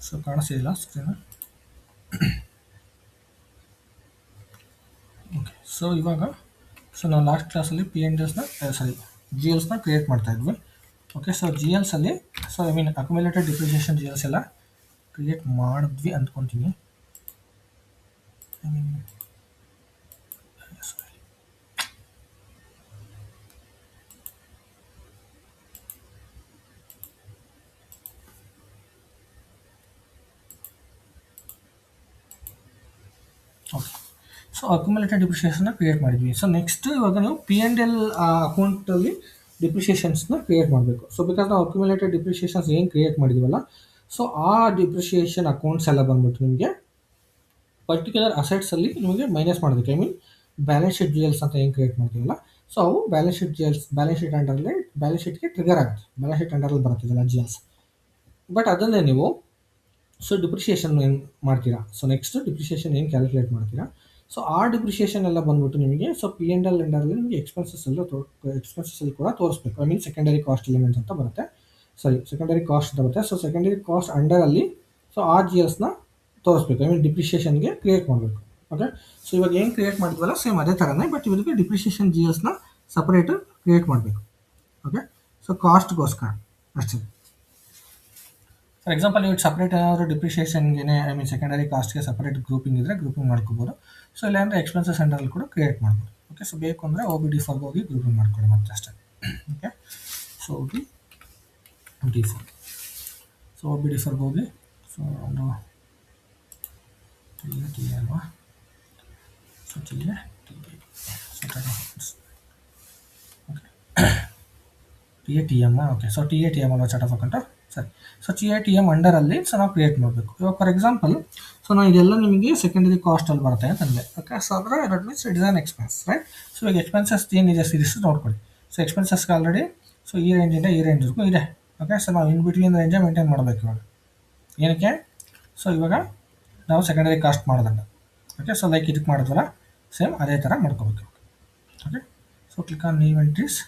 So ಕಾಣಿಸ್ತಿಲ್ಲ screen. Okay, so ಇವಾಗ ನಾವು ಲಾಸ್ಟ್ ಕ್ಲಾಸಲ್ಲಿ ಪಿ ಎನ್ ಡಿಸ್ನ ಜಿ ಎಲ್ಸ್ನ ಕ್ರಿಯೇಟ್ ಮಾಡ್ತಾ ಇದ್ವಿ. ಓಕೆ, ಸೊ ಜಿ ಎಲ್ಸಲ್ಲಿ I mean accumulated depreciation G Ls ಎಲ್ಲ ಕ್ರಿಯೇಟ್ ಮಾಡಿದ್ವಿ ಅಂದ್ಕೊತೀನಿ. I mean okay, so accumulated ಡಿಪ್ರಿಸಿಯೇಷನ್ನ ಕ್ರಿಯೇಟ್ ಮಾಡಿದ್ವಿ. ಸೊ ನೆಕ್ಸ್ಟ್ ಇವಾಗ ನೀವು ಪಿ ಆ್ಯಂಡ್ ಎಲ್ ಅಕೌಂಟಲ್ಲಿ ಡಿಪ್ರಿಸಿಯೇಷನ್ಸ್ನ ಕ್ರಿಯೇಟ್ ಮಾಡಬೇಕು. ಸೊ ಬಿಕಾಸ್ ನಾವು ಅಕ್ಯುಮುಲೇಟೆಡ್ ಡಿಪ್ರಿಸಿಯೇಷನ್ಸ್ ಏನು ಕ್ರಿಯೇಟ್ ಮಾಡಿದ್ದೀವಲ್ಲ, ಸೊ ಆ ಡಿಪ್ರಿಸಿಯೇಷನ್ ಅಕೌಂಟ್ಸ್ ಎಲ್ಲ ಬಂದ್ಬಿಟ್ಟು ನಿಮಗೆ ಪರ್ಟಿಕ್ಯುಲರ್ ಅಸೆಟ್ಸಲ್ಲಿ ನಿಮಗೆ ಮೈನಸ್ ಮಾಡೋದಕ್ಕೆ, I mean balance sheet G else ಅಂತ ಏನು ಕ್ರಿಯೇಟ್ ಮಾಡ್ತೀವಲ್ಲ, ಸೊ ಅವು balance sheet G Ls, balance sheet ಅಂಡರ್ಲಿ ಬ್ಯಾಲೆನ್ಸ್ ಶೀಟ್ಗೆ ಟ್ರಿಗರ್ ಆಗುತ್ತೆ, ಬ್ಯಾಲೆನ್ಸ್ ಶೀಟ್ ಅಂಡರಲ್ಲಿ ಬರುತ್ತಿದ್ದಲ್ಲ ಜಿ ಎಲ್ಸ್. ಬಟ್ ಅದನ್ನೇ ನೀವು ಸೊ ಡಿಪ್ರಿಸಿಯೇಷನ್ ಏನು ಮಾಡ್ತೀರಾ, ಸೊ ನೆಕ್ಸ್ಟ್ ಡಿಪ್ರಿಸಿಯೇಷನ್ ಏನು ಕ್ಯಾಲ್ಕುಲೇಟ್ ಮಾಡ್ತೀರಾ, ಸೊ ಆ ಡಿಪ್ರಿಸಿಯೇಷನ್ ಎಲ್ಲ ಬಂದ್ಬಿಟ್ಟು ನಿಮಗೆ ಸೊ ಪಿ ಆ್ಯಂಡ್ ಎಲ್ ಎಂಡರಲ್ಲಿ ನಿಮಗೆ ಎಕ್ಸ್ಪೆನ್ಸಸ್ಸಲ್ಲಿ ಕೂಡ ತೋರಿಸ್ಬೇಕು. I mean secondary cost elements ಅಂತ ಬರುತ್ತೆ, ಸೆಕೆಂಡರಿ ಕಾಸ್ಟ್ ಅಂತ ಬರುತ್ತೆ. ಸೊ ಸೆಕೆಂಡರಿ ಕಾಸ್ಟ್ ಅಂಡರಲ್ಲಿ ಸೊ ಆ ಜಿ ಎಲ್ಸ್ನ ತೋರಿಸ್ಬೇಕು, ಐ ಮೀನ್ ಡಿಪ್ರಿಸಿಯೇಷನ್ಗೆ ಕ್ರಿಯೇಟ್ ಮಾಡಬೇಕು. ಓಕೆ, ಸೊ ಇವಾಗ ಏನು ಕ್ರಿಯೇಟ್ ಮಾಡಿದ್ವಲ್ಲ ಸೇಮ್ ಅದೇ ಥರನೇ, ಬಟ್ ಇವರಿಗೆ ಡಿಪ್ರಿಸಿಯೇಷನ್ ಜಿ ಎಲ್ಸ್ನ ಸಪ್ರೇಟ್ ಕ್ರಿಯೇಟ್ ಮಾಡಬೇಕು. ಓಕೆ, ಸೊ ಕಾಸ್ಟ್ಗೋಸ್ಕರ ಅಷ್ಟೇ. ಫಾರ್ ಎಕ್ಸಾಂಪಲ್ ನೀವು ಸಪ್ರೇಟ್ ಏನಾದರೂ ಡಿಪ್ರಿಷಿಯೇಷನ್ಗೆ, ಐ ಮೀನ್ ಸೆಕೆಂಡರಿ ಕಾಸ್ಟ್ಗೆ ಸಪ್ರೇಟ್ ಗ್ರೂಪಿಂಗ್ ಇದ್ದರೆ ಗ್ರೂಪಿಂಗ್ ಮಾಡ್ಕೋಬೋದು. ಸೊ ಇಲ್ಲಾಂದರೆ ಎಕ್ಸ್ಪೆನ್ಸಸ್ ಅಂಡರಲ್ಲಿ ಕೂಡ ಕ್ರಿಯೇಟ್ ಮಾಡ್ಬೋದು. ಓಕೆ, ಸೊ ಬೇಕು ಅಂದರೆ ಒ ಬಿ ಡಿ ಫಾರ್ಗೆ ಹೋಗಿ ಗ್ರೂಪಿಂಗ್ ಮಾಡ್ಕೊಳ್ಳಿ ಮತ್ತೆ ಅಷ್ಟೇ. Okay, so O B D four, so O B D ಫಾರ್ಗೆ ಹೋಗಿ ಸೊ ಒಂದು ಟಿ ಎ ಅಲ್ವಾ, so T A T M. Okay, so T M ಅಲ್ವಾ ಚಾರ್ಟ್ ಆಫ್ ಅಕೌಂಟ್, ಸರಿ. ಸೊ ಟಿ ಎಮ್ ಅಂಡರಲ್ಲಿ ಸೊ ನಾವು ಕ್ರಿಯೇಟ್ ಮಾಡಬೇಕು. ಇವಾಗ ಫಾರ್ ಎಕ್ಸಾಂಪಲ್ ಸೊ ನಾವು ಇದೆಲ್ಲ ನಿಮಗೆ ಸೆಕೆಂಡರಿ ಕಾಸ್ಟಲ್ಲಿ ಬರುತ್ತೆ ಅಂತಂದೆ. ಓಕೆ, ಸೊ ಅದರ that means it is on expense, right. So ಇವಾಗ ಎಕ್ಸ್ಪೆನ್ಸಸ್ ಏನಿದೆ ಸೀರೀಸ್ ನೋಡ್ಕೊಳ್ಳಿ. ಸೊ ಎಕ್ಸ್ಪೆನ್ಸಸ್ಗೆ ಆಲ್ರೆಡಿ ಸೊ ಈ ರೇಂಜಿಂದ ಈ ರೇಂಜ್ಗೂ ಇದೆ. ಓಕೆ, ಸೊ ನಾವು ಇನ್ ಬಿಟ್ವೀನ್ ರೇಂಜೇ ಮೇಂಟೈನ್ ಮಾಡಬೇಕು ಇವಾಗ. ಏನಕ್ಕೆ? ಸೊ ಇವಾಗ ನಾವು ಸೆಕೆಂಡರಿ ಕಾಸ್ಟ್ ಮಾಡೋದಲ್ಲ. ಓಕೆ, ಸೊ ಲೈಕ್ ಇದಕ್ಕೆ ಮಾಡಿದ್ವಲ್ಲ ಸೇಮ್ ಅದೇ ಥರ ಮಾಡ್ಕೋಬೇಕು. Okay, so click on new entries,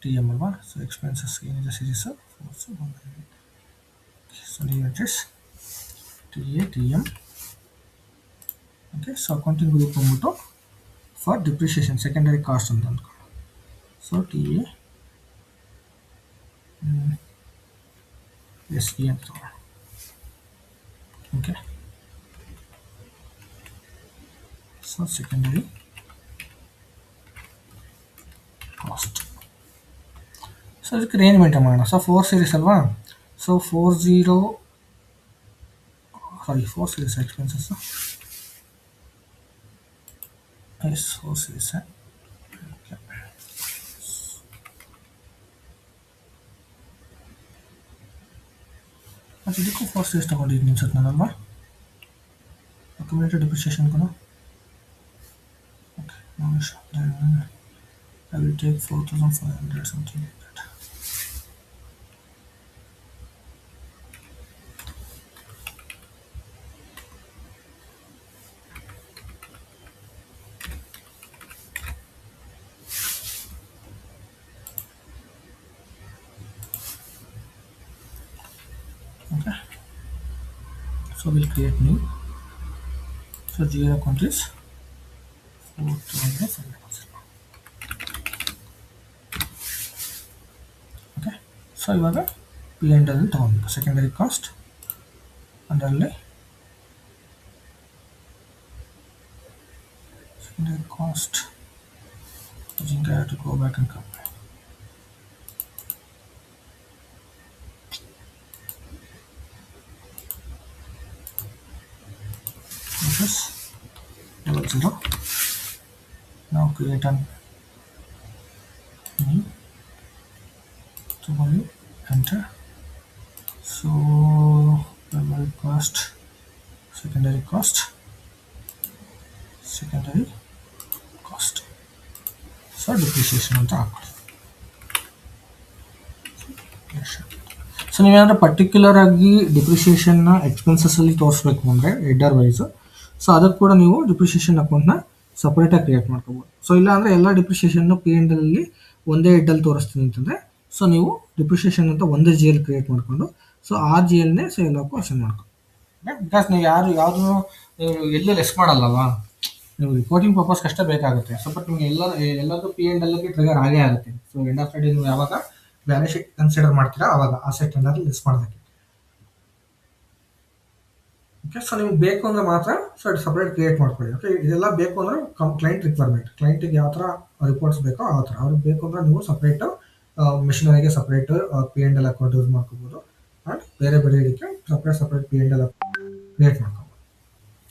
T M ಅಲ್ವಾ. ಸೊ ಎಕ್ಸ್ಪೆನ್ಸಸ್ ಏನಿದೆ series so new entries T M. Okay, so accounting group ಬಂದ್ಬಿಟ್ಟು ಫಾರ್ ಡಿಪ್ರಿಷಿಯೇಷನ್ ಸೆಕೆಂಡರಿ ಕಾಸ್ಟ್ ಅಂತ ಅಂದ್ಕೊಂಡು ಸೊ ಟಿ ಎಸ್ ಇ ಅಂತ. Okay, so secondary cost. So ಇದಕ್ಕೆ range maintain ಮಾಡೋಣ. So 4 series ಅಲ್ವಾ, so 4 series expenses, S 4 series. Okay, ಮತ್ತು ಇದಕ್ಕೂ 4 series ತೊಗೊಂಡಿದ್ದೀನಿ ಅನ್ಸುತ್ತೆ ನಾನಲ್ವಾ, ಅಕ್ಯುಮುಲೇಟೆಡ್ ಡಿಪ್ರಿಷಿಯೇಷನ್ಗೂ. Okay, I will take 4,500 something like that. Okay, so we'll create new. So GL account is 4,500. Okay, so ಇವಾಗ ಪಿ ಆ್ಯಂಡ್ ಎಲ್ ತೊಗೊಬೇಕು. Secondary cost ಅದರಲ್ಲಿ secondary cost I think I have to go back and come. This is level 0. Now create an new, so enter. So primary cost, secondary cost, secondary cost. So depreciation ಅಂತ ಹಾಕೊಳ್ಳಿ. So ನೀವೇನಾದ್ರೂ particular ಆಗಿ ಡಿಪ್ರಿಷಿಯೇಷನ್ನ ಎಕ್ಸ್ಪೆನ್ಸಸ್ಸಲ್ಲಿ ತೋರಿಸ್ಬೇಕು ಅಂದರೆ header wise, so ಅದಕ್ಕೆ ಕೂಡ ನೀವು depreciation ಅಕೌಂಟ್ನ ಸಪ್ರೇಟಾಗಿ ಕ್ರಿಯೇಟ್ ಮಾಡ್ಕೋಬೋದು. ಸೊ ಇಲ್ಲ ಅಂದರೆ ಎಲ್ಲ ಡಿಪ್ರಿಷಿಯೇಷನ್ನು ಪಿ ಆ್ಯಂಡ್ ಎಲ್ ಅಲ್ಲಿ ಒಂದೇ ಹೆಡ್ಡಲ್ಲಿ ತೋರಿಸ್ತೀನಿ ಅಂತಂದರೆ ಸೊ ನೀವು ಡಿಪ್ರಿಷಿಯೇಷನ್ ಅಂತ ಒಂದು ಜಿ ಎಲ್ ಕ್ರಿಯೇಟ್ ಮಾಡಿಕೊಂಡು ಸೊ ಆ ಜಿ ಎಲ್ನೇ ಸೇಲ್ ಹಾಕು ಅಸೈನ್ ಮಾಡ್ಕೊ. ಬಿಕಾಸ್ ನೀವು ಯಾವುದೂ ಎಲ್ಲೂ ಲೆಸ್ ಮಾಡಲ್ಲವಾ, ನೀವು ರಿಪೋರ್ಟಿಂಗ್ ಪರ್ಪಸ್ಗೆ ಅಷ್ಟೇ ಬೇಕಾಗುತ್ತೆ. ಸೊ ಬಟ್ ನಿಮಗೆ ಎಲ್ಲದೂ ಪಿ ಆ್ಯಂಡ್ ಎಲ್ಗೆ ಟ್ರಿಗರ್ ಆಗೇ ಆಗುತ್ತೆ. So end of the day ನೀವು ಯಾವಾಗ ಬ್ಯಾಲೆನ್ಸ್ ಶೀಟ್ ಕನ್ಸಿಡರ್ ಮಾಡ್ತೀರಾ ಅವಾಗ ಅಸೆಟ್ ಏನಾದ್ರು ಲೆಸ್ ಮಾಡೋದಕ್ಕೆ. ಓಕೆ, ಸೊ ನಿಮ್ಗೆ ಬೇಕು ಅಂದರೆ ಮಾತ್ರ ಸೊ ಅದು ಸಪ್ರೇಟ್ ಕ್ರಿಯೇಟ್ ಮಾಡ್ಕೊಳ್ಳಿ. ಓಕೆ, ಇದೆಲ್ಲ ಬೇಕು ಅಂದರೆ ಕ್ಲೈಂಟ್ ರಿಕ್ವೈರ್ಮೆಂಟ್, ಕ್ಲೈಂಟಿಗೆ ಯಾವ ಥರ ರಿಪೋರ್ಟ್ಸ್ ಬೇಕೋ ಆ ಥರ. ಅವ್ರಿಗೆ ಬೇಕು ಅಂದರೆ ನೀವು ಸಪ್ರೇಟು ಮಿಷನರಿಗೆ separate P and L account use ಮಾಡ್ಕೋಬೋದು. ಆ್ಯಂಡ್ ಬೇರೆ ಬೇರೆ ಇದಕ್ಕೆ separate P and L create ಮಾಡ್ಕೋಬೋದು.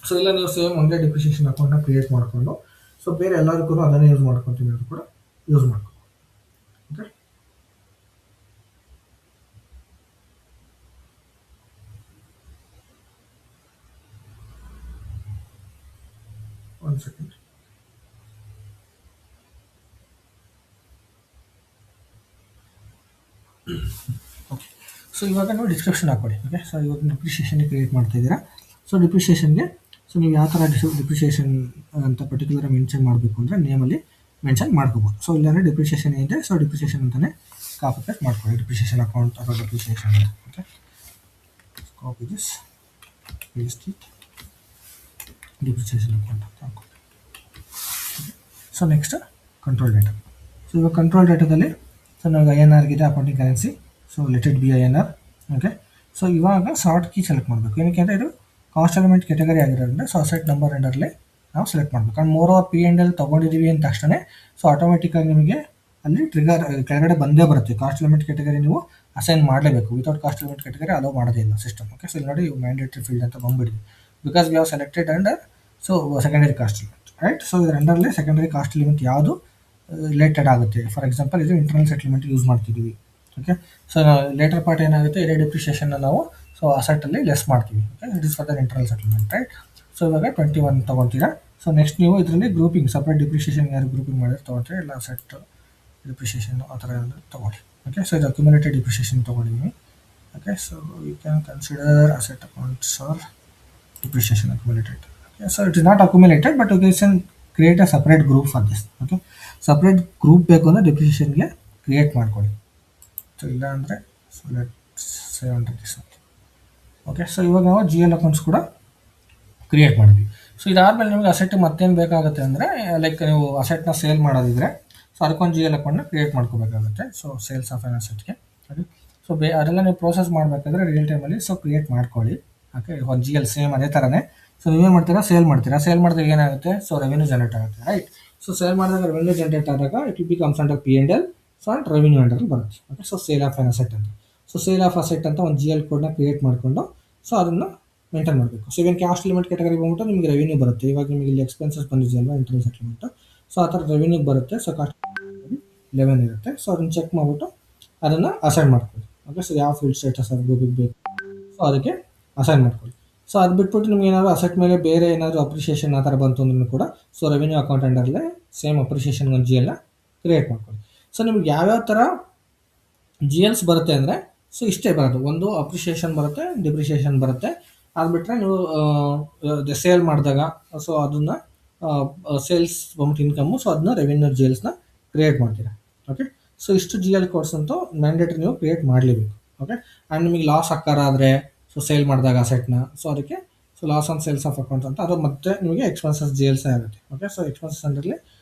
ಸೊ ಇಲ್ಲ ನೀವು ಸೇಮ್ ಒಂದೇ ಡಿಪ್ರಿಷಿಯೇಷನ್ ಅಕೌಂಟ್ನ ಕ್ರಿಯೇಟ್ ಮಾಡಿಕೊಂಡು ಸೊ ಬೇರೆ ಎಲ್ಲದಕ್ಕೂ ಅದನ್ನೇ ಯೂಸ್ ಮಾಡ್ಕೊತೀನಿ ಅದು ಕೂಡ ಯೂಸ್ ಮಾಡ್ಕೊ. ಓಕೆ, ಒಂದು ಸೆಕೆಂಡ್. ಓಕೆ, ಸೊ ಇವಾಗ ನೀವು ಡಿಸ್ಕ್ರಿಪ್ಷನ್ ಹಾಕೊಳ್ಳಿ. ಓಕೆ, ಸೊ ಇವಾಗ ಡಿಪ್ರಿಷಿಯೇಷನ್ ಕ್ರಿಯೇಟ್ ಮಾಡ್ತಾ ಇದ್ದೀರಾ. ಸೊ ಡಿಪ್ರಿಷಿಯೇಷನ್ಗೆ ಸೊ ನೀವು ಯಾವ ಥರ ಡಿಪ್ರಿಷಿಯೇಷನ್ ಅಂತ ಪರ್ಟಿಕ್ಯುಲರ್ ಮೆನ್ಷನ್ ಮಾಡಬೇಕು ಅಂದರೆ ನೇಮಲ್ಲಿ ಮೆನ್ಷನ್ ಮಾಡ್ಕೋಬೋದು. ಸೊ ಇಲ್ಲಾಂದರೆ ಡಿಪ್ರಿಷಿಯೇಷನ್ ಇದೆ, ಸೊ ಡಿಪ್ರಿಷಿಯೇಷನ್ ಅಂತಲೇ ಕಾಪಿ ಪೇಸ್ಟ್ ಮಾಡ್ಕೊಳ್ಳಿ. ಡಿಪ್ರಿಷಿಯೇಷನ್ ಅಕೌಂಟ್ ಅಥವಾ depreciation. Okay, copy this, paste it, depreciation account ಅಂತ ಹಾಕಿ. So next control data. So ಇವಾಗ ಕಂಟ್ರೋಲ್ ಡೇಟಾದಲ್ಲಿ ಸೊ ನಾವು ಐ ಎನ್ ಆರ್ಗಿದೆ accounting currency. So let it be I N R. Okay, so ಇವಾಗ short key select ಮಾಡಬೇಕು. ಏನಕ್ಕೆ ಅಂದರೆ ಇದು ಕಾಸ್ಟ್ ಎಲಿಮೆಂಟ್ ಕೆಟಗರಿ ಆಗಿರೋದ್ರಿಂದ ಸೊ ಅಸೆಟ್ ನಂಬರ್ ಎಂಡರಲ್ಲಿ ನಾವು ಸೆಲೆಕ್ಟ್ ಮಾಡಬೇಕು. And moreover P and L ತೊಗೊಂಡಿದ್ದೀವಿ ಅಂದ ತಕ್ಷಣ ಸೊ ಆಟೋಮೆಟಿಕ್ಕಾಗಿ ನಿಮಗೆ ಅಲ್ಲಿ ಟ್ರಿಗರ್ ಕೆಳಗಡೆ ಬಂದೇ ಬರುತ್ತೆ. ಕಾಸ್ಟ್ ಎಲಿಮೆಂಟ್ ಕೆಟಗರಿ ನೀವು ಅಸೈನ್ ಮಾಡಲೇಬೇಕು. Without cost element category hello ಮಾಡೋದೇ ಇಲ್ಲ ಸಿಸ್ಟಮ್. ಓಕೆ, ಸೊ ಇಲ್ಲಿ ನೋಡಿ ಮ್ಯಾಂಡೇಟರಿ ಫೀಲ್ಡ್ ಅಂತ ಬಂದ್ಬಿಡಿದೆ because we have selected under so secondary cost element, right. So ಇದರ ಅಂಡರ್ಲಿ ಸೆಕೆಂಡರಿ ಕಾಸ್ಟ್ ಎಲಿಮೆಂಟ್ ಯಾವುದು ರಿಲೇಟೆಡ್ ಆಗುತ್ತೆ. ಫಾರ್ ಎಕ್ಸಾಂಪಲ್ ಇದು ಇಂಟರ್ನಲ್ ಸೆಟಲ್ಮೆಂಟ್ ಯೂಸ್ ಮಾಡ್ತಿದ್ದೀವಿ. ಓಕೆ, ಸೊ ಲೇಟರ್ ಪಾರ್ಟ್ ಏನಾಗುತ್ತೆ, ಇದೇ ಡಿಪ್ರಿಷಿಯೇಷನ್ನ ನಾವು ಸೊ ಅಸೆಟಲ್ಲಿ ಲೆಸ್ ಮಾಡ್ತೀವಿ. Okay, it is for the internal settlement, right. So ಇವಾಗ 21 ತೊಗೊತೀರಾ. ಸೊ ನೆಕ್ಸ್ಟ್ ನೀವು ಇದರಲ್ಲಿ ಗ್ರೂಪಿಂಗ್ ಸಪ್ರೇಟ್ ಡಿಪ್ರಿಷಿಯೇಷನ್ ಯಾರು ಗ್ರೂಪಿಂಗ್ ಮಾಡಿದ್ರೆ ತೊಗೊಳ್ತೀರಾ, ಇಲ್ಲ ಅಸೆಟ್ ಡಿಪ್ರಿಷಿಯೇಷನ್ ಆ ಥರ ಏನಾದರೂ ತೊಗೊಳ್ಳಿ. ಓಕೆ, ಸೊ ಇದು ಅಕ್ಯುಮುಲೇಟೆಡ್ ಡಿಪ್ರಿಷಿಯೇಷನ್ ತೊಗೊಂಡಿದ್ದೀನಿ. Okay, so you can consider asset accounts are depreciation accumulated. Okay, so it is not accumulated, but you can create a separate group for this. Okay, separate group ಬೇಕು ಅಂದರೆ ಡಿಪ್ರಿಷಿಯೇಷನ್ಗೆ create ಮಾಡ್ಕೊಳ್ಳಿ. So ಇಲ್ಲ ಅಂದರೆ so let's say under this. Okay, so ಇವಾಗ ನಾವು G L accounts ಕೂಡ create ಮಾಡಿದ್ವಿ. So ಇದಾದಮೇಲೆ ನಿಮಗೆ ಅಸೆಟ್ ಮತ್ತೇನು ಬೇಕಾಗುತ್ತೆ ಅಂದರೆ ಲೈಕ್ ನೀವು ಅಸೆಟ್ನ ಸೇಲ್ ಮಾಡೋದಿದ್ರೆ ಸೊ ಅದಕ್ಕೊಂದು ಜಿ ಎಲ್ ಅಕೌಂಟ್ನ ಕ್ರಿಯೇಟ್ ಮಾಡ್ಕೋಬೇಕಾಗುತ್ತೆ. ಸೊ ಸೇಲ್ಸ್ ಆಫ್ ಆನ್ ಅಸೆಟ್ಗೆ. ಓಕೆ, ಸೊ ಅದೆಲ್ಲ ನೀವು ಪ್ರೋಸೆಸ್ ಮಾಡಬೇಕಾದ್ರೆ ರಿಯಲ್ ಟೈಮಲ್ಲಿ ಸೊ ಕ್ರಿಯೇಟ್ ಮಾಡ್ಕೊಳ್ಳಿ. ಓಕೆ, ಒಂದು ಜಿ ಎಲ್ ಸೇಮ್ ಅದೇ ಥರನೇ. ಸೊ ನೀವೇನು ಮಾಡ್ತೀರಾ, ಸೇಲ್ ಮಾಡ್ತೀರಾ. ಸೇಲ್ ಮಾಡಿದಾಗ ಏನಾಗುತ್ತೆ, ಸೊ ರೆವೆನ್ಯೂ ಜನರೇಟ್ ಆಗುತ್ತೆ, ರೈಟ್. ಸೊ ಸೇಲ್ ಮಾಡಿದಾಗ ರೆವೆನ್ಯೂ ಜನರೇಟ್ ಆದಾಗ it will be comes under P and L. So and revenue ಅಂಡರಲ್ಲಿ ಬರುತ್ತೆ. Okay, so sale of on asset ಅಂತ. ಸೊ ಸೇಲ್ ಆಫ್ ಅಸೆಟ್ ಅಂತ ಒಂದು ಜಿ ಎಲ್ ಕೋಡ್ನ create ಮಾಡಿಕೊಂಡು ಸೊ ಅದನ್ನು ಮೇಂಟೈನ್ ಮಾಡಬೇಕು. So even cost element category ಬಂದ್ಬಿಟ್ಟು ನಿಮಗೆ ರೆವೆನ್ಯೂ ಬರುತ್ತೆ. ಇವಾಗ ನಿಮಗೆ ಇಲ್ಲಿ ಎಕ್ಸ್ಪೆನ್ಸಸ್ ಬಂದಿದೆಯಲ್ವಾ ಇಂಟರ್ನಲ್ ಸೆಟಲ್ಮೆಂಟ್. ಸೊ ಆ ಥರ ರೆವೆನ್ಯೂ ಬರುತ್ತೆ. ಸೊ ಕಾಸ್ಟ್ 11 ಇರುತ್ತೆ. ಸೊ ಅದನ್ನು ಚೆಕ್ ಮಾಡಿಬಿಟ್ಟು ಅದನ್ನು ಅಸೈನ್ ಮಾಡ್ಕೊಳ್ಳಿ. ಓಕೆ, ಸೊ ಯಾವ ಫೀಲ್ಡ್ ಸ್ಟೇಟಸ್ ಅದು ಬೇಕು ಸೊ ಅದಕ್ಕೆ ಅಸೈನ್ ಮಾಡ್ಕೊಳ್ಳಿ. ಸೊ ಅದು ಬಿಟ್ಬಿಟ್ಟು ನಿಮ್ಗೆ ಏನಾದರೂ ಅಸೆಟ್ ಮೇಲೆ ಬೇರೆ ಏನಾದರೂ ಅಪ್ರಿಷಿಯೇಷನ್ ಆ ಥರ ಬಂತು ಅಂದ್ರೂ ಕೂಡ ಸೊ ರೆವೆನ್ಯೂ ಅಕೌಂಟ್ ಅಂಡರಲ್ಲೇ ಸೇಮ್ ಅಪ್ರಿಷಿಯೇಷನ್ ಒಂದು ಜಿ ಎಲ್ನ ಕ್ರಿಯೇಟ್ ಮಾಡ್ಕೊಳ್ಳಿ. ಸೊ ನಿಮ್ಗೆ ಯಾವ್ಯಾವ ಥರ ಜಿ ಎಲ್ಸ್ ಬರುತ್ತೆ ಅಂದರೆ ಸೊ ಇಷ್ಟೇ ಬರೋದು. ಒಂದು ಅಪ್ರಿಷಿಯೇಷನ್ ಬರುತ್ತೆ, ಡಿಪ್ರಿಷಿಯೇಷನ್ ಬರುತ್ತೆ. ಅದು ಬಿಟ್ಟರೆ ನೀವು ಸೇಲ್ ಮಾಡಿದಾಗ ಸೊ ಅದನ್ನು ಸೇಲ್ಸ್ ಬಂದ್ಬಿಟ್ಟು ಇನ್ಕಮ್ಮು ಸೊ ಅದನ್ನ ರೆವೆನ್ಯೂ ಜಿ ಎಲ್ಸ್ನ ಕ್ರಿಯೇಟ್ ಮಾಡ್ತೀರಾ. ಓಕೆ, ಸೊ ಇಷ್ಟು ಜಿ ಎಲ್ ಕೋಡ್ಸ್ ಅಂತೂ ಮ್ಯಾಂಡೇಟ್ರಿ ನೀವು ಕ್ರಿಯೇಟ್ ಮಾಡಲೇಬೇಕು. ಓಕೆ, ಆ್ಯಂಡ್ ನಿಮಗೆ ಲಾಸ್ ಆದರೆ ಸೊ ಸೇಲ್ ಮಾಡಿದಾಗ ಅಸೆಟ್ನ ಸೊ ಅದಕ್ಕೆ so loss on sales of accounts ಅಂತ ಅದು ಮತ್ತೆ ನಿಮಗೆ ಎಕ್ಸ್ಪೆನ್ಸಸ್ ಜಿ ಎಲ್ಸ್ ಆಗುತ್ತೆ. ಓಕೆ, ಸೊ ಎಕ್ಸ್ಪೆನ್ಸಸ್ ಅಂಡರ್ಲಿ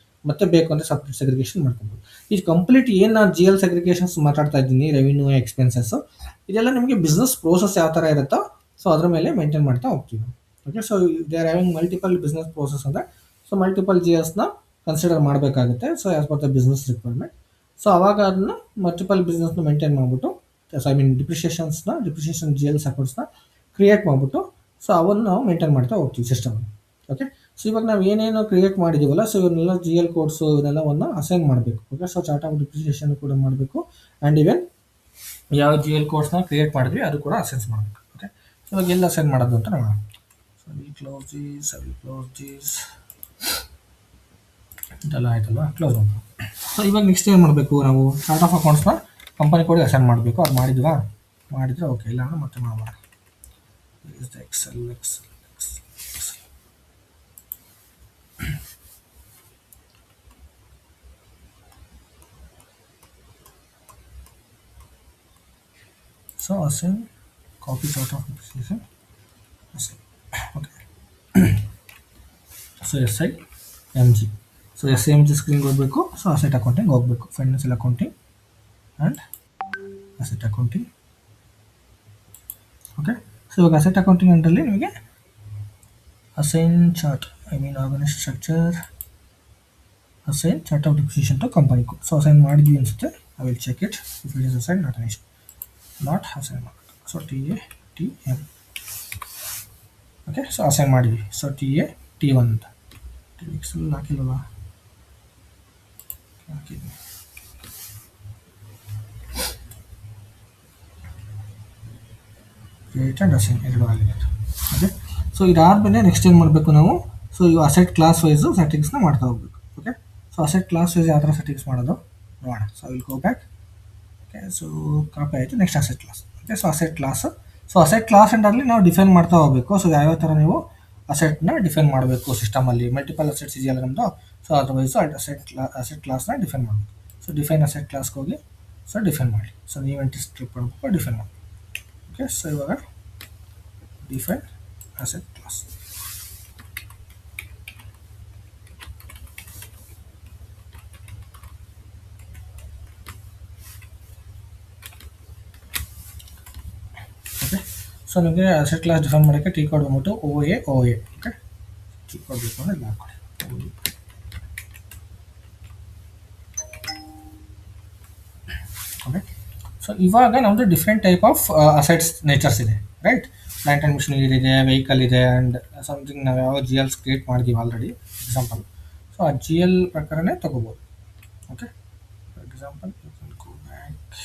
ಮತ್ತೆ ಬೇಕು ಅಂದರೆ ಸಪ್ರೇಟ್ ಸೆಗ್ರಿಗೇಷನ್ ಮಾಡ್ಕೊಬೋದು. ಈ ಕಂಪ್ಲೀಟ್ ಏನು ನಾನು ಜಿ ಎಲ್ ಸೆಗ್ರಿಗೇಷನ್ಸ್ ಮಾತಾಡ್ತಾ ಇದ್ದೀನಿ, ರೆವಿನ್ಯೂ ಎಕ್ಸ್ಪೆನ್ಸಸ್ಸು ಇದೆಲ್ಲ ನಿಮಗೆ ಬಿಸ್ನೆಸ್ ಪ್ರೋಸೆಸ್ ಯಾವ ಥರ ಇರುತ್ತೋ ಸೊ ಅದ್ರ ಮೇಲೆ ಮೇಂಟೈನ್ ಮಾಡ್ತಾ ಹೋಗ್ತೀವಿ. Okay, so they are having multiple business process ಅಂದರೆ ಸೊ ಮಲ್ಟಿಪಲ್ ಜಿ ಎಲ್ಸ್ನ ಕನ್ಸಿಡರ್ ಮಾಡಬೇಕಾಗುತ್ತೆ. So as per the business requirement. So ಅವಾಗ ಅದನ್ನು ಮಲ್ಟಿಪಲ್ ಬಿಸ್ನೆಸ್ನ ಮೇಂಟೈನ್ ಮಾಡಿಬಿಟ್ಟು I mean depreciation G Ls ಅಕೌಂಟ್ಸ್ನ ಕ್ರಿಯೇಟ್ ಮಾಡಿಬಿಟ್ಟು ಸೊ ಅವನ್ನು ನಾವು ಮೇಂಟೈನ್ ಮಾಡ್ತಾ ಹೋಗ್ತೀವಿ ಸಿಸ್ಟಮಲ್ಲಿ. ಓಕೆ, ಸೊ ಇವಾಗ ನಾವು ಏನೇನು ಕ್ರಿಯೇಟ್ ಮಾಡಿದ್ದೀವಲ್ಲ ಸೊ ಇವನ್ನೆಲ್ಲ ಜಿ ಎಲ್ ಕೋಡ್ಸು ಇವನ್ನೆಲ್ಲವನ್ನು ಅಸೈನ್ ಮಾಡಬೇಕು. Okay, so chart of depreciation ಕೂಡ ಮಾಡಬೇಕು. ಆ್ಯಂಡ್ ಇವನ್ ಯಾವ ಜಿ ಎಲ್ ಕೋಡ್ಸ್ನ ಕ್ರಿಯೇಟ್ ಮಾಡಿದ್ವಿ ಅದು ಕೂಡ ಅಸೈನ್ಸ್ ಮಾಡಬೇಕು. ಓಕೆ, ಸೊ ಇವಾಗ ಎಲ್ಲ ಅಸೈನ್ ಮಾಡೋದು ಅಂತ ನೋಡೋಣ. ಸೊ ಕ್ಲೋಸ್ ದೀಸ್ ಇದೆಲ್ಲ ಆಯ್ತಲ್ವಾ, ಕ್ಲೋಸ್ ಮಾಡಬೇಕು. ಸೊ ಇವಾಗ ನೆಕ್ಸ್ಟ್ ಏನು ಮಾಡಬೇಕು, ನಾವು ಚಾರ್ಟ್ ಆಫ್ ಅಕೌಂಟ್ಸ್ನ ಕಂಪನಿ ಕೋಡಿಗೆ ಅಸೈನ್ ಮಾಡಬೇಕು. ಅದು ಮಾಡಿದರೆ ಓಕೆ, ಇಲ್ಲ ಅಂದರೆ ಮತ್ತೆ ಮಾಡೋಣ. Excel so assign copy chart of depreciation assign. Okay, so S I M G. So S I M G ಸ್ಕ್ರೀನ್ಗೆ ಹೋಗಬೇಕು. ಸೊ ಅಸೆಟ್ ಅಕೌಂಟಿಂಗ್ ಹೋಗಬೇಕು, financial accounting and asset accounting. Okay, so ಇವಾಗ ಅಸೆಟ್ ಅಕೌಂಟಿಂಗ್ ಅಂಡರಲ್ಲಿ ನಿಮಗೆ assign chart, I mean organisation structure, assign chart of depreciation to company code. So assign ಮಾಡಿದ್ವಿ ಅನಿಸುತ್ತೆ. I will check it if it is assign, not an issue. Not assign ಮಾಡಬೇಕು. So T A T M. Okay, so assign ಮಾಡಿದ್ವಿ. So T A T one ಅಂತ Excel ಹಾಕಿಲ್ವಲ್ಲ, ಹಾಕಿದ್ವಿ. Create and assign ಎರಡು ಆಗಿದೆ. Okay, so ಇದಾದಮೇಲೆ next ಏನು ಮಾಡಬೇಕು ನಾವು? ಸೊ ಇವು ಅಸೆಟ್ ಕ್ಲಾಸ್ ವೈಸು ಸೆಟ್ಟಿಂಗ್ಸ್ನ ಮಾಡ್ತಾ ಹೋಗ್ಬೇಕು. Okay, so asset class wise ಯಾವ ಥರ ಸೆಟ್ಟಿಂಗ್ಸ್ ಮಾಡೋದು ನೋಡೋಣ. So will go back. Okay, so copy ಆಯಿತು. Next asset class. Okay, so asset class. So asset class ಅಂಡಲ್ಲಿ ನಾವು ಡಿಫೈನ್ ಮಾಡ್ತಾ ಹೋಗಬೇಕು. ಸೊ ಯಾವ್ಯಾವ ಥರ ನೀವು ಅಸೆಟ್ನ ಡಿಫೈನ್ ಮಾಡಬೇಕು ಸಿಸ್ಟಮಲ್ಲಿ. ಮಲ್ಟಿಪಲ್ ಅಸೆಟ್ಸ್ ಇದೆಯಲ್ಲ ನಮ್ಮದು. ಸೊ ಅದರ್ವೈಸು ಅಸೆಟ್ ಕ್ಲಾಸ್ನ ಡಿಫೈನ್ ಮಾಡಬೇಕು. ಸೊ ಡಿಫೈನ್ ಅಸೆಟ್ ಕ್ಲಾಸ್ಗೆ ಹೋಗಿ ಸೊ ಡಿಫೈನ್ ಮಾಡಿ. ಸೊ ನೀವು ಎಂಟ್ರಿ ಸ್ಟ್ರಿಪ್ ಮಾಡಬೇಕು, ಡಿಫೈನ್ ಮಾಡಿ. ಓಕೆ, ಸೊ ಇವಾಗ define asset class. Okay, so ನಿಮಗೆ ಅಸೆಟ್ ಕ್ಲಾಸ್ ಡಿಫೈನ್ ಮಾಡೋಕ್ಕೆ ಟಿ ಕೋಡ್ ಬಂದ್ಬಿಟ್ಟು O A. Okay, T code ಬೇಕು ಅಂದರೆ ಇಲ್ಲ ಹಾಕ್ಕೊಡಿ. ಓಕೆ, ಸೊ ಇವಾಗ ನಮ್ಮದು different type of assets natures ಇದೆ, ರೈಟ್? ಪ್ಲಾಂಟ್ ಆ್ಯಂಡ್ ಮಿಷನರಿ ಇದೆ, ವೆಹಿಕಲ್ ಇದೆ, ಆ್ಯಂಡ್ ಸಮಥಿಂಗ್ ನಾವು ಯಾವ ಜಿ ಎಲ್ಸ್ ಕ್ರಿಯೇಟ್ ಮಾಡಿದ್ದೀವಿ ಆಲ್ರೆಡಿ ಎಕ್ಸಾಂಪಲ್. ಸೊ ಆ ಜಿ ಎಲ್ ಪ್ರಕಾರನೇ ತೊಗೋಬೋದು. Okay, for example you can go back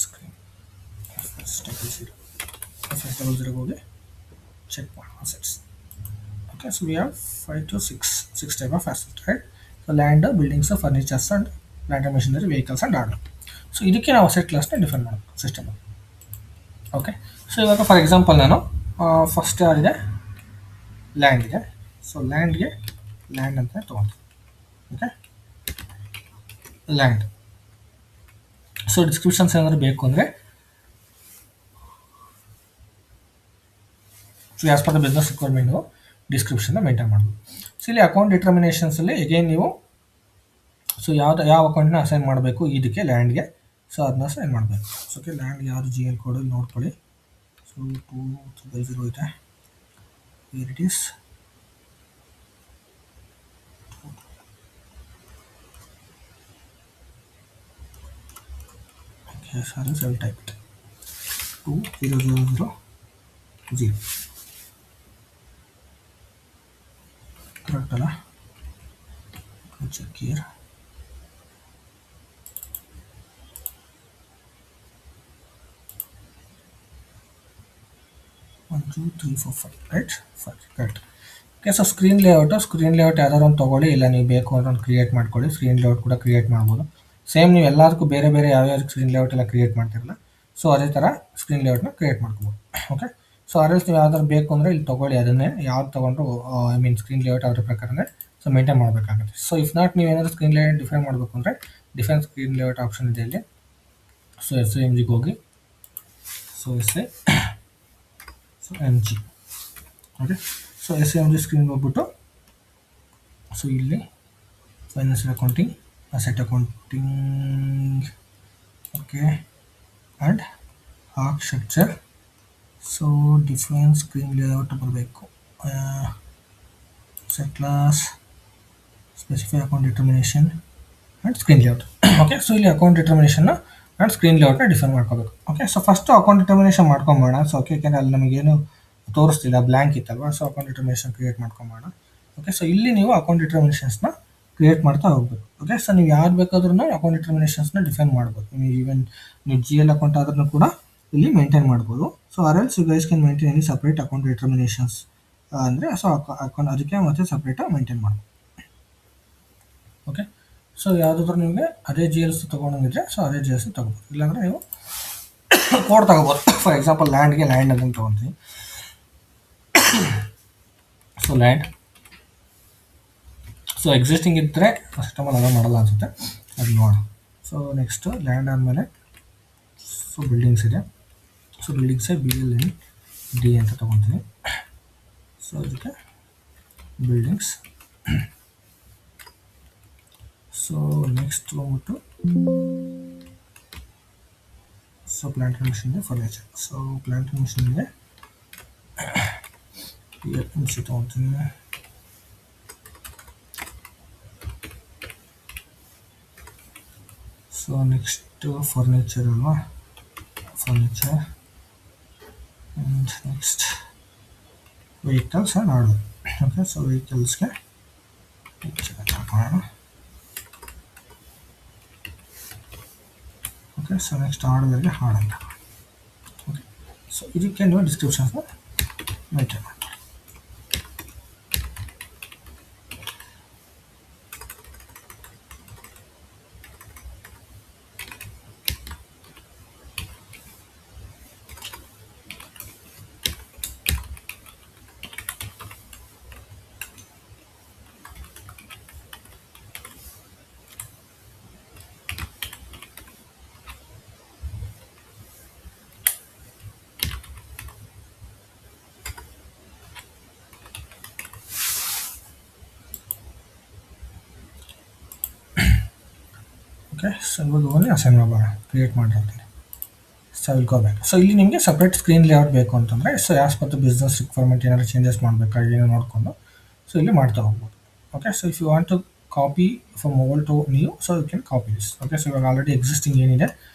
screen FS00 ಹೋಗಿ ಚೆಕ್ ಮಾಡಿ assets. Okay, so we have 5 to 6 type of asset, right? So land, buildings, furnitures and plant and machinery, vehicles and order. So ಇದಕ್ಕೆ ನಾವು asset ಕ್ಲಾಸ್ನ define ಮಾಡಬೇಕು ಸಿಸ್ಟಮಲ್ಲಿ. Okay, so ಇವಾಗ for example ನಾನು first ಯಾರಿದೆ ಲ್ಯಾಂಡ್ ಇದೆ. ಸೊ ಲ್ಯಾಂಡ್ಗೆ ಲ್ಯಾಂಡ್ ಅಂತ ತೊಗೊಂಡು. Okay, land. ಸೊ ಡಿಸ್ಕ್ರಿಪ್ಷನ್ಸ್ ಏನಾದರೂ ಬೇಕು ಅಂದರೆ so as per the business requirement ನೀವು ಡಿಸ್ಕ್ರಿಪ್ಷನ್ನ ಮೇಂಟೈನ್ ಮಾಡ್ಬೋದು. ಸೊ ಇಲ್ಲಿ ಅಕೌಂಟ್ ಡಿಟರ್ಮಿನೇಷನ್ಸಲ್ಲಿ ಎಗೇನ್ ನೀವು ಸೊ ಯಾವ ಅಕೌಂಟ್ನ ಅಸೈನ್ ಮಾಡಬೇಕು ಇದಕ್ಕೆ ಲ್ಯಾಂಡ್ಗೆ, ಸೊ ಅದನ್ನ ಅಸೈನ್ ಮಾಡಬೇಕು. ಸೊ ಓಕೆ, ಲ್ಯಾಂಡ್ ಯಾವುದು ಜಿ ಎಲ್ ಕೋಡ್ ನೋಡ್ಕೊಳ್ಳಿ. ಸೊ 200 ಇದೆ, here it is. Okay, sorry, so I will type it 20000. Correct ಅಲ್ಲ? Check here. One, two, three, four, five, right? 5, correct. Okay, so screen layout ಯಾವ್ದಾದ್ರು ಒಂದು ತೊಗೊಳ್ಳಿ, ಇಲ್ಲ ನೀವು ಬೇಕು ಅಂದ್ರೆ ಒಂದು ಕ್ರಿಯೇಟ್ ಮಾಡ್ಕೊಳ್ಳಿ. ಸ್ಕ್ರೀನ್ ಲೇಔಟ್ ಕೂಡ ಕ್ರಿಯೇಟ್ ಮಾಡ್ಬೋದು. ಸೇಮ್ ನೀವು ಎಲ್ಲದಕ್ಕೂ ಬೇರೆ ಬೇರೆ ಯಾವ್ಯಾವ ಸ್ಕ್ರೀನ್ ಲೇಔಟ್ ಎಲ್ಲ ಕ್ರಿಯೇಟ್ ಮಾಡ್ತಿರಲ್ಲ, ಸೊ ಅದೇ ಥರ ಸ್ಕ್ರೀನ್ ಲೇಔಟ್ನ ಕ್ರಿಯೇಟ್ ಮಾಡ್ಕೋಬೋದು. ಓಕೆ, ಸೊ ಆರ್ಎಲ್ಸ್ ನೀವು ಯಾವ್ದಾದ್ರು ಬೇಕು ಅಂದರೆ ಇಲ್ಲಿ ತೊಗೊಳ್ಳಿ, ಅದನ್ನೇ ಯಾವ್ದು ತೊಗೊಂಡ್ರು ಐ ಮೀನ್ ಸ್ಕ್ರೀನ್ ಲೇಔಟ್ ಅದ್ರ ಪ್ರಕಾರನೇ ಸೊ ಮೇಂಟೈನ್ ಮಾಡಬೇಕಾಗುತ್ತೆ. ಸೊ ಇಫ್ ನಾಟ್ ನೀವು ಏನಾದರೂ ಸ್ಕ್ರೀನ್ ಲೇಔಟ್ ಡಿಫೈನ್ ಮಾಡಬೇಕು ಅಂದರೆ ಡಿಫೈನ್ ಸ್ಕ್ರೀನ್ ಲೇಔಟ್ ಆಪ್ಷನ್ ಇದೆ ಇಲ್ಲಿ. ಸೊ ಎಸ್ ಐ ಎಮ್ ಜಿಗೆ ಹೋಗಿ, so S I so M G. Okay, so S I M G ಸ್ಕ್ರೀನ್ಗೆ ಹೋಗ್ಬಿಟ್ಟು ಸೊ ಇಲ್ಲಿ financial accounting, asset accounting, okay, and org structure. So define screen layout ಬರಬೇಕು. Asset class, specify account determination and screen layout. Okay, so ಇಲ್ಲಿ account ಡಿಟರ್ಮಿನೇಷನ್ನ and screen ಲೇಔಟ್ನ define ಮಾಡ್ಕೋಬೇಕು. Okay, so first account determination ಮಾಡ್ಕೊಂಬೋಣ. So okay, ಯಾಕೆಂದರೆ ಅಲ್ಲಿ ನಮಗೇನು ತೋರಿಸ್ತಿಲ್ಲ, ಬ್ಲ್ಯಾಂಕ್ ಇತ್ತಲ್ವ. So account determination create ಮಾಡ್ಕೊಂಬೋಣ. Okay, so ಇಲ್ಲಿ ನೀವು ಅಕೌಂಟ್ ಡಿಟರ್ಮಿನೇಷನ್ಸ್ನ ಕ್ರಿಯೇಟ್ ಮಾಡ್ತಾ ಹೋಗ್ಬೇಕು. ಓಕೆ, ಸೊ ನೀವು ಯಾರು ಬೇಕಾದ್ರೂ ಅಕೌಂಟ್ ಡಿಟರ್ಮಿನೇಷನ್ಸ್ನ ಡಿಫೈನ್ ಮಾಡ್ಬೋದು. ನೀವು ಈವನ್ ನೀವು ಜಿ ಎಲ್ ಅಕೌಂಟ್ ಆದ್ರೂ ಕೂಡ ಇಲ್ಲಿ ಮೇಂಟೈನ್ ಮಾಡ್ಬೋದು. So or else you guys can maintain any separate account determinations ಅಂದರೆ ಸೊ ಅಕೌಂಟ್ ಅದಕ್ಕೆ ಮತ್ತೆ ಸಪ್ರೇಟಾಗಿ ಮೇಂಟೈನ್ ಮಾಡ್ಬೋದು. ಓಕೆ, ಸೊ ಯಾವುದಾದ್ರೂ ನಿಮಗೆ ಅದೇ ಜಿ ಎಲ್ಸ್ ತೊಗೊಂಡಿದ್ರೆ ಸೊ ಅದೇ ಜಿ ಎಲ್ಸ್ ತೊಗೋಬೋದು. ಇಲ್ಲಾಂದರೆ ನೀವು ಕೋಡ್ ತೊಗೋಬೋದು. ಫಾರ್ ಎಕ್ಸಾಂಪಲ್ ಲ್ಯಾಂಡ್ಗೆ ಲ್ಯಾಂಡ್ ಅದನ್ನು ತೊಗೊಳ್ತೀನಿ. ಸೊ ಲ್ಯಾಂಡ್, ಸೊ ಎಕ್ಸಿಸ್ಟಿಂಗ್ ಇದ್ದರೆ ಸಿಸ್ಟಮಲ್ಲಿ ಅಲೋ ಮಾಡಲ್ಲ ಅನಿಸುತ್ತೆ, ಅದು ನೋಡೋಣ. ಸೊ ನೆಕ್ಸ್ಟು ಲ್ಯಾಂಡ್ ಆದಮೇಲೆ ಸೊ ಬಿಲ್ಡಿಂಗ್ಸ್ ಇದೆ. ಸೊ ಬಿಲ್ಡಿಂಗ್ಸೇ BLND ಅಂತ ತೊಗೊತೀನಿ. ಸೊ ಇದಕ್ಕೆ ಬಿಲ್ಡಿಂಗ್ಸ್. ಸೊ ನೆಕ್ಸ್ಟ್ ಬಂದ್ಬಿಟ್ಟು ಸೊ ಪ್ಲಾಂಟ್ ಅಂಡ್ ಮಿಷನ್ಗೆ ಫರ್ನಿಚರ್. ಸೊ ಪ್ಲಾಂಟ್ ಅಂಡ್ ಮಿಷನ್ಗೆ PLMC ತೊಗೊತೀನಿ. ಸೊ ನೆಕ್ಸ್ಟ್ ಫರ್ನಿಚರ್ ಅಲ್ವಾ, furniture. And next vehicles and hardware. Okay, so ವೆಹಿಕಲ್ಸ್ಗೆ ಹಾಕೋಣ. ಓಕೆ, ಸೊ ನೆಕ್ಸ್ಟ್ ಹಾರ್ಡ್ವೇರ್ಗೆ ಹಾರ್ಡ್ ಅಂತ. ಓಕೆ, ಸೊ ಇದಕ್ಕೆ ನೀವು ಡಿಸ್ಕ್ರಿಪ್ಷನ್ಸ್ನ ಮೇಂಟೈನ್ ಮಾಡಿ. ಓಕೆ, ಸೊ ಇವಾಗ ಹೋಗಿ ಅಸೈನ್ ಮಾಡೋಣ, ಕ್ರಿಯೇಟ್ ಮಾಡಿರ್ತೀನಿ. So will go back. So ಇಲ್ಲಿ ನಿಮಗೆ ಸಪ್ರೇಟ್ ಸ್ಕ್ರೀನ್ ಲೇಔಟ್ ಬೇಕು ಅಂತಂದರೆ, so as per the business requirement ಏನಾದ್ರು ಚೇಂಜಸ್ ಮಾಡಬೇಕಾ ಏನೋ ನೋಡಿಕೊಂಡು ಸೊ ಇಲ್ಲಿ ಮಾಡ್ತಾ ಹೋಗ್ಬೋದು. Okay, so if you want to copy from mobile to new, so you can copy this. Okay, so ಇವಾಗ ಆಲ್ರೆಡಿ ಎಕ್ಸಿಸ್ಟಿಂಗ್ ಏನಿದೆ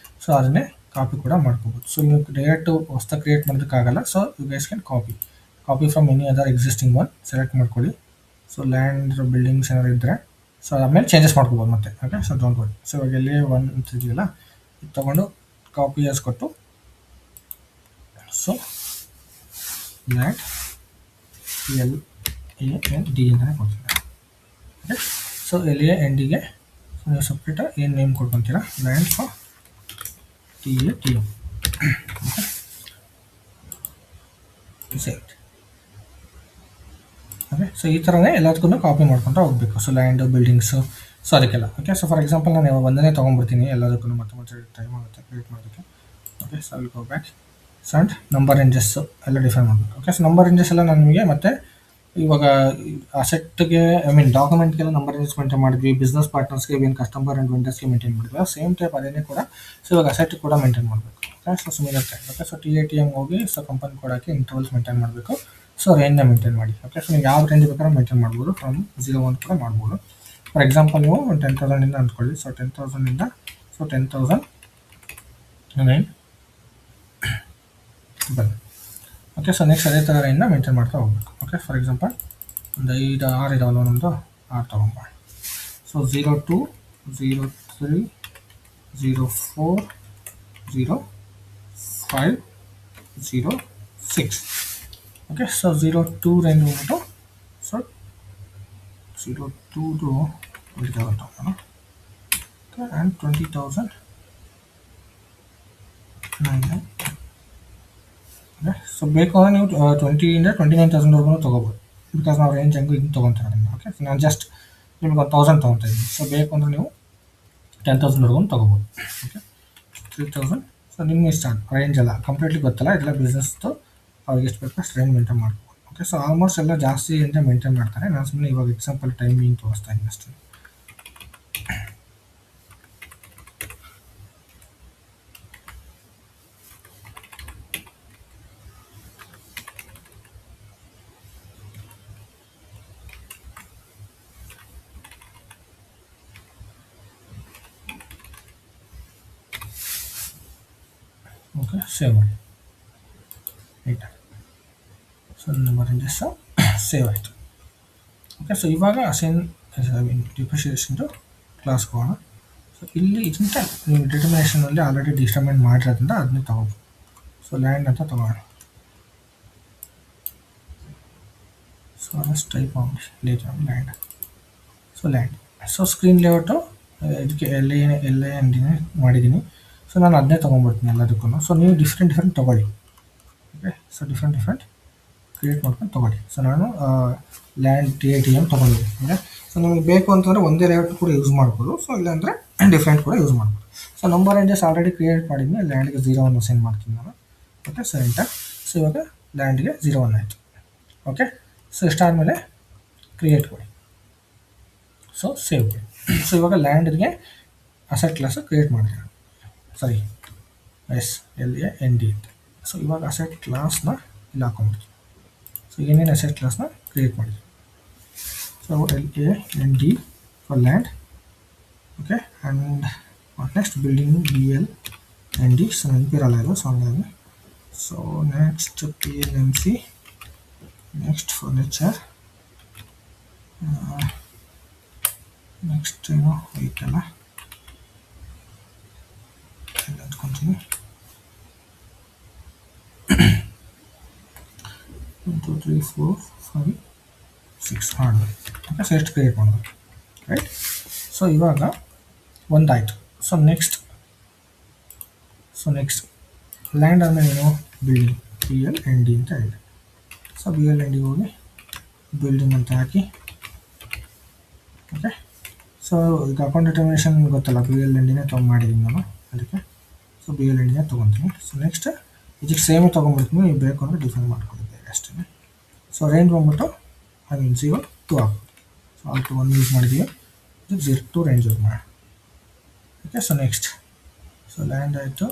ಸೊ ಅದನ್ನೇ ಕಾಪಿ ಕೂಡ ಮಾಡ್ಕೋಬೋದು. ಸೊ ನೀವು ಡೈರೆಕ್ಟು ಹೊಸ್ದಾಗಿ ಕ್ರಿಯೇಟ್ ಮಾಡೋದಕ್ಕಾಗಲ್ಲ. So you guys can copy from any other existing one select ಮಾಡ್ಕೊಳ್ಳಿ. So land buildings ಏನಾದ್ರು ಇದ್ದರೆ ಸೊ ಆಮೇಲೆ ಚೇಂಜಸ್ ಮಾಡ್ಕೋಬೋದು ಮತ್ತೆ. Okay, so don't worry. So ಇವಾಗ ಎಲ್ಲಿ ಒನ್ ಅಂತ ಇದೆಯಲ್ಲ ಇದು ತೊಗೊಂಡು ಕಾಪಿ ಆಸ್ ಕೊಟ್ಟು ಸೊ ಲ್ಯಾಂಡ್ LAND ಅಂತಲೇ ಕೊಡ್ತೀನಿ. ಓಕೆ, ಸೊ LANDಗೆ ನೀವು ಸಪ್ರೇಟಾಗಿ ಏನು ನೇಮ್ ಕೊಡ್ಕೊತೀರಾ, land for TATM. Save. Okay, so ಈ ಥರನೇ ಎಲ್ಲದಕ್ಕೂ ಕಾಪಿ ಮಾಡ್ಕೊತಾ ಹೋಗಬೇಕು. ಸೊ ಲ್ಯಾಂಡು ಬಿಲ್ಡಿಂಗ್ಸು ಸೊ ಅದಕ್ಕೆಲ್ಲ. ಓಕೆ, ಸೊ ಫಾರ್ ಎಕ್ಸಾಂಪಲ್ ನಾನು ಒಂದನೇ ತೊಗೊಂಡ್ಬಿಡ್ತೀನಿ ಎಲ್ಲದಕ್ಕೂ, ಮತ್ತೆ ಟೈಮ್ ಆಗುತ್ತೆ ಕ್ರಿಯೇಟ್ ಮಾಡೋದಕ್ಕೆ. ಓಕೆ, ಸೊ ಅಲ್ಲಿ go back. And number ranges ಎಲ್ಲ ಡಿಫೈನ್ ಮಾಡಬೇಕು. ಓಕೆ, ಸೊ ನಂಬರ್ ರೇಂಜಸ್ ಎಲ್ಲ ನಾನು ನಿಮಗೆ ಮತ್ತೆ ಇವಾಗ ಅಸೆಟ್ಗೆ ಡಾಕ್ಯುಮೆಂಟ್ಗೆಲ್ಲ ನಂಬರ್ ರೇಂಜಸ್ ಮೇಂಟೈನ್ ಮಾಡಿದ್ವಿ, ಬಿಸ್ನೆಸ್ ಪಾರ್ಟ್ನರ್ಸ್ಗೆ ಏನು ಕಸ್ಟಮರ್ ಆ್ಯಂಡ್ ವೆಂಡರ್ಸ್ಗೆ ಮೇಂಟೈನ್ ಮಾಡಿದ್ವಿ, ಸೇಮ್ ಟೈಪ್ ಅದೇನೇ ಕೂಡ ಸೊ ಇವಾಗ ಅಸೆಟ್ ಕೂಡ ಮೇಂಟೈನ್ ಮಾಡಬೇಕು. Okay, so similar type. Okay, so TATM ಹೋಗಿ ಸೊ ಕಂಪನಿ ಕೊಡೋಕ್ಕೆ ಇಂಟರ್ವಲ್ಸ್ ಮೇಂಟೈನ್ ಮಾಡಬೇಕು. ಸೊ ರೇಂಜ್ನ ಮೇಂಟೈನ್ ಮಾಡಿ. ಓಕೆ, ಸೊ ನೀವು ಯಾವ ರೇಂಜ್ ಬೇಕಾದ್ರೆ ಮೇಂಟೈನ್ ಮಾಡ್ಬೋದು, ಫ್ರಮ್ 0 ಕೂಡ ಮಾಡ್ಬೋದು. ಫಾರ್ ಎಕ್ಸಾಂಪಲ್ ನೀವು 10,000 ಅಂದ್ಕೊಳ್ಳಿ. ಸೊ 10,000 ಸೊ 10,000 ಬನ್ನಿ. ಓಕೆ, ಸೊ ನೆಕ್ಸ್ಟ್ ಅದೇ ಥರ ರೇಂಜ್ನ ಮೇಂಟೈನ್ ಮಾಡ್ತಾ ಹೋಗ್ಬೇಕು. ಓಕೆ, ಫಾರ್ ಎಕ್ಸಾಂಪಲ್ ಒಂದು 6 ಇದಾವಲ್ಲ, ನಮ್ಮದು 6 ತೊಗೊಂಬ. ಸೊ 02, 03, 04, 05, 06. ಓಕೆ, ಸೊ 02 ರೇಂಜ್ ಹೋಗ್ಬಿಟ್ಟು ಸೊ 02 ಟು 20,000 ತೊಗೊಳ್ಳೋಣ. ಆ್ಯಂಡ್ 20,000 ಸೊ ಬೇಕು ಅಂದರೆ ನೀವು 20 29,000 ತೊಗೋಬೋದು. ಬಿಕಾಸ್ ನಾವು ರೇಂಜ್ ಹೆಂಗೂ ಹಿಂಗೆ ತೊಗೊತಾರೆ. ಓಕೆ, ನಾನು ಜಸ್ಟ್ ನಿಮ್ಗೆ 1,000 ತೊಗೊತಾ ಇದ್ದೀನಿ. ಸೊ ಬೇಕು ಅಂದರೆ ನೀವು 10,000 ತೊಗೋಬೋದು. ಓಕೆ, 3,000. ಸೊ ನಿಮ್ಗೆ ಇಷ್ಟ ರೇಂಜ್ ಎಲ್ಲ ಕಂಪ್ಲೀಟ್ಲಿ ಗೊತ್ತಲ್ಲ, ಎಲ್ಲ ಬಿಸ್ನೆಸ್ದು ಅವ್ರಿಗೆ ಎಷ್ಟು ಬೇಕು ಅಷ್ಟು ರೇಂಜ್ ಮೇಂಟೈನ್ ಮಾಡ್ಬೋದು. ಓಕೆ, ಸೊ ಆಲ್ಮೋಸ್ಟ್ ಎಲ್ಲ ಜಾಸ್ತಿ ಅಂತ ಮೇಂಟೈನ್ ಮಾಡ್ತಾರೆ. ನಾನು ಸುಮ್ಮನೆ ಇವಾಗ ಎಕ್ಸಾಂಪಲ್ ಟೈಮಿಂಗ್ ತೋರಿಸ್ತಾ ಇದ್ದೀನಿ ಅಷ್ಟೇ. ಓಕೆ, ಸೇವ್ ಮಾಡಿ. Right. So number ranges save ಆಯಿತು. ಓಕೆ, ಸೊ ಇವಾಗ ಅಸೈನ್ ಡಿಪ್ರಿಷಿಯೇಷನ್ದು ಕ್ಲಾಸ್ಗೆ ಹೋಗೋಣ. ಸೊ ಇಲ್ಲಿ ಇದರಿಂದ ನೀವು ಡಿಟರ್ಮಿನೇಷನಲ್ಲಿ ಆಲ್ರೆಡಿ ಡಿಟರ್ಮೈನ್ ಮಾಡಿರೋದ್ರಿಂದ ಅದನ್ನೇ ತೊಗೋಬೋದು. ಸೊ ಲ್ಯಾಂಡ್ ಅಂತ ತೊಗೋಣ. ಸೊ ಅದಷ್ಟು ಟೈಪ್ ಮಾಡಿ land. So land. So screen layout ಇದಕ್ಕೆ LAND ಮಾಡಿದ್ದೀನಿ. ಸೊ ನಾನು ಅದನ್ನೇ ತೊಗೊಂಡ್ಬಿಡ್ತೀನಿ ಎಲ್ಲದಕ್ಕೂ. ಸೊ ನೀವು ಡಿಫ್ರೆಂಟ್ ತೊಗೊಳ್ಳಿ. ಓಕೆ, ಸೊ ಡಿಫ್ರೆಂಟ್ ಕ್ರಿಯೇಟ್ ಮಾಡ್ಕೊಂಡು ತೊಗೊಳ್ಳಿ. ಸೊ ನಾನು ಲ್ಯಾಂಡ್ TATM ತೊಗೊಂಡಿದ್ದೀನಿ. ಅಂದರೆ ಸೊ ನಿಮಗೆ ಬೇಕು ಅಂತಂದರೆ ಒಂದೇ ಲೇಔಟ್ ಕೂಡ ಯೂಸ್ ಮಾಡ್ಬೋದು. ಸೊ ಇಲ್ಲಾಂದರೆ ಡಿಫ್ರೆಂಟ್ ಕೂಡ ಯೂಸ್ ಮಾಡ್ಬೋದು. So number ranges already create ಮಾಡಿದ್ಮೇಲೆ ಲ್ಯಾಂಡ್ಗೆ 0 ಸೆಂಡ್ ಮಾಡ್ತೀನಿ ನಾನು. Okay, so enter. ಸೊ ಇವಾಗ ಲ್ಯಾಂಡ್ಗೆ 0 ಆಯಿತು. ಓಕೆ, ಸೊ ಇಷ್ಟಾದಮೇಲೆ ಕ್ರಿಯೇಟ್ ಕೊಡಿ. ಸೊ ಸೇವ್ ಕೊಡಿ. ಸೊ ಇವಾಗ ಲ್ಯಾಂಡ್ಗೆ ಅಸೆಟ್ ಕ್ಲಾಸ್ ಕ್ರಿಯೇಟ್ ಮಾಡಿದೆ. ಸಾರಿ, SLAND ಅಂತ. ಸೊ ಇವಾಗ ಅಸೆಟ್ ಕ್ಲಾಸ್ನ ಇಲ್ಲಿ ಹಾಕೊಂಡ್ಬಿಡ್ತೀವಿ. ಸೊ ಏನೇನು ಅಸೆಟ್ ಕ್ಲಾಸ್ನ ಕ್ರಿಯೇಟ್ ಮಾಡಿದ್ವಿ. So LAND for land. Okay, and next building BLND. So ನೆನಪಿರಲ್ಲ ಇದು, ಸೊ ಹಂಗಾಗಿ. So next PLMC, next furniture, next ಏನು ವೆಹಿಕಲ್ಲ ಎಲ್ಲ ಅಂದ್ಕೊತೀನಿ. 1 2 3 4 5 6 ಹಾರ್ಡ್ವೇರ್. ಓಕೆ, ಸೊ ಎಷ್ಟು ಕ್ರಿಯೇಟ್ ಮಾಡೋದು, ರೈಟ್. ಸೊ ಇವಾಗ ಒಂದಾಯಿತು. ಸೊ ನೆಕ್ಸ್ಟ್ ಲ್ಯಾಂಡ್ ಆದಮೇಲೆ ಏನು, ಬಿಲ್ಡಿಂಗ್ BLND ಅಂತ ಇದೆ. ಸೊ BLND ಹೋಗಿ ಬಿಲ್ಡಿಂಗ್ ಅಂತ ಹಾಕಿ. ಓಕೆ, ಸೊ ಈಗ ಅಕೌಂಟ್ ಡಿಟರ್ಮಿನೇಷನ್ ಗೊತ್ತಲ್ಲ, BLNDನೇ ಮಾಡಿದ್ದೀನಿ ನಾನು ಅದಕ್ಕೆ. ಸೊ BLNDನೇ ತೊಗೊತೀನಿ. ಸೊ ನೆಕ್ಸ್ಟ್ ಇದಕ್ಕೆ ಸೇಮ್ ತೊಗೊಂಡ್ಬಿಡ್ತೀನಿ, ನೀವು ಬೇಕು ಅಂದರೆ ಡಿಫೈನ್ ಮಾಡ್ಕೊಂಡಿದ್ದೇವೆ ಅಷ್ಟೇ. ಸೊ ರೇಂಜ್ ಬಂದ್ಬಿಟ್ಟು 0 2 ಆಗ್ಬೋದು. ಸೊ ಆಲ್ ಟು 1 ಯೂಸ್ ಮಾಡಿದ್ದೀವಿ, ಇದಕ್ಕೆ 0 2 ರೇಂಜ್ ಯೂಸ್ ಮಾಡಿ. ಓಕೆ, ಸೊ ನೆಕ್ಸ್ಟ್ ಲ್ಯಾಂಡ್ ಆಯಿತು,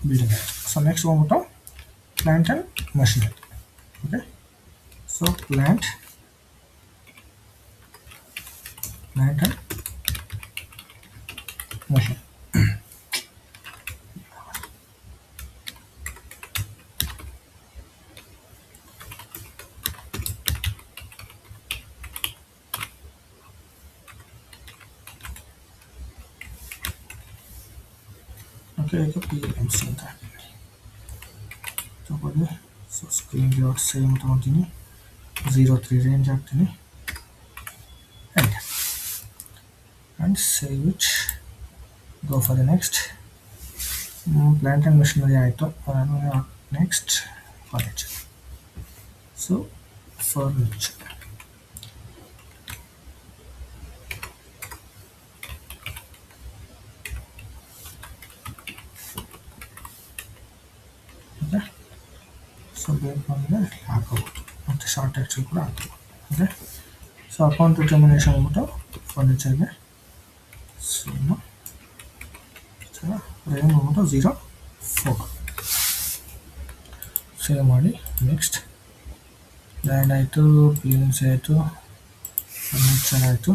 ಬಿಲ್ಡಿಂಗ್ ಆಯಿತು. ಸೊ ನೆಕ್ಸ್ಟ್ ಬಂದ್ಬಿಟ್ಟು plant and machinery. Okay, so plant and machine. Okay, ಈಗ PLMC ಅಂತ ಹಾಕಿದ್ದೀನಿ ತಗೊಳ್ಳಿ. ಸೊ ಸ್ಕ್ರೀನ್ ಲೇಔಟ್ ಸೇಮ್ ತೊಗೊತೀನಿ, 0 3 ರೇಂಜ್ ಹಾಕ್ತೀನಿ, and save it. Go for the next. Plant and machinery ಆಯಿತು. Next furniture. So furniture okay. So ಬೇಕು ಅಂದರೆ ಹಾಕೋಬೋದು, ಮತ್ತು ಶಾರ್ಟ್ ಟೆಕ್ಸ್ಟ್ ಕೂಡ ಹಾಕೋಬೋದು. ಓಕೆ, ಸೊ ಅಕೌಂಟ್ ಡಿಟರ್ಮಿನೇಷನ್ ಹೋಗ್ಬಿಟ್ಟು ಫರ್ನಿಚರ್ಗೆ ರೇಂಜ್ ಬಂದ್ಬಿಟ್ಟು 0 4 ಸೇವ್ ಮಾಡಿ. ನೆಕ್ಸ್ಟ್ ಲ್ಯಾಂಡ್ ಆಯಿತು, PLMC ಆಯಿತು, ಫರ್ನಿಚರ್ ಆಯಿತು.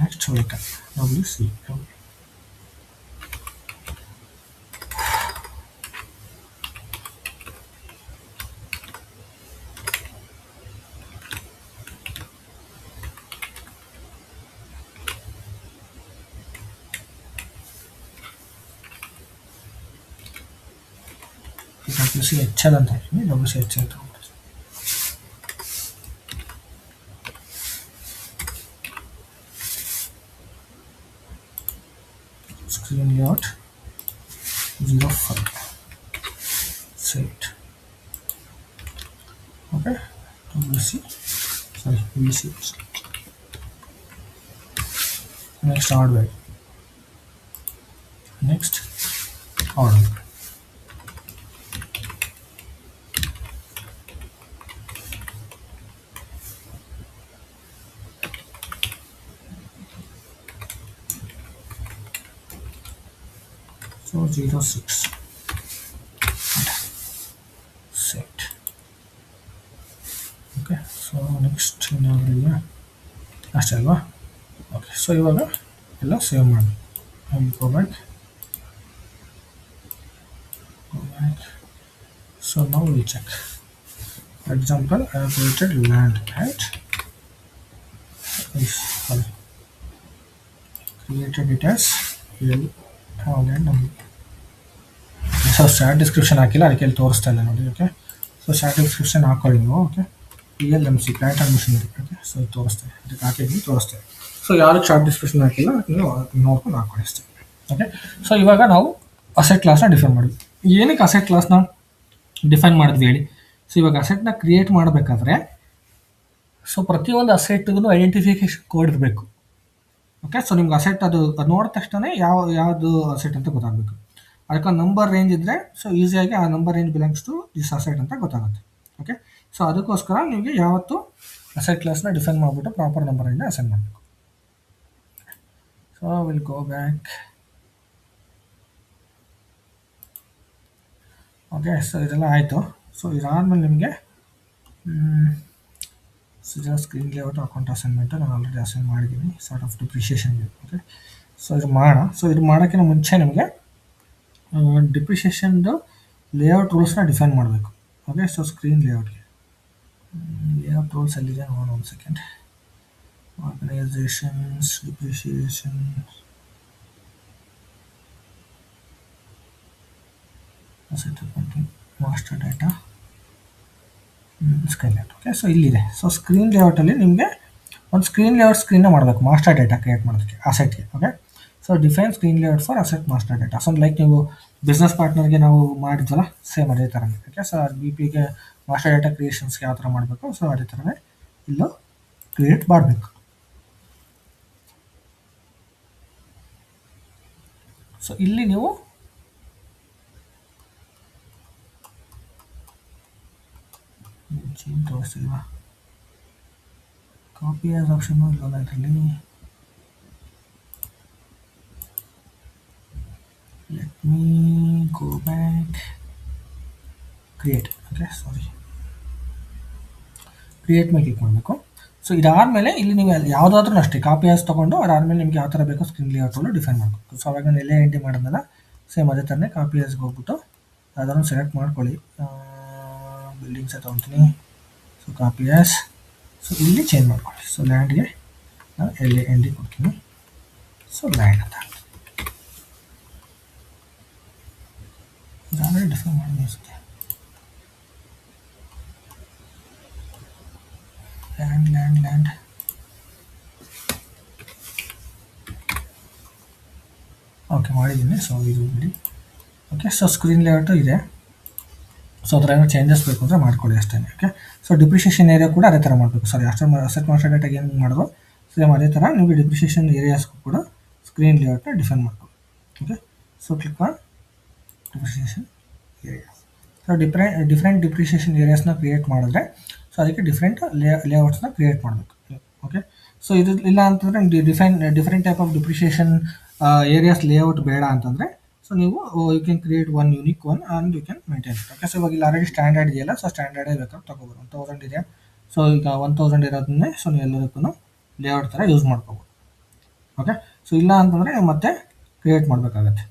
Next vehicle WC. WCHL ಅಂತ ಹೇಳ್ತೀನಿ, WCHL ತಗೊಂಡು screen layout 0 5 set. Okay, VCH. Next hardware. So 0 6 set. Okay, so next ಏನಾಗಲಿಲ್ಲ ಅಷ್ಟೇ ಅಲ್ವಾ. ಓಕೆ, ಸೊ ಇವಾಗ ಎಲ್ಲ ಸೇವ್ ಮಾಡಿ. go back. So now we check. For example, I have created land, right? Created it as land. So start description ಹಾಕಿಲ್ಲ, ಅದಕ್ಕೆ ಇಲ್ಲಿ ತೋರಿಸ್ತಾ ಇಲ್ಲ ನೋಡಿ. ಓಕೆ, ಸೊ ಸ್ಟಾರ್ಟ್ ಡಿಸ್ಕ್ರಿಪ್ಷನ್ ಹಾಕೊಳ್ಳಿ ನೀವು. Okay, PLMC plant and machinery. Okay, so ಇದು ತೋರಿಸ್ತಾರೆ, ಅದಕ್ಕೆ ಹಾಕಿದ್ದೀನಿ ತೋರಿಸ್ತಾರೆ. ಸೊ ಯಾರು ಶಾರ್ಟ್ ಡಿಸ್ಕ್ರಿಪ್ಷನ್ ಹಾಕಿಲ್ಲ ನೀವು ನೋಡ್ಕೊಂಡು ಹಾಕೊಳ್ಳಿ ಅಷ್ಟೇ. ಓಕೆ, ಸೊ ಇವಾಗ ನಾವು ಅಸೆಟ್ ಕ್ಲಾಸ್ನ ಡಿಫೈನ್ ಮಾಡಿದ್ವಿ. ಏನಕ್ಕೆ ಅಸೆಟ್ ಕ್ಲಾಸ್ನ ಡಿಫೈನ್ ಮಾಡಿದ್ವಿ ಹೇಳಿ. ಸೊ ಇವಾಗ ಅಸೆಟ್ನ ಕ್ರಿಯೇಟ್ ಮಾಡಬೇಕಾದ್ರೆ ಸೊ ಪ್ರತಿಯೊಂದು ಅಸೆಟ್ಗೂ ಐಡೆಂಟಿಫಿಕೇಶನ್ ಕೋಡ್ ಇರಬೇಕು. ಓಕೆ, ಸೊ ನಿಮ್ಗೆ ಅಸೆಟ್ ಅದು ನೋಡಿದ ತಕ್ಷಣ ಯಾವುದು ಅಸೆಟ್ ಅಂತ ಗೊತ್ತಾಗಬೇಕು. ಅದಕ್ಕೆ ನಂಬರ್ ರೇಂಜ್ ಇದ್ದರೆ ಸೊ ಈಸಿಯಾಗಿ ಆ number range belongs to this asset ಅಂತ ಗೊತ್ತಾಗುತ್ತೆ. ಓಕೆ, ಸೊ ಅದಕ್ಕೋಸ್ಕರ ನಿಮಗೆ ಯಾವತ್ತು ಅಸೆಟ್ ಕ್ಲಾಸ್ನ ಡಿಫೈನ್ ಮಾಡಿಬಿಟ್ಟು ಪ್ರಾಪರ್ ನಂಬರ್ ರೇಂಜ್ನ ಅಸೈನ್ ಮಾಡಬೇಕು. So will go back. Okay, so ಇದೆಲ್ಲ ಆಯಿತು. ಸೊ ಇದಾದಮೇಲೆ ನಿಮಗೆ ಸ್ಕ್ರೀನ್ ಲೇಔಟ್ ಅಕೌಂಟ್ ಅಸೈನ್ಮೆಂಟು ನಾನು ಆಲ್ರೆಡಿ ಅಸೈನ್ ಮಾಡಿದ್ದೀನಿ, ಸಾರ್ಟ್ ಆಫ್ ಡಿಪ್ರಿಷಿಯೇಷನ್ಗೆ. ಓಕೆ, ಸೊ ಇದು ಮಾಡೋಣ. ಸೊ ಇದು ಮಾಡೋಕ್ಕಿಂತ ಮುಂಚೆ ನಿಮಗೆ ಡಿಪ್ರಿಷಿಯೇಷನ್ದು ಲೇಔಟ್ ರೂಲ್ಸ್ನ ಡಿಫೈನ್ ಮಾಡಬೇಕು. ಓಕೆ, ಸೊ ಸ್ಕ್ರೀನ್ ಲೇಔಟ್ಗೆ ಲೇಔಟ್ ರೂಲ್ಸ್ ಎಲ್ಲಿದೆ ನೋಡೋಣ. ಒಂದು second. Organisations, depreciation, asset accounting, master data, screen layout. Okay, so ಇಲ್ಲಿದೆ. ಸೊ ಸ್ಕ್ರೀನ್ ಲೇಔಟಲ್ಲಿ ನಿಮಗೆ ಒಂದು ಸ್ಕ್ರೀನ್ ಲೇಔಟ್ ಸ್ಕ್ರೀನ್ನ ಮಾಡಬೇಕು ಮಾಸ್ಟರ್ ಡೇಟಾ ಕ್ರಿಯೇಟ್ ಮಾಡೋದಕ್ಕೆ ಅಸೆಟ್ಗೆ. Okay, so define screen layout for asset master data. So like ನೀವು ಬಿಸ್ನೆಸ್ ಪಾರ್ಟ್ನರ್ಗೆ ನಾವು ಮಾಡಿದ್ವಲ್ಲ, ಸೇಮ್ ಅದೇ ಥರನೇ. ಓಕೆ, ಸೊ ಬಿ ಪಿಗೆ ಮಾಸ್ಟರ್ ಡೇಟಾ ಕ್ರಿಯೇಷನ್ಸ್ಗೆ ಯಾವ ಥರ ಮಾಡಬೇಕು, ಸೊ ಅದೇ ಥರನೇ ಇಲ್ಲೂ ಕ್ರಿಯೇಟ್ ಮಾಡಬೇಕು. ಸೊ ಇಲ್ಲಿ ನೀವು ತೋರಿಸ್ತಿಲ್ವಾ, ಕಾಪಿ ಆಸ್ ಆಪ್ಷನ್ನು ಇಲ್ಲಲ್ಲ ಇದರಲ್ಲಿ. Let me go back, create. Okay, sorry, create ಮೇಲೆ ಕ್ಲಿಕ್ ಮಾಡಬೇಕು. ಸೊ ಇದಾದಮೇಲೆ ಇಲ್ಲಿ ನೀವು ಯಾವುದಾದ್ರೂ ಅಷ್ಟೇ ಕಾಪಿ ಆಸ್ ತೊಗೊಂಡು ಅದಾದಮೇಲೆ ನಿಮ್ಗೆ ಯಾವ ಥರ ಬೇಕೋ ಸ್ಕ್ರೀನ್ ಲೇಔಟನ್ನು ಡಿಫೈನ್ ಮಾಡಬೇಕು. ಸೊ ಅವಾಗ ನಾನು ಎಲ್ಲೇ ಎಂಟ್ರಿ ಮಾಡೋದಲ್ಲ, ಸೇಮ್ ಅದೇ ಥರನೇ ಕಾಪಿ ಆಸ್ಗೆ ಹೋಗ್ಬಿಟ್ಟು ಅದನ್ನು ಸೆಲೆಕ್ಟ್ ಮಾಡ್ಕೊಳ್ಳಿ. ಬಿಲ್ಡಿಂಗ್ಸೇ ತೊಗೊತೀನಿ. ಸೊ ಕಾಪಿ ಆಸ್, ಸೊ ಇಲ್ಲಿ ಚೇಂಜ್ ಮಾಡ್ಕೊಳ್ಳಿ. ಸೊ ಲ್ಯಾಂಡ್ಗೆ ನಾನು ಎಲ್ಲೇ ಎಂಡಿ ಕೊಡ್ತೀನಿ. ಸೊ ಲ್ಯಾಂಡ್ ಅಂತ ಆಲ್ರೆಡಿ ಡಿಫೈನ್ ಮಾಡಿ ಅನಿಸುತ್ತೆ. ಲ್ಯಾಂಡ್ ಓಕೆ ಮಾಡಿದ್ದೀನಿ. ಸೊ ಇದು ಬಿಡಿ. ಓಕೆ, ಸೊ ಸ್ಕ್ರೀನ್ ಲೇಔಟು ಇದೆ. ಸೊ ಅದರ ಏನೋ ಚೇಂಜಸ್ ಬೇಕು ಅಂದರೆ ಮಾಡ್ಕೊಳ್ಳಿ ಅಷ್ಟೇ. ಓಕೆ, ಸೊ ಡಿಪ್ರಿಷಿಯೇಷನ್ ಏರಿಯಾ ಕೂಡ ಅದೇ ಥರ ಮಾಡಬೇಕು. ಸಾರಿ, ಅಸೆಟ್ ಮಾಸ್ಟರ್ ಡೇಟಾಗೆ ಏನು ಮಾಡೋದು ಸೇಮ್ ಅದೇ ಥರ ನೀವು ಡಿಪ್ರಿಷಿಯೇಷನ್ ಏರಿಯಾಸ್ಗೂ ಕೂಡ ಸ್ಕ್ರೀನ್ ಲೇಔಟ್ನ ಡಿಫೈನ್ ಮಾಡ್ಕೊಳ್ಳಿ. ಓಕೆ, ಸೊ ಕ್ಲಿಕ್ ಮಾಡಿ depreciation area. So different depreciation ಏರಿಯಾಸ್ನ ಕ್ರಿಯೇಟ್ ಮಾಡಿದ್ರೆ ಸೊ ಅದಕ್ಕೆ ಡಿಫ್ರೆಂಟ್ ಲೇಔಟ್ಸ್ನ ಕ್ರಿಯೇಟ್ ಮಾಡಬೇಕು. ಓಕೆ, ಸೊ ಇದು ಇಲ್ಲ ಅಂತಂದರೆ different type of depreciation areas layout ಬೇಡ ಅಂತಂದರೆ ಸೊ ನೀವು you can create one unique one and you can maintain it. Okay, so ಇವಾಗ ಇಲ್ಲಿ ಆಲ್ರೆಡಿ ಸ್ಟ್ಯಾಂಡರ್ಡ್ ಇದೆಯಲ್ಲ, ಸೊ ಸ್ಟ್ಯಾಂಡರ್ಡೇ ಬೇಕಾದ್ರೆ ತೊಗೋಬೋದು. 1000 ಇದೆ. ಸೊ ಈಗ 1000 ಇರೋದನ್ನೇ ಸೊ ನೀವು ಎಲ್ಲದಕ್ಕೂ ಲೇಔಟ್ ಥರ ಯೂಸ್ ಮಾಡ್ಕೋಬೋದು. ಓಕೆ, ಸೊ ಇಲ್ಲ ಅಂತಂದರೆ ಮತ್ತೆ ಕ್ರಿಯೇಟ್ ಮಾಡಬೇಕಾಗತ್ತೆ.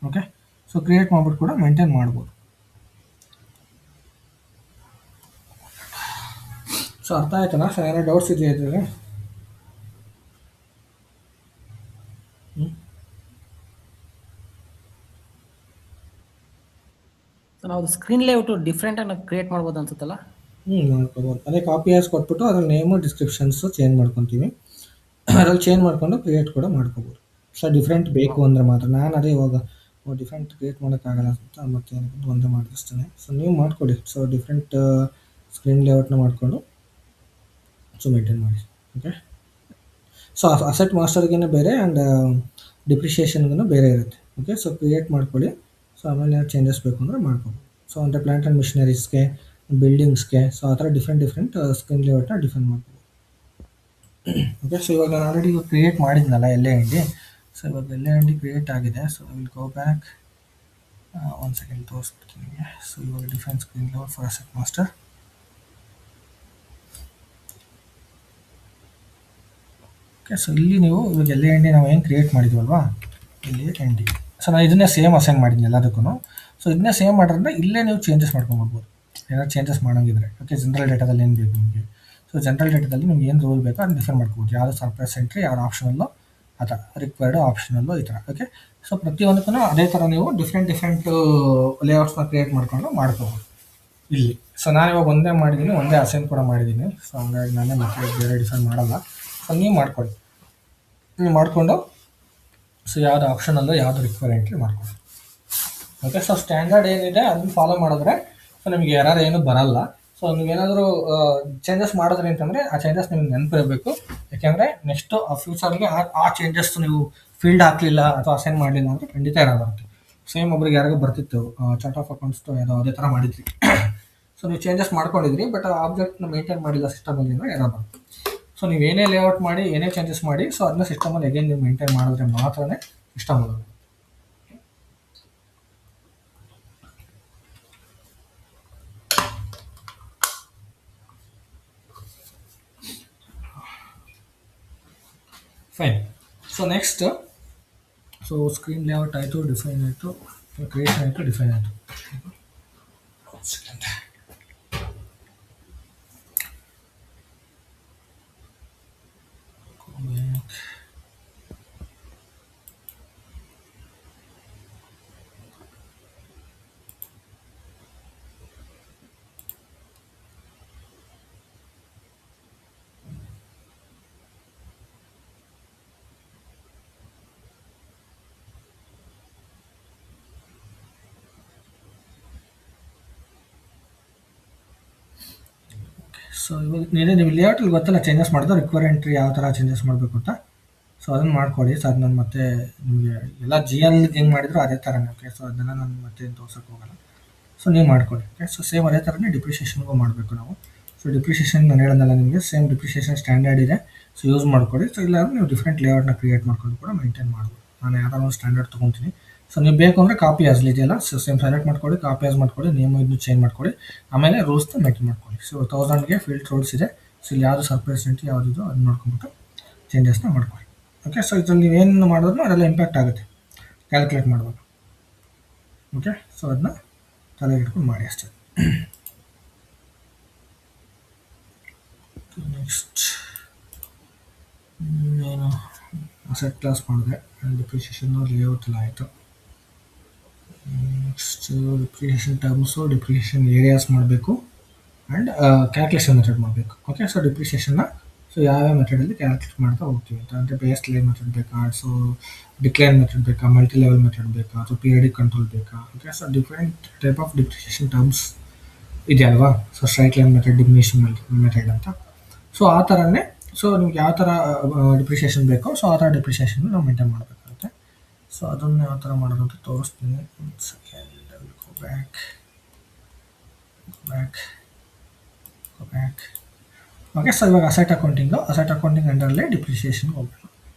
ಓಕೆ, ಸೊ ಕ್ರಿಯೇಟ್ ಮಾಡ್ಬಿಟ್ಟು ಕೂಡ ಮೇಂಟೈನ್ ಮಾಡ್ಬೋದು. ಸೊ ಅರ್ಥ ಆಯ್ತಲ್ಲ? ಸೊ ಏನಾದ್ರು ಡೌಟ್ಸ್ ಇದೆಯಾ ಇದ್ರಲ್ಲಿ? ನಾವು ಸ್ಕ್ರೀನ್ ಲೇಔಟ್ ಡಿಫ್ರೆಂಟ್ ಆಗಿ ನಾವು ಕ್ರಿಯೇಟ್ ಮಾಡ್ಬೋದು ಅನ್ಸುತ್ತಲ್ಲ. ಮಾಡ್ಕೋಬೋದು. ಅದೇ ಕಾಪಿ ಆಸ್ ಕೊಟ್ಬಿಟ್ಟು ಅದ್ರ ನೇಮು ಡಿಸ್ಕ್ರಿಪ್ಷನ್ಸು ಚೇಂಜ್ ಮಾಡ್ಕೊತೀವಿ. ಅದ್ರಲ್ಲಿ ಚೇಂಜ್ ಮಾಡ್ಕೊಂಡು ಕ್ರಿಯೇಟ್ ಕೂಡ ಮಾಡ್ಕೋಬೋದು. ಸೊ ಡಿಫ್ರೆಂಟ್ ಬೇಕು ಅಂದರೆ ಮಾತ್ರ. ನಾನು ಅದೇ ಇವಾಗ ಡಿಫ್ರೆಂಟ್ ಕ್ರಿಯೇಟ್ ಮಾಡೋಕ್ಕಾಗಲ್ಲ ಅಂತ ಮತ್ತೆ ಒಂದೇ ಮಾಡಿಸ್ತೇನೆ. ಸೊ ನೀವು ಮಾಡ್ಕೊಡಿ. ಸೊ ಡಿಫ್ರೆಂಟ್ ಸ್ಕ್ರೀನ್ ಲೇಔಟ್ನ ಮಾಡಿಕೊಂಡು ಸೊ ಮೇಂಟೈನ್ ಮಾಡಿ. ಓಕೆ, ಸೊ ಅಸೆಟ್ ಮಾಸ್ಟರ್ಗೇ ಬೇರೆ ಆ್ಯಂಡ್ ಡಿಪ್ರಿಷಿಯೇಷನ್ಗೂ ಬೇರೆ ಇರುತ್ತೆ. ಓಕೆ, ಸೊ ಕ್ರಿಯೇಟ್ ಮಾಡ್ಕೊಳ್ಳಿ. ಸೊ ಆಮೇಲೆ ಏನಾದ್ರು ಚೇಂಜಸ್ ಬೇಕು ಅಂದರೆ ಮಾಡ್ಕೋಬೋದು. ಸೊ ಅಂದರೆ ಪ್ಲಾಂಟ್ ಆ್ಯಂಡ್ ಮಿಷನರೀಸ್ಗೆ, ಬಿಲ್ಡಿಂಗ್ಸ್ಗೆ, ಸೊ ಆ ಥರ ಡಿಫ್ರೆಂಟ್ ಸ್ಕ್ರೀನ್ ಲೇಔಟ್ನ ಡಿಫೈನ್ ಮಾಡ್ಬೋದು. ಓಕೆ, ಸೊ ಇವಾಗ ನಾನು ಆಲ್ರೆಡಿ ಕ್ರಿಯೇಟ್ ಮಾಡಿದ್ನಲ್ಲ ಎಲ್ಲೇ ಎಂಡಿ. ಸೊ ಇವಾಗ ಎಲ್ಲೇ ಎಂಡಿ ಕ್ರಿಯೇಟ್ ಆಗಿದೆ. So I will go back. ಒಂದು ಸೆಕೆಂಡ್ ತೋರಿಸ್ಬಿಡ್ತೀನಿ ನಿಮಗೆ. ಸೊ ಇವಾಗ define screen layout for asset master. Okay, so ಇಲ್ಲಿ ನೀವು ಇವಾಗ ಎಲ್ಲೇ ಎಂಡಿ ನಾವು ಏನು ಕ್ರಿಯೇಟ್ ಮಾಡಿದ್ವಲ್ವಾ, ಇಲ್ಲಿ ಎಂಡಿ. ಸೊ ನಾನು ಇದನ್ನೇ ಸೇಮ್ ಅಸೈನ್ ಮಾಡಿದ್ದೀನಿ ಎಲ್ಲದಕ್ಕೂ. ಸೊ ಇದನ್ನೇ ಸೇಮ್ ಮಾಡಿದ್ರೆ ಇಲ್ಲೇ ನೀವು ಚೇಂಜಸ್ ಮಾಡ್ಕೊಬೋದು, ಏನಾದ್ರು ಚೇಂಜಸ್ ಮಾಡೋಂಗಿದ್ರೆ. ಓಕೆ, ಜನರಲ್ ಡೇಟಾದಲ್ಲಿ ಏನು ಬೇಕು ನಿಮಗೆ. ಸೊ ಜನರಲ್ ಡೇಟಾದಲ್ಲಿ ನಿಮ್ಗೆ ಏನು ರೂಲ್ ಬೇಕೋ ಅದನ್ನ ಡಿಫೈನ್ ಮಾಡ್ಕೋಬೋದು. ಯಾವುದು ಸರ್ಪ್ರೈಸ್ ಎಂಟ್ರಿ, ಯಾವುದು ಆಪ್ಷನಲ್ಲು, ಆ ಥರ ರಿಕ್ವೈರ್ಡು, ಆಪ್ಷನಲ್ಲು, ಈ ಥರ. ಓಕೆ, ಸೊ ಪ್ರತಿಯೊಂದಕ್ಕೂ ಅದೇ ಥರ ನೀವು ಡಿಫ್ರೆಂಟ್ ಲೇಔಟ್ಸ್ನ ಕ್ರಿಯೇಟ್ ಮಾಡ್ಕೋಬೋದು ಇಲ್ಲಿ. ಸೊ ನಾನು ಇವಾಗ ಒಂದೇ ಮಾಡಿದ್ದೀನಿ, ಒಂದೇ ಅಸೈನ್ ಕೂಡ ಮಾಡಿದ್ದೀನಿ. ಸೊ ಹಂಗಾಗಿ ನಾನೇ ಮತ್ತೆ ಬೇರೆ ಡಿಫೈನ್ ಮಾಡಲ್ಲ. ಸೊ ನೀವು ಮಾಡ್ಕೊಳ್ಳಿ. ನೀವು ಮಾಡಿಕೊಂಡು ಸೊ ಯಾವುದು ಆಪ್ಷನಲ್ಲೋ ಯಾವುದು ರಿಕ್ವೈರ್ ಎಂಟ್ರಿ ಮಾಡ್ಕೊಳ್ಳಿ. ಓಕೆ, ಸೊ ಸ್ಟ್ಯಾಂಡರ್ಡ್ ಏನಿದೆ ಅದನ್ನು ಫಾಲೋ ಮಾಡಿದ್ರೆ ಸೊ ನಿಮಗೆ ಎರರ್ ಏನು ಬರಲ್ಲ. ಸೊ ನೀವೇನಾದರೂ ಚೇಂಜಸ್ ಮಾಡಿದ್ರಿ ಅಂತಂದರೆ ಆ ಚೇಂಜಸ್ ನಿಮ್ಗೆ ನೆನಪಿರಬೇಕು. ಯಾಕೆಂದರೆ ನೆಕ್ಸ್ಟು ಫ್ಯೂಚರ್ಗೆ ಆ ಚೇಂಜಸ್ ನೀವು ಫೀಲ್ಡ್ ಹಾಕಲಿಲ್ಲ ಅಥವಾ ಅಸೈನ್ ಮಾಡಲಿಲ್ಲ ಅಂದರೆ ಖಂಡಿತ ಎರರ್ ಬರುತ್ತೆ. ಸೇಮ್ ಒಬ್ರಿಗೆ ಯಾರಿಗೂ ಬರ್ತಿತ್ತು ಚಾರ್ಟ್ ಆಫ್ ಅಕೌಂಟ್ಸ್ದು ಏನೋ ಅದೇ ಥರ ಮಾಡಿದ್ರಿ. ಸೊ ನೀವು ಚೇಂಜಸ್ ಮಾಡ್ಕೊಂಡಿದ್ರಿ ಬಟ್ ಆ ಆಬ್ಜೆಕ್ಟ್ನ ಮೇಂಟೈನ್ ಮಾಡಿಲ್ಲ ಸಿಸ್ಟಮಲ್ಲಿ ಅಂದರೆ ಎರರ್ ಬರುತ್ತೆ. ಸೊ ನೀವು ಏನೇ ಲೇಔಟ್ ಮಾಡಿ ಏನೇ ಚೇಂಜಸ್ ಮಾಡಿ ಸೊ ಅದನ್ನ ಸಿಸ್ಟಮಲ್ಲಿ ಅಗೇನ್ ನೀವು ಮೇಂಟೈನ್ ಮಾಡಿದ್ರೆ ಮಾತ್ರನೇ ಸಿಸ್ಟಮ್ ಆಗುತ್ತೆ. Fine. So next so screen layout ಆಯಿತು, ಡಿಫೈನ್ ಆಯಿತು, ಕ್ರಿಯೇಷನ್ ಆಯಿತು, ಡಿಫೈನ್ ಆಯಿತು. ಸೊ ಇವಾಗ ನೀವು ಲೇಔಟಲ್ಲಿ ಗೊತ್ತಲ್ಲ ಚೇಂಜಸ್ ಮಾಡಿದ್ರೆ ರಿಕ್ವೈರ್ ಎಂಟ್ರಿ ಯಾವ ಥರ ಚೇಂಜಸ್ ಮಾಡಬೇಕು ಅಂತ. ಸೊ ಅದನ್ನು ಮಾಡ್ಕೊಳ್ಳಿ. ಸೊ ಅದು ನಾನು ಮತ್ತೆ ನಿಮಗೆ ಎಲ್ಲ ಜಿ ಎಲ್ಗೆ ಹೆಂಗೆ ಮಾಡಿದ್ರು ಅದೇ ಥರನೇ. ಓಕೆ, ಸೊ ಅದನ್ನು ನಾನು ಮತ್ತೆ ತೋರ್ಸೋಕ್ಕೆ ಹೋಗಲ್ಲ. ಸೊ ನೀವು ಮಾಡ್ಕೊಳ್ಳಿ. ಓಕೆ, ಸೊ ಸೇಮ್ ಅದೇ ಥರನೇ ಡಿಪ್ರಿಷಿಯೇಷನ್ಗೂ ಮಾಡಬೇಕು ನಾವು. ಸೊ ಡಿಪ್ರಿಷಿಯೇಷನ್ ನಾನು ಹೇಳೋದಲ್ಲ ನಿಮಗೆ, ಸೇಮ್ ಡಿಪ್ರಿಷಿಯೇಷನ್ ಸ್ಟ್ಯಾಂಡರ್ಡ್ ಇದೆ. ಸೊ ಯೂಸ್ ಮಾಡ್ಕೊಳ್ಳಿ. ಸೊ ಇಲ್ಲಾಂದ್ರೆ ನೀವು ಡಿಫ್ರೆಂಟ್ ಲೇಔಟ್ನ ಕ್ರಿಯೇಟ್ ಮಾಡ್ಕೊಂಡು ಕೂಡ ಮೇಂಟೈನ್ ಮಾಡ್ಬೋದು. ನಾನು ಯಾವ್ದಾದ್ರು ಒಂದು ಸ್ಟ್ಯಾಂಡರ್ಡ್ ತೊಗೊತೀನಿ. ಸೊ ನೀವು ಬೇಕು ಅಂದರೆ ಕಾಪಿ ಆಸ್ ಇದೆಯಲ್ಲ, ಸೊ ಸೇಮ್ ಸೆಲೆಕ್ಟ್ ಮಾಡ್ಕೊಳ್ಳಿ, ಕಾಪಿ ಆಸ್ ಮಾಡ್ಕೊಳ್ಳಿ, ನೇಮ್ ಇದನ್ನು ಚೇಂಜ್ ಮಾಡ್ಕೊಳ್ಳಿ, ಆಮೇಲೆ ರೂಲ್ಸ್ನ ಮೇಂಟೈನ್ ಮಾಡ್ಕೊಳ್ಳಿ. ಸೊ 1000ಗೆ ಫೀಲ್ಡ್ ರೂಲ್ಸ್ ಇದೆ. ಸೊ ಇಲ್ಲಿ ಯಾವುದು ಸರ್ಪ್ರೈಸೆಂಟ್ ಯಾವುದಿದೋ ಅದನ್ನ ನೋಡ್ಕೊಂಬಿಟ್ಟು ಚೇಂಜಸ್ನ ಮಾಡ್ಕೊಳ್ಳಿ. ಓಕೆ, ಸೊ ಇದರಲ್ಲಿ ನೀವೇನು ಮಾಡಿದ್ರು ಅದೆಲ್ಲ ಇಂಪ್ಯಾಕ್ಟ್ ಆಗುತ್ತೆ ಕ್ಯಾಲ್ಕುಲೇಟ್ ಮಾಡುವಾಗ. ಓಕೆ, ಸೊ ಅದನ್ನ ತಲೆಗೆ ಇಟ್ಕೊಂಡು ಮಾಡಿ ಅಷ್ಟೇ. ನೆಕ್ಸ್ಟ್ ಏನು ಅಸೆಟ್ ಕ್ಲಾಸ್ ಮಾಡಿದೆ, ಡಿಪ್ರಿಷಿಯೇಷನ್ನು ಲೇಔಟ್ ಎಲ್ಲ ಆಯಿತು. Next depreciation terms, depreciation areas ಮಾಡಬೇಕು ಆ್ಯಂಡ್ ಕ್ಯಾಲ್ಕುಲೇಷನ್ ಮೆಥಡ್ ಮಾಡಬೇಕು. ಓಕೆ, ಸೊ ಡಿಪ್ರಿಷಿಯೇಷನ್ನ ಸೊ ಯಾವ್ಯಾವ ಮೆಥಡಲ್ಲಿ ಕ್ಯಾಲ್ಕುಲೇಟ್ ಮಾಡ್ತಾ ಹೋಗ್ತೀವಿ ಅಂತ. ಅಂದರೆ ಬೇಸ್ ಲೈನ್ ಮೆಥಡ್ ಬೇಕಾ, ಸೊ ಡಿಕ್ಲೈನ್ ಮೆಥಡ್ ಬೇಕಾ, ಮಲ್ಟಿ ಲೆವೆಲ್ ಮೆಥಡ್ ಬೇಕಾ, ಅಥವಾ ಪೀರಿಯಡಿಕ್ ಕಂಟ್ರೋಲ್ ಬೇಕಾ. Okay, so different type of depreciation terms ಇದೆಯಲ್ವಾ. So straight line method, diminishing method ಅಂತ. ಸೊ ಆ ಥರನೇ ಸೊ ನಿಮ್ಗೆ ಯಾವ ಥರ ಡಿಪ್ರಿಷಿಯೇಷನ್ ಬೇಕೋ ಸೊ ಆ ಥರ ಡಿಪ್ರಿಷಿಯೇಷನ್ ನಾವು ಮೇಂಟೈನ್ ಮಾಡಬೇಕಾಗುತ್ತೆ. ಸೊ ಅದನ್ನು ಯಾವ ಥರ ಮಾಡೋದು ಅಂತ ತೋರಿಸ್ತೀನಿ. ಸೆಕೆಂಡ್ ಗೋ ಬ್ಯಾಕ್. ಓಕೆ, ಸೊ ಇವಾಗ ಅಸೆಟ್ ಅಕೌಂಟಿಂಗ್ ಅಂಡರಲ್ಲಿ ಡಿಪ್ರಿಷಿಯೇಷನ್ಗೆ ಹೋಗಬೇಕು.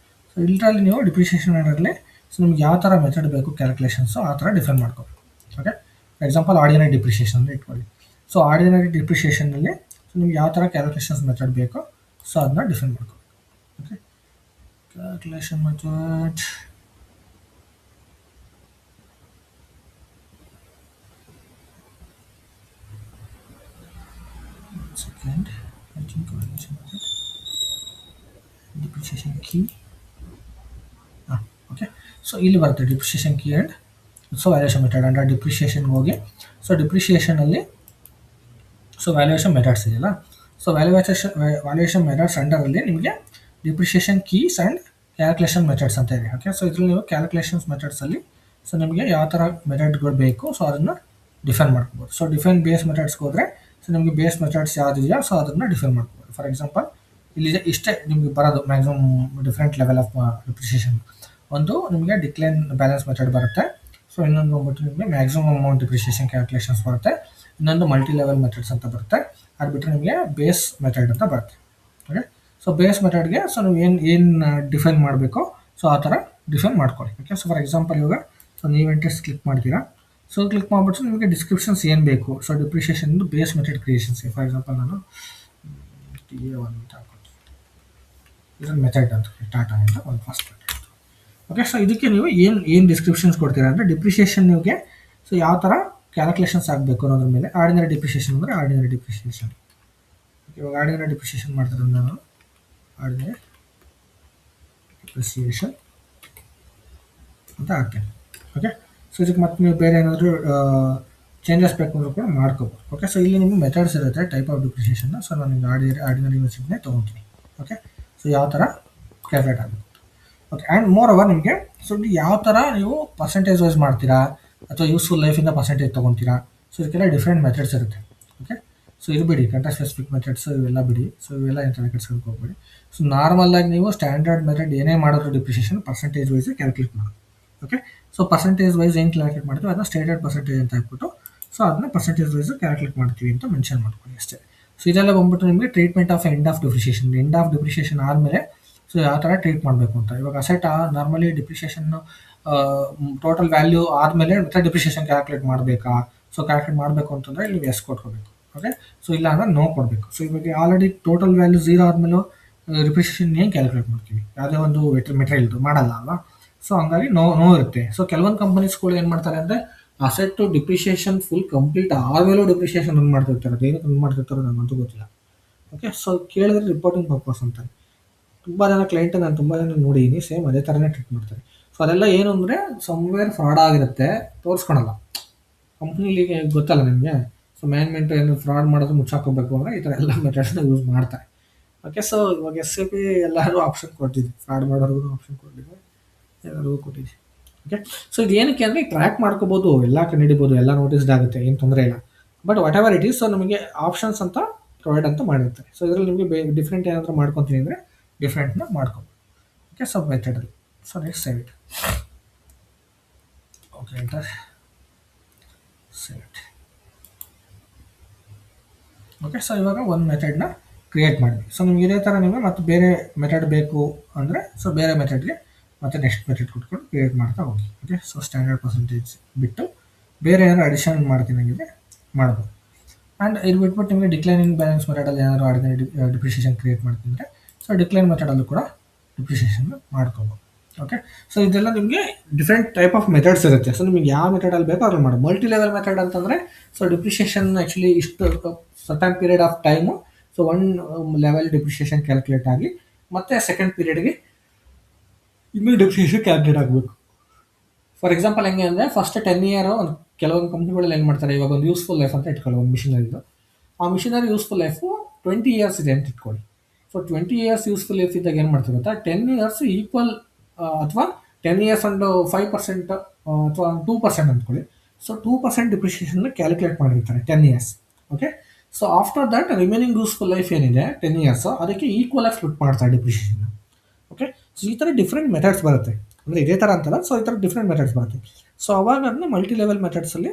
ಸೊ ಇದರಲ್ಲಿ ನೀವು ಡಿಪ್ರಿಷಿಯೇಷನ್ ಅಂಡರಲ್ಲಿ ಸೊ ನಿಮ್ಗೆ ಯಾವ ಥರ ಮೆಥಡ್ ಬೇಕು ಕ್ಯಾಲ್ಕುಲೇಷನ್ಸು ಆ ಥರ ಡಿಫೈನ್ ಮಾಡ್ಕೋಬೇಕು. Okay, for example ordinary depreciation ಅಂತ ಇಟ್ಕೊಳ್ಳಿ. ಸೊ ಆರ್ಡಿನರಿ ಡಿಪ್ರಿಷಿಯೇಷನಲ್ಲಿ ಸೊ ನಿಮ್ಗೆ ಯಾವ ಥರ ಕ್ಯಾಲ್ಕುಲೇಷನ್ಸ್ ಮೆಥಡ್ ಬೇಕೋ ಸೊ ಅದನ್ನ ಡಿಫೈನ್ ಮಾಡ್ಕೋಬೇಕು. Okay, calculation method second I think valuation method, depreciation key. Okay, so ಇಲ್ಲಿ ಬರುತ್ತೆ depreciation key and so valuation method. Under ಡಿಪ್ರಿಷಿಯೇಷನ್ಗೆ ಹೋಗಿ ಸೊ ಡಿಪ್ರಿಷಿಯೇಷನಲ್ಲಿ ಸೊ ವ್ಯಾಲ್ಯೂಯೇಷನ್ ಮೆಥಡ್ಸ್ ಇದೆಯಲ್ಲ. ಸೊ ವ್ಯಾಲ್ಯೂಯೇಷನ್ ಮೆಥಡ್ಸ್ ಅಂಡರಲ್ಲಿ ನಿಮಗೆ depreciation keys and calculation methods ಅಂತ ಇದೆ. ಓಕೆ, ಸೊ ಇದರಲ್ಲಿ ನೀವು ಕ್ಯಾಲ್ಕುಲೇಷನ್ಸ್ ಮೆಥಡ್ಸಲ್ಲಿ ಸೊ ನಿಮಗೆ ಯಾವ ಥರ ಮೆಥಡ್ಗಳು ಬೇಕು ಸೊ ಅದನ್ನು ಡಿಫೈನ್ ಮಾಡ್ಕೋಬೋದು. ಸೊ ಡಿಫೈನ್ ಬೇಸ್ ಮೆಥಡ್ಸ್ಗೆ ಹೋದರೆ ಸೊ ನಿಮಗೆ ಬೇಸ್ ಮೆಥಡ್ಸ್ ಯಾವುದಿದೆಯೋ ಸೊ ಅದನ್ನು ಡಿಫೈನ್ ಮಾಡ್ಕೋಬೋದು. ಫಾರ್ ಎಕ್ಸಾಂಪಲ್ ಇಲ್ಲಿ ಇಷ್ಟೇ ನಿಮಗೆ ಬರೋದು maximum different level of depreciation. ಒಂದು ನಿಮಗೆ ಡಿಕ್ಲೈನ್ ಬ್ಯಾಲೆನ್ಸ್ ಮೆಥಡ್ ಬರುತ್ತೆ. ಸೊ ಇನ್ನೊಂದು ಬಂದ್ಬಿಟ್ಟು ನಿಮಗೆ ಮ್ಯಾಕ್ಸಿಮಮ್ ಅಮೌಂಟ್ ಡಿಪ್ರಿಷಿಯೇಷನ್ ಕ್ಯಾಲ್ಕುಲೇಷನ್ಸ್ ಬರುತ್ತೆ. ಇನ್ನೊಂದು ಮಲ್ಟಿ ಲೆವೆಲ್ ಮೆಥಡ್ಸ್ ಅಂತ ಬರುತ್ತೆ. ಅದು ಬಿಟ್ಟರೆ ನಿಮಗೆ ಬೇಸ್ ಮೆಥಡ್ ಅಂತ ಬರುತ್ತೆ. ಓಕೆ, ಸೊ ಬೇಸ್ ಮೆಥಡ್ಗೆ ಸೊ ನೀವು ಏನು ಡಿಫೈನ್ ಮಾಡಬೇಕೋ ಸೊ ಆ ಥರ ಡಿಫೈನ್ ಮಾಡ್ಕೊಳ್ಳಿ. ಓಕೆ, ಸೊ ಫಾರ್ ಎಕ್ಸಾಂಪಲ್ ಇವಾಗ ಸೊ ನೀವು ಇಂಟ್ರೆಸ್ಟ್ ಕ್ಲಿಕ್ ಮಾಡ್ತೀರಾ. ಸೊ ಕ್ಲಿಕ್ ಮಾಡಿಬಿಟ್ಟು ನಿಮಗೆ ಡಿಸ್ಕ್ರಿಪ್ಷನ್ಸ್ ಏನು ಬೇಕು ಸೊ ಡಿಪ್ರಿಷಿಯೇಷನ್ದು ಬೇಸ್ ಮೆಥಡ್ ಕ್ರಿಯೇಷನ್ಸ್ಗೆ ಫಾರ್ ಎಕ್ಸಾಂಪಲ್ ನಾನು TA1 ಅಂತ ಹಾಕ್ಕೊಳ್ತೀನಿ. ಇದೊಂದು ಮೆಥಡ್ ಅಂತ ಟಾಟಾ ಅಂತ ಒಂದು ಫಸ್ಟ್ ಮೆಥಡ್. ಓಕೆ, ಸೊ ಇದಕ್ಕೆ ನೀವು ಏನು ಡಿಸ್ಕ್ರಿಪ್ಷನ್ಸ್ ಕೊಡ್ತೀರಾ ಅಂದರೆ ಡಿಪ್ರಿಷಿಯೇಷನ್ ನಿಮಗೆ ಸೊ ಯಾವ ಥರ ಕ್ಯಾಲ್ಕುಲೇಷನ್ಸ್ ಆಗಬೇಕು ಅನ್ನೋದ್ರ ಮೇಲೆ. ಆರ್ಡಿನರಿ ಡಿಪ್ರಿಷಿಯೇಷನ್ ಅಂದರೆ ಆರ್ಡಿನರಿ ಡಿಪ್ರಿಷಿಯೇಷನ್. ಇವಾಗ ಆರ್ಡಿನರಿ ಡಿಪ್ರಿಷಿಯೇಷನ್ ಮಾಡ್ತಾರೆ ನಾನು ಆರ್ಡಿನರಿ ಡಿಪ್ರಿಷಿಯೇಷನ್ ಅಂತ ಹಾಕ್ತೇನೆ. ಓಕೆ, ಸೊ ಇದಕ್ಕೆ ಮತ್ತೆ ನೀವು ಬೇರೆ ಏನಾದರೂ ಚೇಂಜಸ್ ಬೇಕು ಅಂದರೂ ಕೂಡ ಮಾಡ್ಕೋಬೋದು. ಓಕೆ, ಸೊ ಇಲ್ಲಿ ನಿಮಗೆ ಮೆಥಡ್ಸ್ ಇರುತ್ತೆ ಟೈಪ್ ಆಫ್ ಡಿಪ್ರಿಷಿಯೇಷನ್. ಸೊ ನಾನು ಈಗ ಆರ್ಡಿನರಿ ಮೆಥಡ್ನೇ ತೊಗೊತೀನಿ. ಓಕೆ, ಸೊ ಯಾವ ಥರ ಕ್ಯಾಲ್ಕುಲೇಟ್ ಆಗಬೇಕು. ಓಕೆ, ಆ್ಯಂಡ್ ಮೋರ್ ಓವರ್ ನಿಮಗೆ ಸೊ ಯಾವ ಥರ ನೀವು ಪರ್ಸೆಂಟೇಜ್ ವೈಸ್ ಮಾಡ್ತೀರಾ ಅಥವಾ ಯೂಸ್ಫುಲ್ ಲೈಫಿಂದ ಪರ್ಸೆಂಟೇಜ್ ತೊಗೊತೀರಾ ಸೊ ಇದಕ್ಕೆಲ್ಲ ಡಿಫ್ರೆಂಟ್ ಮೆಥಡ್ಸ್ ಇರುತ್ತೆ. ಓಕೆ, ಸೊ ಇದು ಬಿಡಿ ಕಂಟ್ರಾ ಸ್ಪೆಸಿಫಿಕ್ ಮೆಥಡ್ಸ್ ಇವೆಲ್ಲ ಬಿಡಿ. ಸೊ ಇವೆಲ್ಲ ಏನು ತಲೆ ಕೆಡ್ಸ್ಕೊಳಕ್ಕೆ ಹೋಗ್ಬೇಡಿ. ಸೊ ನಾರ್ಮಲಾಗಿ ನೀವು ಸ್ಟ್ಯಾಂಡರ್ಡ್ ಮೆಥಡ್ ಏನೇ ಮಾಡಿದ್ರು ಡಿಪ್ರಿಷಿಯೇಷನ್ ಪರ್ಸೆಂಟೇಜ್ ವೈಸ್ ಕ್ಯಾಲ್ಕುಲೇಟ್ ಮಾಡೋದು. ಓಕೆ, ಸೊ ಪರ್ಸೆಂಟೇಜ್ ವೈಸ್ ಏನು ಕ್ಯಾಲ್ಕುಲೇಟ್ ಮಾಡ್ತೀವಿ ಅದನ್ನ ಸ್ಟೇಟೆಡ್ ಪರ್ಸೆಂಟೇಜ್ ಅಂತ ಹಾಕ್ಬಿಟ್ಟು ಸೊ ಅದನ್ನ ಪರ್ಸೆಂಟೇಜ್ ವೈಸ್ ಕ್ಯಾಲ್ಕುಲೇಟ್ ಮಾಡ್ತೀವಿ ಅಂತ ಮೆನ್ಷನ್ ಮಾಡ್ಕೊಳ್ಳಿ ಅಷ್ಟೇ. ಸೊ ಇದೆಲ್ಲ ಬಂದ್ಬಿಟ್ಟು ನಿಮಗೆ treatment of end of depreciation ಆದಮೇಲೆ ಸೊ ಯಾವ ಥರ ಟ್ರೀಟ್ ಮಾಡಬೇಕು ಅಂತ. ಇವಾಗ asset normally depreciation total value ಆದಮೇಲೆ ಮತ್ತೆ ಡಿಪ್ರಿಷಿಯೇಷನ್ ಕ್ಯಾಲ್ಕುಲೇಟ್ ಮಾಡಬೇಕಾ? ಸೊ ಕ್ಯಾಲ್ಕುಲೇಟ್ ಮಾಡಬೇಕು ಅಂತಂದರೆ ಇಲ್ಲಿ ಎಸ್ ಕೊಟ್ಕೋಬೇಕು. ಓಕೆ, ಸೊ ಇಲ್ಲ ಅಂದರೆ ನೋ ಕೊಡಬೇಕು. ಸೊ ಇವಾಗ ಆಲ್ರೆಡಿ ಟೋಟಲ್ ವ್ಯಾಲ್ಯೂ 0 ಆದಮೇಲೆ ಡಿಪ್ರಿಷಿಯೇಷನ್ ಏನು ಕ್ಯಾಲ್ಕುಲೇಟ್ ಮಾಡ್ತೀವಿ? ಯಾವುದೇ ಒಂದು ಮೆಟೀರಿಯಲ್ದು ಮಾಡಲ್ಲ ಅಲ್ವಾ? ಸೊ ಹಂಗಾಗಿ ನೋ ಇರುತ್ತೆ. ಸೊ ಕೆಲವೊಂದು ಕಂಪನೀಸ್ಗಳು ಏನು ಮಾಡ್ತಾರೆ ಅಂದರೆ ಅಸೆಟ್ಟು ಡಿಪ್ರಿಷಿಯೇಷನ್ ಫುಲ್ ಕಂಪ್ಲೀಟ್ ಆದಮೇಲೂ ಡಿಪ್ರಿಷಿಯೇಷನ್ ರನ್ ಮಾಡ್ತಿರ್ತಾರೆ. ಅದೇನಕ್ಕೆ ರನ್ ಮಾಡ್ತಿರ್ತಾರೋ ನನಗಂತೂ ಗೊತ್ತಿಲ್ಲ. ಓಕೆ, ಸೊ ಕೇಳಿದ್ರೆ ರಿಪೋರ್ಟಿಂಗ್ ಪರ್ಪಸ್ ಅಂತಾರೆ. ತುಂಬ ಜನ ಕ್ಲೈಂಟ್ ನಾನು ತುಂಬ ಜನ ನೋಡಿದ್ದೀನಿ, ಸೇಮ್ ಅದೇ ಥರನೇ ಟ್ರೀಟ್ ಮಾಡ್ತಾರೆ. ಸೊ ಅದೆಲ್ಲ ಏನು ಅಂದರೆ ಸಮ್ವೇರ್ ಫ್ರಾಡ್ ಆಗಿರುತ್ತೆ, ತೋರಿಸ್ಕೊಳಲ್ಲ ಕಂಪ್ನಿಲಿಗೆ. ಗೊತ್ತಲ್ಲ ನಿಮಗೆ. ಸೊ ಮ್ಯಾನೇಜ್ಮೆಂಟ್ ಏನು ಫ್ರಾಡ್ ಮಾಡೋದು ಮುಚ್ಚಾಕೋಬೇಕು ಅಂದರೆ ಈ ಥರ ಎಲ್ಲ ಮೆಥಡ್ಸ್ನ ಯೂಸ್ ಮಾಡ್ತಾರೆ. ಓಕೆ, ಸೊ ಇವಾಗ SAP ಎಲ್ಲರೂ ಆಪ್ಷನ್ ಕೊಟ್ಟಿದ್ದೆ, ಫ್ರಾಡ್ ಮಾಡೋರಿಗೂ ಆಪ್ಷನ್ ಕೊಟ್ಟಿದ್ದೆ, ಎಲ್ಲರಿಗೂ ಕೊಟ್ಟಿದ್ದೆ. ಓಕೆ, ಸೊ ಇದು ಏನಕ್ಕೆ ಅಂದರೆ ಟ್ರ್ಯಾಕ್ ಮಾಡ್ಕೋಬೋದು, ಎಲ್ಲ ಕಂಡುಹಿಡಿಬೋದು, ಎಲ್ಲ ನೋಟಿಸ್ಡ್ ಆಗುತ್ತೆ, ಏನು ತೊಂದರೆ ಇಲ್ಲ. But what ever it is, so ನಮಗೆ ಆಪ್ಷನ್ಸ್ ಅಂತ ಪ್ರೊವೈಡ್ ಅಂತ ಮಾಡಿರ್ತಾರೆ. ಸೊ ಇದರಲ್ಲಿ ನಿಮಗೆ ಡಿಫ್ರೆಂಟ್ ಏನಾದರೂ ಮಾಡ್ಕೊತೀನಿ ಅಂದರೆ ಡಿಫ್ರೆಂಟ್ನ ಮಾಡ್ಕೊಬೋದು. ಓಕೆ, ಸೊ ಮೆಥಡಲ್ಲಿ. So next save it. Okay, enter, save it. Okay, so ಇವಾಗ ಒಂದು ಮೆಥಡ್ನ ಕ್ರಿಯೇಟ್ ಮಾಡಿದ್ವಿ. ಸೊ ನಿಮ್ಗೆ ಇದೇ ಥರ ನಿಮಗೆ ಮತ್ತೆ ಬೇರೆ ಮೆಥಡ್ ಬೇಕು ಅಂದರೆ ಸೊ ಬೇರೆ ಮೆಥಡ್ಗೆ ಮತ್ತು ನೆಕ್ಸ್ಟ್ ಮೆಥಡ್ ಕೊಟ್ಕೊಂಡು ಕ್ರಿಯೇಟ್ ಮಾಡ್ತಾ ಹೋಗಿ. ಓಕೆ, ಸೊ ಸ್ಟ್ಯಾಂಡರ್ಡ್ ಪರ್ಸೆಂಟೇಜ್ ಬಿಟ್ಟು ಬೇರೆ ಏನಾದ್ರು ಅಡಿಷನ್ ಮಾಡ್ತೀನಿ ಹಂಗಿದ್ರೆ ಮಾಡ್ಬೋದು. ಆ್ಯಂಡ್ ಇದು ಬಿಟ್ಬಿಟ್ಟು ನಿಮಗೆ ಡಿಕ್ಲೈನಿಂಗ್ ಬ್ಯಾಲೆನ್ಸ್ ಮೆಥಡಲ್ಲಿ ಏನಾದ್ರು ಆರ್ಡಿನರಿ ಡಿಪ್ರಿಷಿಯೇಷನ್ ಕ್ರಿಯೇಟ್ ಮಾಡ್ತೀನಿ ಅಂದರೆ ಸೊ ಡಿಕ್ಲೈನ್ ಮೆಥಡಲ್ಲೂ ಕೂಡ ಡಿಪ್ರಿಷಿಯೇಷನ್ ಮಾಡ್ಕೋಬೋದು. ಓಕೆ, ಸೊ ಇದೆಲ್ಲ ನಿಮಗೆ ಡಿಫ್ರೆಂಟ್ ಟೈಪ್ ಆಫ್ ಮೆಥಡ್ಸ್ ಇರುತ್ತೆ. ಸೊ ನಿಮಗೆ ಯಾವ ಮೆಥಡಲ್ಲಿ ಬೇಕೋ ಅದ್ರಲ್ಲಿ ಮಾಡೋದು. ಮಲ್ಟಿ ಲೆವೆಲ್ ಮೆಥಡ್ ಅಂತಂದರೆ ಸೊ ಡಿಪ್ರಿಷಿಯೇಷನ್ ಆ್ಯಕ್ಚುಲಿ ಇಷ್ಟು certain period of time so one level depreciation calculate ಆಗಿ ಮತ್ತು ಸೆಕೆಂಡ್ ಪೀರಿಯಡ್ಗೆ ಇನ್ನೂ ಡಿಪ್ರಿಷಿಯೇಷನ್ ಕ್ಯಾಲ್ಕುಲೇಟ್ ಆಗಬೇಕು. ಫಾರ್ ಎಕ್ಸಾಂಪಲ್ ಹೆಂಗೆ ಅಂದರೆ ಫಸ್ಟ್ 10 ಇಯರ್ ಒಂದು ಕೆಲವೊಂದು ಕಂಪ್ನಿಗಳಲ್ಲಿ ಏನು ಮಾಡ್ತಾರೆ, ಇವಾಗ ಒಂದು ಯೂಸ್ಫುಲ್ ಲೈಫ್ ಅಂತ ಇಟ್ಕೊಳ್ಳಿ ಒಂದು ಮಿಷಿನರಿದು. ಆ ಮಿಷಿನರಿ ಯೂಸ್ಫುಲ್ ಲೈಫು 20 ಇಯರ್ಸ್ ಇದೆ ಅಂತ ಇಟ್ಕೊಳ್ಳಿ. ಸೊ 20 ಇಯರ್ಸ್ ಯೂಸ್ಫುಲ್ ಲೈಫ್ ಇದ್ದಾಗ ಏನು ಮಾಡ್ತಾರೆ ಗೊತ್ತಾ, 10 ಇಯರ್ಸ್ ಈಕ್ವಲ್ ಅಥವಾ 10 ಇಯರ್ಸ್ ಅಂಡ್ 5% ಅಥವಾ 2% ಅಂದ್ಕೊಳ್ಳಿ. ಸೊ 2% ಡಿಪ್ರಿಷಿಯೇಷನ್ನ ಕ್ಯಾಲ್ಕುಲೇಟ್ ಮಾಡಿರ್ತಾರೆ 10 years. Okay, so after that remaining useful life ಏನಿದೆ 10 ಇಯರ್ಸ್ ಅದಕ್ಕೆ ಈಕ್ವಲ್ ಆಗಿ ಸ್ಪ್ಲಿಟ್ ಮಾಡ್ತಾರೆ ಡಿಪ್ರಿಷಿಯೇಷನ್. ಓಕೆ, ಸೊ ಈ ಥರ ಡಿಫ್ರೆಂಟ್ ಮೆಥಡ್ಸ್ ಬರುತ್ತೆ. ಅಂದರೆ ಇದೇ ಥರ ಅಂತಲ್ಲ, ಸೊ ಈ ಥರ ಡಿಫ್ರೆಂಟ್ ಮೆಥಡ್ಸ್ ಬರುತ್ತೆ. ಸೊ ಅವಾಗ ಅದನ್ನ ಮಲ್ಟಿ ಲೆವೆಲ್ ಮೆಥಡ್ಸಲ್ಲಿ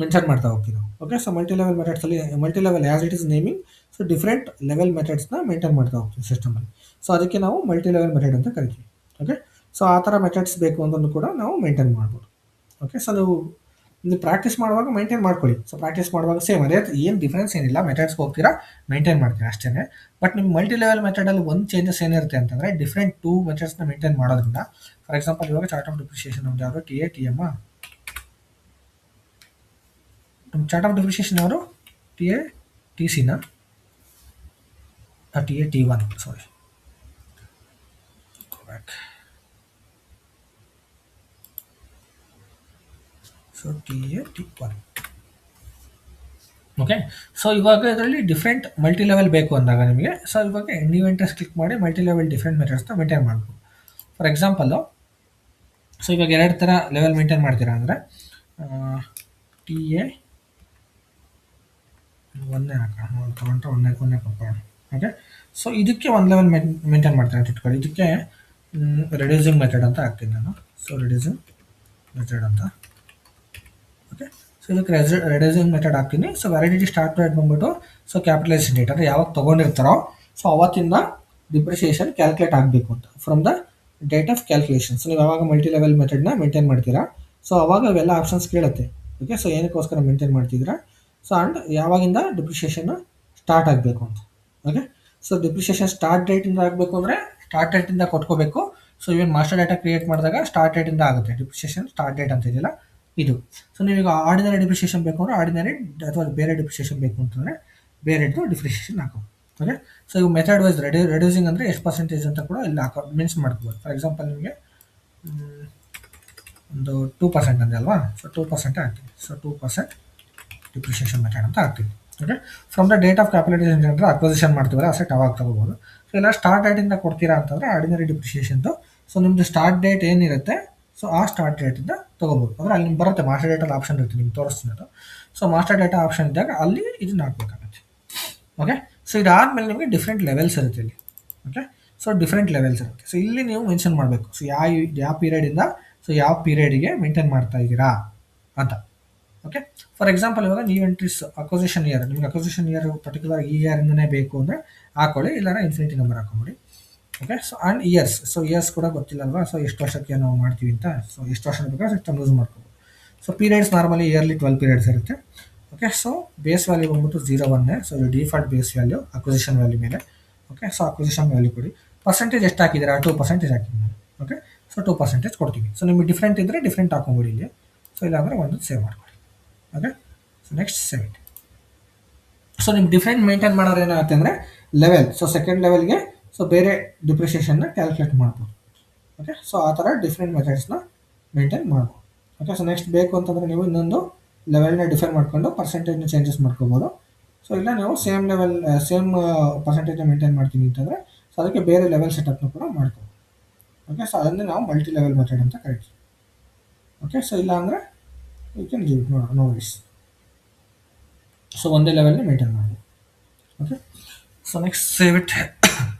ಮೆನ್ಷನ್ ಮಾಡ್ತಾ ಹೋಗ್ತೀವಿ ನಾವು. ಓಕೆ, ಸೊ ಮಲ್ಟಿ ಲೆವೆಲ್ ಮೆಥಡ್ಸಲ್ಲಿ multi level as it is naming, so different level ಮೆಥಡ್ಸ್ನ ಮೇಂಟೈನ್ ಮಾಡ್ತಾ ಹೋಗ್ತೀವಿ ಸಿಸ್ಟಮಲ್ಲಿ. ಸೊ ಅದಕ್ಕೆ ನಾವು ಮಲ್ಟಿ ಲೆವೆಲ್ ಮೆಥಡ್ ಅಂತ ಕರಿತೀವಿ. ಓಕೆ, ಸೊ ಆ ಥರ ಮೆಥಡ್ಸ್ ಬೇಕು ಅಂತಂದು ಕೂಡ ನಾವು ಮೇಂಟೈನ್ ಮಾಡ್ಬೋದು. ಓಕೆ, ಸೊ ನೀವು ಪ್ರಾಕ್ಟೀಸ್ ಮಾಡುವಾಗ ಮೇಂಟೈನ್ ಮಾಡ್ಕೊಳ್ಳಿ. ಸೊ ಪ್ರಾಕ್ಟೀಸ್ ಮಾಡುವಾಗ ಸೇಮ್ ಅದೇ ಏನು ಡಿಫ್ರೆನ್ಸ್ ಏನಿಲ್ಲ, ಮೆಥಡ್ಸ್ಗೆ ಹೋಗ್ತೀರಾ ಮೇಂಟೈನ್ ಮಾಡ್ತೀರಾ ಅಷ್ಟೇ. ಬಟ್ ನಿಮ್ಮ ಮಲ್ಟಿ ಲೆವೆಲ್ ಮೆಥಡಲ್ಲಿ ಒಂದು ಚೇಂಜಸ್ ಏನಿರುತ್ತೆ ಅಂತಂದರೆ ಡಿಫ್ರೆಂಟ್ 2 ಮೆಥಡ್ಸ್ನ ಮೇಂಟೈನ್ ಮಾಡೋದ್ರಿಂದ. ಫಾರ್ ಎಕ್ಸಾಂಪಲ್ ಇವಾಗ ಚಾರ್ಟ್ ಆಫ್ ಡಿಪ್ರಿಷಿಯೇಷನ್ ನಮ್ದು ಯಾವುದು TATM, ನಮ್ಮ ಚಾರ್ಟ್ ಆಫ್ ಡಿಪ್ರಿಷಿಯೇಷನ್ ಅವರು TATCನ TAT1 sorry back. So TAT1. Okay, so ಇವಾಗ ಇದರಲ್ಲಿ ಡಿಫ್ರೆಂಟ್ ಮಲ್ಟಿ ಲೆವೆಲ್ ಬೇಕು ಅಂದಾಗ ನಿಮಗೆ ಸೊ ಇವಾಗ ಎಂಡ್ ಇವೆಂಟಸ್ ಕ್ಲಿಕ್ ಮಾಡಿ ಮಲ್ಟಿ ಲೆವೆಲ್ ಡಿಫ್ರೆಂಟ್ ಮೆಥಡ್ಸ್ನ ಮೇಂಟೈನ್ ಮಾಡ್ಬೋದು. ಫಾರ್ ಎಕ್ಸಾಂಪಲ್ಲು ಸೊ ಇವಾಗ 2 ಥರ ಲೆವೆಲ್ ಮೇಂಟೈನ್ ಮಾಡ್ತೀರಾ ಅಂದರೆ TA ಒಂದೇ ಹಾಕೋಣ, ತೊಗೊಂಡ್ರೆ ಒಂದೇ ಕೊಟ್ಕೊಳ್ಳೋಣ. ಓಕೆ, ಸೊ ಇದಕ್ಕೆ ಒಂದು ಲೆವೆಲ್ ಮೇಂಟೈನ್ ಮಾಡ್ತೀನಿ ಅಂತ ಇಟ್ಕೊಳ್ಳಿ. ಇದಕ್ಕೆ ರೆಡ್ಯೂಸಿಂಗ್ ಮೆಥಡ್ ಅಂತ ಹಾಕ್ತೀನಿ ನಾನು. ಸೊ ರೆಡ್ಯೂಸಿಂಗ್ ಮೆಥಡ್ ಅಂತ. ಓಕೆ, ಸೊ ಇದಕ್ಕೆ ರೆಡ್ಯೂಸಿಂಗ್ ಮೆಥಡ್ ಹಾಕ್ತೀನಿ. ಸೊ ವ್ಯಾಲಿಡಿಟಿ ಸ್ಟಾರ್ಟ್ ಡೇಟ್ ಬಂದ್ಬಿಟ್ಟು ಸೊ ಕ್ಯಾಪಿಟಲೈಸೇಷನ್ ಡೇಟ್ ಅಂದರೆ ಯಾವಾಗ ತೊಗೊಂಡಿರ್ತಾರೋ ಸೊ ಅವತ್ತಿಂದ ಡಿಪ್ರಿಷಿಯೇಷನ್ ಕ್ಯಾಲ್ಕುಲೇಟ್ ಆಗಬೇಕು ಅಂತ from the date of calculation. So ನೀವು ಯಾವಾಗ ಮಲ್ಟಿ ಲೆವೆಲ್ ಮೆಥಡ್ನ ಮೇಂಟೈನ್ ಮಾಡ್ತೀರಾ ಸೊ ಅವಾಗ ಅವೆಲ್ಲ ಆಪ್ಷನ್ಸ್ ಕೇಳುತ್ತೆ. ಓಕೆ, ಸೊ ಏನಕ್ಕೋಸ್ಕರ ಮೇಂಟೈನ್ ಮಾಡ್ತಿದ್ದೀರಾ, ಸೊ ಆ್ಯಂಡ್ ಯಾವಾಗಿಂದ ಡಿಪ್ರಿಷಿಯೇಷನ್ ಸ್ಟಾರ್ಟ್ ಆಗಬೇಕು ಅಂತ. ಓಕೆ, ಸೊ ಡಿಪ್ರಿಷಿಯೇಷನ್ ಸ್ಟಾರ್ಟ್ ಡೇಟಿಂದ ಆಗಬೇಕು ಅಂದರೆ start ಡೇಟಿಂದ ಕೊಟ್ಕೋಬೇಕು. So even master data create ಮಾಡಿದಾಗ ಸ್ಟಾರ್ಟ್ ಡೇಟಿಂದ ಆಗುತ್ತೆ ಡಿಪ್ರಿಷಿಯೇಷನ್ ಸ್ಟಾರ್ಟ್ ಡೇಟ್ ಅಂತ ಇದೆಯಲ್ಲ ಇದು. ಸೊ ನೀವೀಗ ಆರ್ಡಿನರಿ ಡಿಪ್ರಿಷಿಯೇಷನ್ ಬೇಕು ಅಂದರೆ ಆರ್ಡಿನರಿ ಅಥವಾ ಬೇರೆ ಡಿಪ್ರಿಷಿಯೇಷನ್ ಬೇಕು ಅಂತಂದರೆ ಬೇರೆದು ಡಿಪ್ರಿಷಿಯೇಷನ್ ಹಾಕೋ. ಓಕೆ, ಸೊ ಇವು ಮೆಥಡ್ ವೈಸ್ ರೆಡ್ಯೂಸಿಂಗ್ ಅಂದರೆ ಎಷ್ಟು ಪರ್ಸೆಂಟೇಜ್ ಅಂತ ಕೂಡ ಇಲ್ಲಿ ಹಾಕೋ ಮೆನ್ಷನ್ ಮಾಡ್ಕೋಬೋದು. ಫಾರ್ ಎಕ್ಸಾಂಪಲ್ ನಿಮಗೆ ಒಂದು 2% ಅಂದೆ ಅಲ್ವಾ, ಸೊ 2% ಹಾಕ್ತೀನಿ. ಸೊ 2% ಡಿಪ್ರಿಷಿಯೇಷನ್ ಮೆಥಡ್ ಅಂತ ಹಾಕ್ತೀನಿ. Okay, from the date of capitalisation ಅಂದರೆ ಅಕ್ವಿಸಿಷನ್ ಮಾಡ್ತೀವಲ್ಲ ಅಸೆಟ್ ಅವಾಗ ತಗೋಬೋದು. ಸೊ ಇಲ್ಲ ಸ್ಟಾರ್ಟ್ ಡೇಟಿಂದ ಕೊಡ್ತೀರಾ ಅಂತಂದರೆ ಆರ್ಡಿನರಿ ಡಿಪ್ರಿಷಿಯೇಷನ್ದು ಸೊ ನಿಮ್ಮದು ಸ್ಟಾರ್ಟ್ ಡೇಟ್ ಏನಿರುತ್ತೆ ಸೊ ಆ ಸ್ಟಾರ್ಟ್ ಡೇಟಿಂದ ತೊಗೋಬೋದು. ಅಂದರೆ ಅಲ್ಲಿ ನಿಮ್ಗೆ ಬರುತ್ತೆ ಮಾಸ್ಟರ್ ಡೇಟಲ್ಲಿ ಆಪ್ಷನ್ ಇರುತ್ತೆ, ನಿಮ್ಗೆ ತೋರಿಸ್ತೀನಿ ಅದು. ಸೊ ಮಾಸ್ಟರ್ ಡೇಟಾ ಆಪ್ಷನ್ ಇದ್ದಾಗ ಅಲ್ಲಿ ಇದನ್ನ ಹಾಕ್ಬೇಕಾಗತ್ತೆ. ಓಕೆ, ಸೊ ಇದಾದಮೇಲೆ ನಿಮಗೆ ಡಿಫ್ರೆಂಟ್ ಲೆವೆಲ್ಸ್ ಇರುತ್ತೆ ಇಲ್ಲಿ. ಓಕೆ, ಸೊ ಡಿಫ್ರೆಂಟ್ ಲೆವೆಲ್ಸ್ ಇರುತ್ತೆ. ಸೊ ಇಲ್ಲಿ ನೀವು ಮೆನ್ಷನ್ ಮಾಡಬೇಕು, ಸೊ ಯಾವ ಪೀರಿಯಡಿಂದ ಸೊ ಯಾವ ಪೀರಿಯಡಿಗೆ ಮೇಂಟೈನ್ ಮಾಡ್ತಾ ಇದ್ದೀರಾ ಅಂತ. ಓಕೆ, ಫಾರ್ ಎಕ್ಸಾಂಪಲ್ ಇವಾಗ ನೀವು ಎಂಟ್ರೀಸ್ ಅಕ್ವಸಿಷನ್ ಇಯರ್, ನಿಮ್ಗೆ ಅಕ್ವಸಿಷನ್ ಇಯರ್ ಪರ್ಟಿಕ್ಯುಲರ್ ಈ ಇಯರಿಂದನೇ ಬೇಕು ಅಂದರೆ ಹಾಕೊಳ್ಳಿ, ಇಲ್ಲಾಂದ್ರೆ ಇನ್ಫಿನಿಟಿ ನಂಬರ್ ಹಾಕೊಂಬಿಡಿ. Okay, so and years, so years ಕೂಡ ಗೊತ್ತಿಲ್ಲಲ್ವಾ, ಸೊ ಎಷ್ಟು ವರ್ಷಕ್ಕೆ ನಾವು ಮಾಡ್ತೀವಿ ಅಂತ, ಸೊ ಎಷ್ಟು ವರ್ಷ ಬೇಕಾದ್ರೆ ಸಿಸ್ಟಮ್ ಯೂಸ್ ಮಾಡ್ಕೋಬೋದು. So periods normally yearly 12 periods ಇರುತ್ತೆ. ಓಕೆ, ಸೊ ಬೇಸ್ ವ್ಯಾಲ್ಯೂ ಬಂದ್ಬಿಟ್ಟು 0.1, so default base value acquisition value ಮೇಲೆ. ಓಕೆ, ಸೊ ಅಕ್ವಿಸಿಷನ್ ವ್ಯಾಲ್ಯೂ ಕೊಡಿ. ಪರ್ಸೆಂಟೇಜ್ ಎಷ್ಟು ಹಾಕಿದ್ದೀರಾ, 2% ಹಾಕಿದ್ದೀನಿ ನಾನು. ಓಕೆ, ಸೊ 2% ಕೊಡ್ತೀವಿ. ಸೊ ನಿಮಗೆ ಡಿಫ್ರೆಂಟ್ ಇದ್ದರೆ ಡಿಫ್ರೆಂಟ್ ಹಾಕೊಂಬಿಡಿ ಇಲ್ಲಿ, ಸೊ ಇಲ್ಲಾಂದರೆ ಒಂದು ಸೇವ್ ಮಾಡ್ಕೊಳ್ಳಿ. Okay, so next save it. So ನಿಮ್ಗೆ ಡಿಫ್ರೆಂಟ್ ಮೇಂಟೈನ್ ಮಾಡೋರು ಏನಾಗುತ್ತೆ ಅಂದರೆ ಲೆವೆಲ್, ಸೊ ಸೆಕೆಂಡ್ ಲೆವೆಲ್ಗೆ ಸೊ ಬೇರೆ ಡಿಪ್ರಿಷಿಯೇಷನ್ನ ಕ್ಯಾಲ್ಕುಲೇಟ್ ಮಾಡ್ಬೋದು. ಓಕೆ, ಸೊ ಆ ಥರ ಡಿಫ್ರೆಂಟ್ ಮೆಥಡ್ಸ್ನ ಮೇಂಟೈನ್ ಮಾಡ್ಬೋದು. ಓಕೆ, ಸೊ ನೆಕ್ಸ್ಟ್ ಬೇಕು ಅಂತಂದರೆ ನೀವು ಇನ್ನೊಂದು ಲೆವೆಲ್ನ ಡಿಫೈನ್ ಮಾಡಿಕೊಂಡು ಪರ್ಸೆಂಟೇಜ್ನ ಚೇಂಜಸ್ ಮಾಡ್ಕೋಬೋದು. ಸೊ ಇಲ್ಲ ನೀವು ಸೇಮ್ ಲೆವೆಲ್ ಸೇಮ್ ಪರ್ಸೆಂಟೇಜ್ನ ಮೇಂಟೈನ್ ಮಾಡ್ತೀನಿ ಅಂತಂದರೆ ಸೊ ಅದಕ್ಕೆ ಬೇರೆ ಲೆವೆಲ್ ಸೆಟಪ್ನ ಕೂಡ ಮಾಡ್ಕೋಬೋದು. ಓಕೆ, ಸೊ ಅದನ್ನೇ ನಾವು ಮಲ್ಟಿ ಲೆವೆಲ್ ಮೆಥಡ್ ಅಂತ ಕರಿತೀವಿ. ಓಕೆ, ಸೊ ಇಲ್ಲ ಅಂದರೆ you can give it no worries. So ಒಂದೇ ಲೆವೆಲ್ನ ಮೇಂಟೈನ್ ಮಾಡ್ಬೋದು. Okay, so next save it.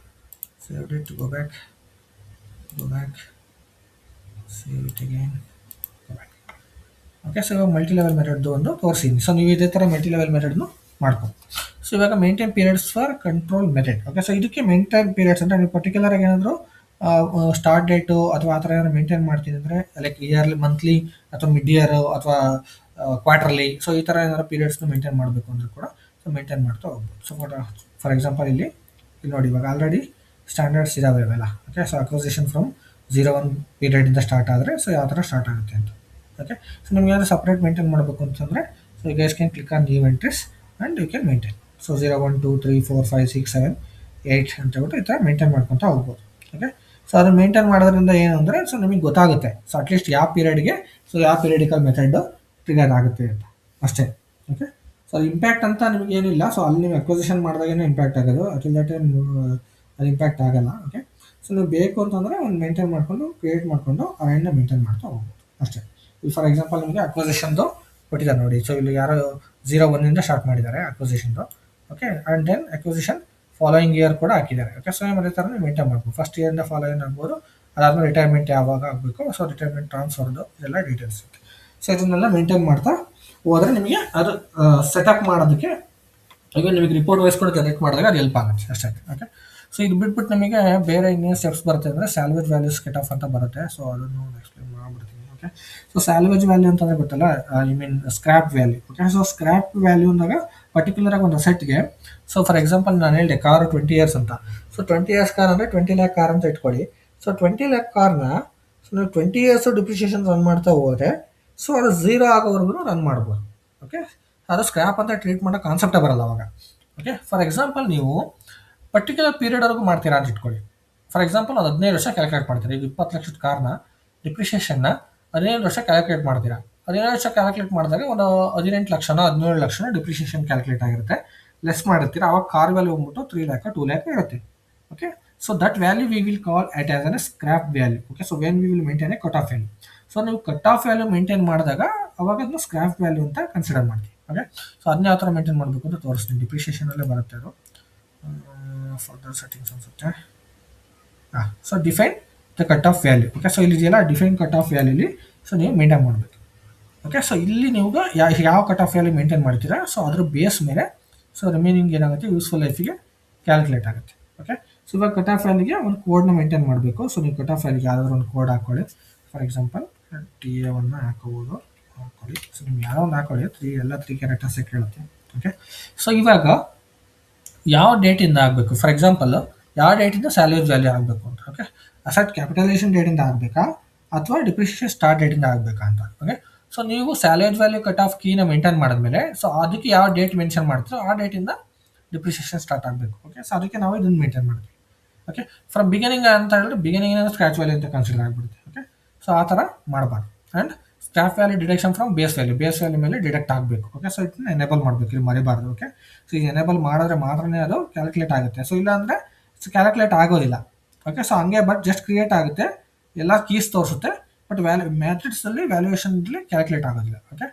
Save it, go back, save it again, go back. Okay, so ಇವಾಗ ಮಲ್ಟಿ ಲೆವೆಲ್ ಮೆಥಡ್ದು ಒಂದು ತೋರಿಸಿದ್ದೀನಿ. ಸೊ ನೀವು ಇದೇ ಥರ ಮಲ್ಟಿ ಲೆವೆಲ್ ಮೆಥಡ್ನು ಮಾಡ್ಬೋದು. ಸೊ ಇವಾಗ maintain periods for control method. Okay, so ಇದಕ್ಕೆ ಮೇಂಟೈನ್ ಪೀರಿಯಡ್ಸ್ ಅಂದರೆ ನೀವು ಪರ್ಟಿಕ್ಯುಲರ್ ಆಗಿ ಏನಾದರೂ ಸ್ಟಾರ್ಟ್ ಡೇಟು ಅಥವಾ ಆ ಥರ ಏನಾದ್ರು ಮೇಂಟೈನ್ ಮಾಡ್ತೀನಿ ಅಂದರೆ ಲೈಕ್ ಇಯರ್ಲಿ, ಮಂತ್ಲಿ ಅಥವಾ ಮಿಡ್ ಇಯರು ಅಥವಾ ಕ್ವಾರ್ಟರ್ಲಿ, ಸೊ ಈ ಥರ ಏನಾದ್ರು ಪೀರಿಯಡ್ಸ್ನ ಮೇಂಟೈನ್ ಮಾಡಬೇಕು ಅಂದರೆ ಕೂಡ ಸೊ ಮೇಂಟೈನ್ ಮಾಡ್ತಾ ಹೋಗ್ಬೋದು. ಸೊ ಫಾರ್ ಎಕ್ಸಾಂಪಲ್ ಇಲ್ಲಿ ನೋಡಿ, ಇವಾಗ ಆಲ್ರೆಡಿ ಸ್ಟ್ಯಾಂಡರ್ಡ್ಸ್ ಇದಾವೆ ಇವೆಲ್ಲ. ಓಕೆ, ಸೊ ಅಕ್ವಿಸಿಷನ್ ಫ್ರಮ್ 0.1 ಪೀರಿಯಡಿಂದ ಸ್ಟಾರ್ಟ್ ಆದರೆ ಸೊ ಯಾವ ಥರ ಸ್ಟಾರ್ಟ್ ಆಗುತ್ತೆ ಅಂತ. ಓಕೆ, ಸೊ ನಿಮ್ಗೆ ಏನಾದರೂ ಸಪ್ರೇಟ್ ಮೇಂಟೈನ್ ಮಾಡಬೇಕು ಅಂತಂದರೆ so you guys can click on new entries and you can maintain. So 0, 1, 2, 3, 4, 5, 6, 7, 8 ಅಂತ ಹೇಳ್ಬಿಟ್ಟು ಈ ಥರ ಮೇಂಟೈನ್ ಮಾಡ್ಕೊತಾ ಹೋಗ್ಬೋದು. ಓಕೆ, ಸೊ ಅದನ್ನು ಮೇಂಟೈನ್ ಮಾಡೋದ್ರಿಂದ ಏನು ಅಂದರೆ ಸೊ ನಿಮಗೆ ಗೊತ್ತಾಗುತ್ತೆ ಸೊ ಅಟ್ಲೀಸ್ಟ್ ಯಾವ ಪೀರಿಯಡ್ಗೆ ಸೊ ಯಾವ ಪೀರಿಯಡಿಕಲ್ ಮೆಥಡ್ ಟ್ರಿಗರ್ ಆಗುತ್ತೆ ಅಂತ ಅಷ್ಟೇ. ಓಕೆ, ಸೊ ಇಂಪ್ಯಾಕ್ಟ್ ಅಂತ ನಿಮಗೆ ಏನಿಲ್ಲ. ಸೊ ಅಲ್ಲಿ ನೀವು ಅಕ್ವಿಸಿಷನ್ ಮಾಡಿದಾಗೇನೆ ಇಂಪ್ಯಾಕ್ಟ್ ಆಗೋದು, ಅಟಿಲ್ ದಟ್ ಅದು ಇಂಪ್ಯಾಕ್ಟ್ ಆಗಲ್ಲ. ಓಕೆ, ಸೊ ನೀವು ಬೇಕು ಅಂತಂದರೆ ಒಂದು ಮೇಂಟೈನ್ ಮಾಡಿಕೊಂಡು ಕ್ರಿಯೇಟ್ ಮಾಡಿಕೊಂಡು ಅರೈನ್ನ ಮೇಂಟೈನ್ ಮಾಡ್ತಾ ಹೋಗ್ಬೋದು ಅಷ್ಟೇ. ಇಲ್ಲಿ ಫಾರ್ ಎಕ್ಸಾಂಪಲ್ ನಿಮಗೆ ಅಕ್ವಿಸಿಷನ್ದು ಕೊಟ್ಟಿದ್ದಾರೆ ನೋಡಿ. ಸೊ ಇಲ್ಲಿ ಯಾರೋ 0.1 ಸ್ಟಾರ್ಟ್ ಮಾಡಿದ್ದಾರೆ ಅಕ್ವಿಸಿಷನ್ದು. Okay, and then acquisition following year ಕೂಡ ಹಾಕಿದ್ದಾರೆ. ಓಕೆ, ಸೊ ಅದೇ ಥರ ನೀವು ಮೇಂಟೈನ್ ಮಾಡ್ಬೋದು. ಫಸ್ಟ್ ಇಯರಿಂದ ಫಾಲೋಯಿಂಗ್ ಆಗ್ಬೋದು, ಅದಾದಮೇಲೆ ರಿಟೈರ್ಮೆಂಟ್ ಯಾವಾಗ ಆಗಬೇಕು, ಸೊ ರಿಟೈರ್ಮೆಂಟ್ ಟ್ರಾನ್ಸ್ಫರ್ದು ಎಲ್ಲ ಡೀಟೇಲ್ಸ್ ಇರುತ್ತೆ. ಸೊ ಇದನ್ನೆಲ್ಲ ಮೇಂಟೈನ್ ಮಾಡ್ತಾ ಹೋದರೆ ನಿಮಗೆ ಅದು ಸೆಟಪ್ ಮಾಡೋದಕ್ಕೆ ಈಗ ನಿಮಗೆ ರಿಪೋರ್ಟ್ ವೈಸ್ ಕೂಡ ಜನರೇಟ್ ಮಾಡಿದಾಗ ಅದು ಹೆಲ್ಪ್ ಆಗುತ್ತೆ ಅಷ್ಟೇ. ಓಕೆ, ಸೊ ಇದು ಬಿಟ್ಬಿಟ್ಟು ನಿಮಗೆ ಬೇರೆ ಇನ್ನೇನು ಸ್ಟೆಪ್ಸ್ ಬರುತ್ತೆ ಅಂದರೆ ಸ್ಯಾಲ್ವೇಜ್ ವ್ಯಾಲ್ಯೂಸ್ ಕೆಟ್ ಆಫ್ ಅಂತ ಬರುತ್ತೆ. ಸೊ ಅದನ್ನು ಎಕ್ಸ್ಪ್ಲೇನ್ ಮಾಡ್ಬಿಡ್ತೀನಿ. ಓಕೆ, ಸೊ ಸ್ಯಾಲ್ವೇಜ್ ವ್ಯಾಲ್ಯೂ ಅಂತಂದರೆ ಗೊತ್ತಲ್ಲ, I mean scrap value. Okay, so scrap value ಅಂದಾಗ ಪರ್ಟಿಕ್ಯುಲರ್ ಆಗಿ ಒಂದು ಅಸೆಟ್ಗೆ ಸೊ ಫಾರ್ ಎಕ್ಸಾಂಪಲ್ ನಾನು ಹೇಳಿದೆ ಕಾರು 20 ಇಯರ್ಸ್ ಅಂತ. ಸೊ 20 ಇಯರ್ಸ್ ಕಾರ್ ಅಂದರೆ 20 ಲ್ಯಾಕ್ ಕಾರ್ ಅಂತ ಇಟ್ಕೊಳ್ಳಿ. ಸೊ 20 ಲ್ಯಾಕ್ ಕಾರ್ನ ಸೊ ನೀವು 20 ಇಯರ್ಸು ಡಿಪ್ರಿಷಿಯೇಷನ್ ರನ್ ಮಾಡ್ತಾ ಹೋದರೆ ಸೊ ಅದು 0 ಆಗೋವರೆಗೂ ರನ್ ಮಾಡ್ಬೋದು. ಓಕೆ, ಅದು ಸ್ಕ್ರ್ಯಾಪ್ ಅಂತ ಟ್ರೀಟ್ ಮಾಡೋ ಕಾನ್ಸೆಪ್ಟೇ ಬರಲ್ಲ ಅವಾಗ. ಓಕೆ, ಫಾರ್ ಎಕ್ಸಾಂಪಲ್ ನೀವು ಪರ್ಟಿಕ್ಯುಲರ್ ಪೀರಿಯಡ್ವರೆಗೂ ಮಾಡ್ತೀರಾ ಅಂತ ಇಟ್ಕೊಳ್ಳಿ. ಫಾರ್ ಎಕ್ಸಾಂಪಲ್ ಅದು 15 ವರ್ಷ ಕ್ಯಾಲ್ಕುಲೇಟ್ ಮಾಡ್ತೀರಾ. ಈಗ 20 ಲಕ್ಷದ ಕಾರ್ನ ಡಿಪ್ರಿಷಿಯೇಷನ್ನ 15 ವರ್ಷ ಕ್ಯಾಲ್ಕುಲೇಟ್ ಮಾಡ್ತೀರಾ. 15 ವರ್ಷ ಕ್ಯಾಲ್ಕುಲೇಟ್ ಮಾಡಿದಾಗ ಒಂದು 18 ಲಕ್ಷನೋ 17 ಲಕ್ಷನೋ ಡಿಪ್ರಿಷಿಯೇಷನ್ ಕ್ಯಾಲ್ಕುಲೇಟ್ ಆಗಿರುತ್ತೆ. ಲೆಸ್ ಮಾಡಿರ್ತೀರ, ಅವಾಗ ಕಾರ್ ವ್ಯಾಲ್ಯೂ ಬಂದ್ಬಿಟ್ಟು 3 ಲ್ಯಾಕ್ 2 ಲ್ಯಾಕ್ ಇರುತ್ತೆ. Okay, so that value we will call at as an scrap value. Okay, so when we will maintain A cut off value. So ನೀವು cut off value maintain ಮಾಡಿದಾಗ ಅವಾಗ ಅದನ್ನು scrap value ಅಂತ consider ಮಾಡ್ತೀವಿ. Okay, so ಅದನ್ನ ಯಾವ ಥರ maintain ಮಾಡಬೇಕು ಅಂತ ತೋರಿಸ್ತೀನಿ. ಡಿಪ್ರಿಷಿಯೇಷನಲ್ಲೇ ಬರುತ್ತೆ ಅದು. ಫರ್ದರ್ ಸೆಟ್ಟಿಂಗ್ಸ್ ಅನ್ಸುತ್ತೆ. So define the cut off value. Okay, so ಇಲ್ಲಿ ಇದೆಯಲ್ಲ ಡಿಫೈನ್ ಕಟ್ ಆಫ್ ವ್ಯಾಲ್ಯೂಲಿ ಸೊ ನೀವು ಮೇಂಟೈನ್ ಮಾಡಬೇಕು. ಓಕೆ, ಸೊ ಇಲ್ಲಿ ನೀವು ಯಾವ ಕಟ್ ಆಫ್ ವ್ಯಾಲ್ಯೂ ಮೇಂಟೈನ್ ಮಾಡ್ತೀರಾ ಸೊ ಅದ್ರ ಬೇಸ್ ಮೇಲೆ ಸೊ ರಿಮೈನಿಂಗ್ ಏನಾಗುತ್ತೆ ಯೂಸ್ಫುಲ್ ಲೈಫಿಗೆ ಕ್ಯಾಲ್ಕುಲೇಟ್ ಆಗುತ್ತೆ. ಓಕೆ, ಸೊ ಇವಾಗ ಕಟ್ ಆಫ್ ವ್ಯಾಲ್ಯೂಗೆ ಒಂದು ಕೋಡ್ನ ಮೇಂಟೈನ್ ಮಾಡಬೇಕು. ಸೊ ನೀವು ಕಟ್ ಆಫ್ ವ್ಯಾಲ್ಯೂಗೆ ಯಾವುದಾದ್ರು ಒಂದು ಕೋಡ್ ಹಾಕ್ಕೊಳ್ಳಿ. ಫಾರ್ ಎಕ್ಸಾಂಪಲ್ TA1 ಹಾಕೋಬೋದು, ಹಾಕ್ಕೊಳ್ಳಿ. ಸೊ ನೀವು ಯಾರೋ ಒಂದು ಹಾಕೊಳ್ಳಿ, 3 ಕ್ಯಾರೆಕ್ಟರ್ಸೇ ಕೇಳುತ್ತೆ. ಓಕೆ, ಸೊ ಇವಾಗ ಯಾವ ಡೇಟಿಂದ ಆಗಬೇಕು, ಫಾರ್ ಎಕ್ಸಾಂಪಲ್ ಯಾವ ಡೇಟಿಂದ ಸ್ಯಾಲ್ವೇಜ್ ವ್ಯಾಲ್ಯೂ ಆಗಬೇಕು ಅಂತ. ಓಕೆ, ಅಸೆಟ್ ಕ್ಯಾಪಿಟಲೈಸೇಷನ್ ಡೇಟಿಂದ ಆಗಬೇಕಾ ಅಥವಾ ಡಿಪ್ರಿಷಿಯೇಷನ್ ಸ್ಟಾರ್ಟ್ ಡೇಟಿಂದ ಆಗಬೇಕಾ ಅಂತ. ಓಕೆ, ಸೊ ನೀವು ಸ್ಯಾಲ್ವೇಜ್ ವ್ಯಾಲ್ಯೂ ಕಟ್ ಆಫ್ ಕೀನ ಮೇಂಟೈನ್ ಮಾಡಿದ್ಮೇಲೆ ಸೊ ಅದಕ್ಕೆ ಯಾವ ಡೇಟ್ ಮೆನ್ಷನ್ ಮಾಡ್ತೀರೋ ಆ ಡೇಟಿಂದ ಡಿಪ್ರಿಷಿಯೇಷನ್ ಸ್ಟಾರ್ಟ್ ಆಗಬೇಕು. ಓಕೆ, ಸೊ ಅದಕ್ಕೆ ನಾವು ಇದನ್ನು ಮೇಂಟೈನ್ ಮಾಡ್ತೀವಿ. ಓಕೆ, ಫ್ರಮ್ ಬಿಗಿನಿಂಗ್ ಅಂತ ಹೇಳಿದ್ರೆ ಬಿಗಿನಿಂಗ್ ಸ್ಕ್ರ್ಯಾಚ್ ವ್ಯಾಲ್ಯೂ ಅಂತ ಕನ್ಸಿಡರ್ ಆಗಿಬಿಡುತ್ತೆ. ಓಕೆ, ಸೊ ಆ ಥರ ಮಾಡಬಾರ್ದು. And scrap value deduction from base value ಮೇಲೆ ಡಿಡಕ್ಟ್ ಆಗಬೇಕು. ಓಕೆ, ಸೊ ಇದನ್ನ ಎನೇಬಲ್ ಮಾಡಬೇಕು, ಇಲ್ಲಿ ಮರಿಬಾರ್ದು. ಓಕೆ, ಸೊ ಇದು ಎನೇಬಲ್ ಮಾಡಿದ್ರೆ ಮಾತ್ರನೇ ಅದು ಕ್ಯಾಲ್ಕುಲೇಟ್ ಆಗುತ್ತೆ. ಸೊ ಇಲ್ಲಾಂದರೆ ಸೊ ಕ್ಯಾಲ್ಕುಲೇಟ್ ಆಗೋದಿಲ್ಲ. ಓಕೆ, ಸೊ ಹಂಗೆ ಬಟ್ ಜಸ್ಟ್ ಕ್ರಿಯೇಟ್ ಆಗುತ್ತೆ, ಎಲ್ಲ ಕೀಸ್ ತೋರಿಸುತ್ತೆ, ಬಟ್ ಮ್ಯಾಟ್ರಿಕ್ಸಲ್ಲಿ ವ್ಯಾಲ್ಯೂಯೇಷನ್ಲಿ ಕ್ಯಾಲ್ಕುಲೇಟ್ ಆಗೋದಿಲ್ಲ. ಓಕೆ,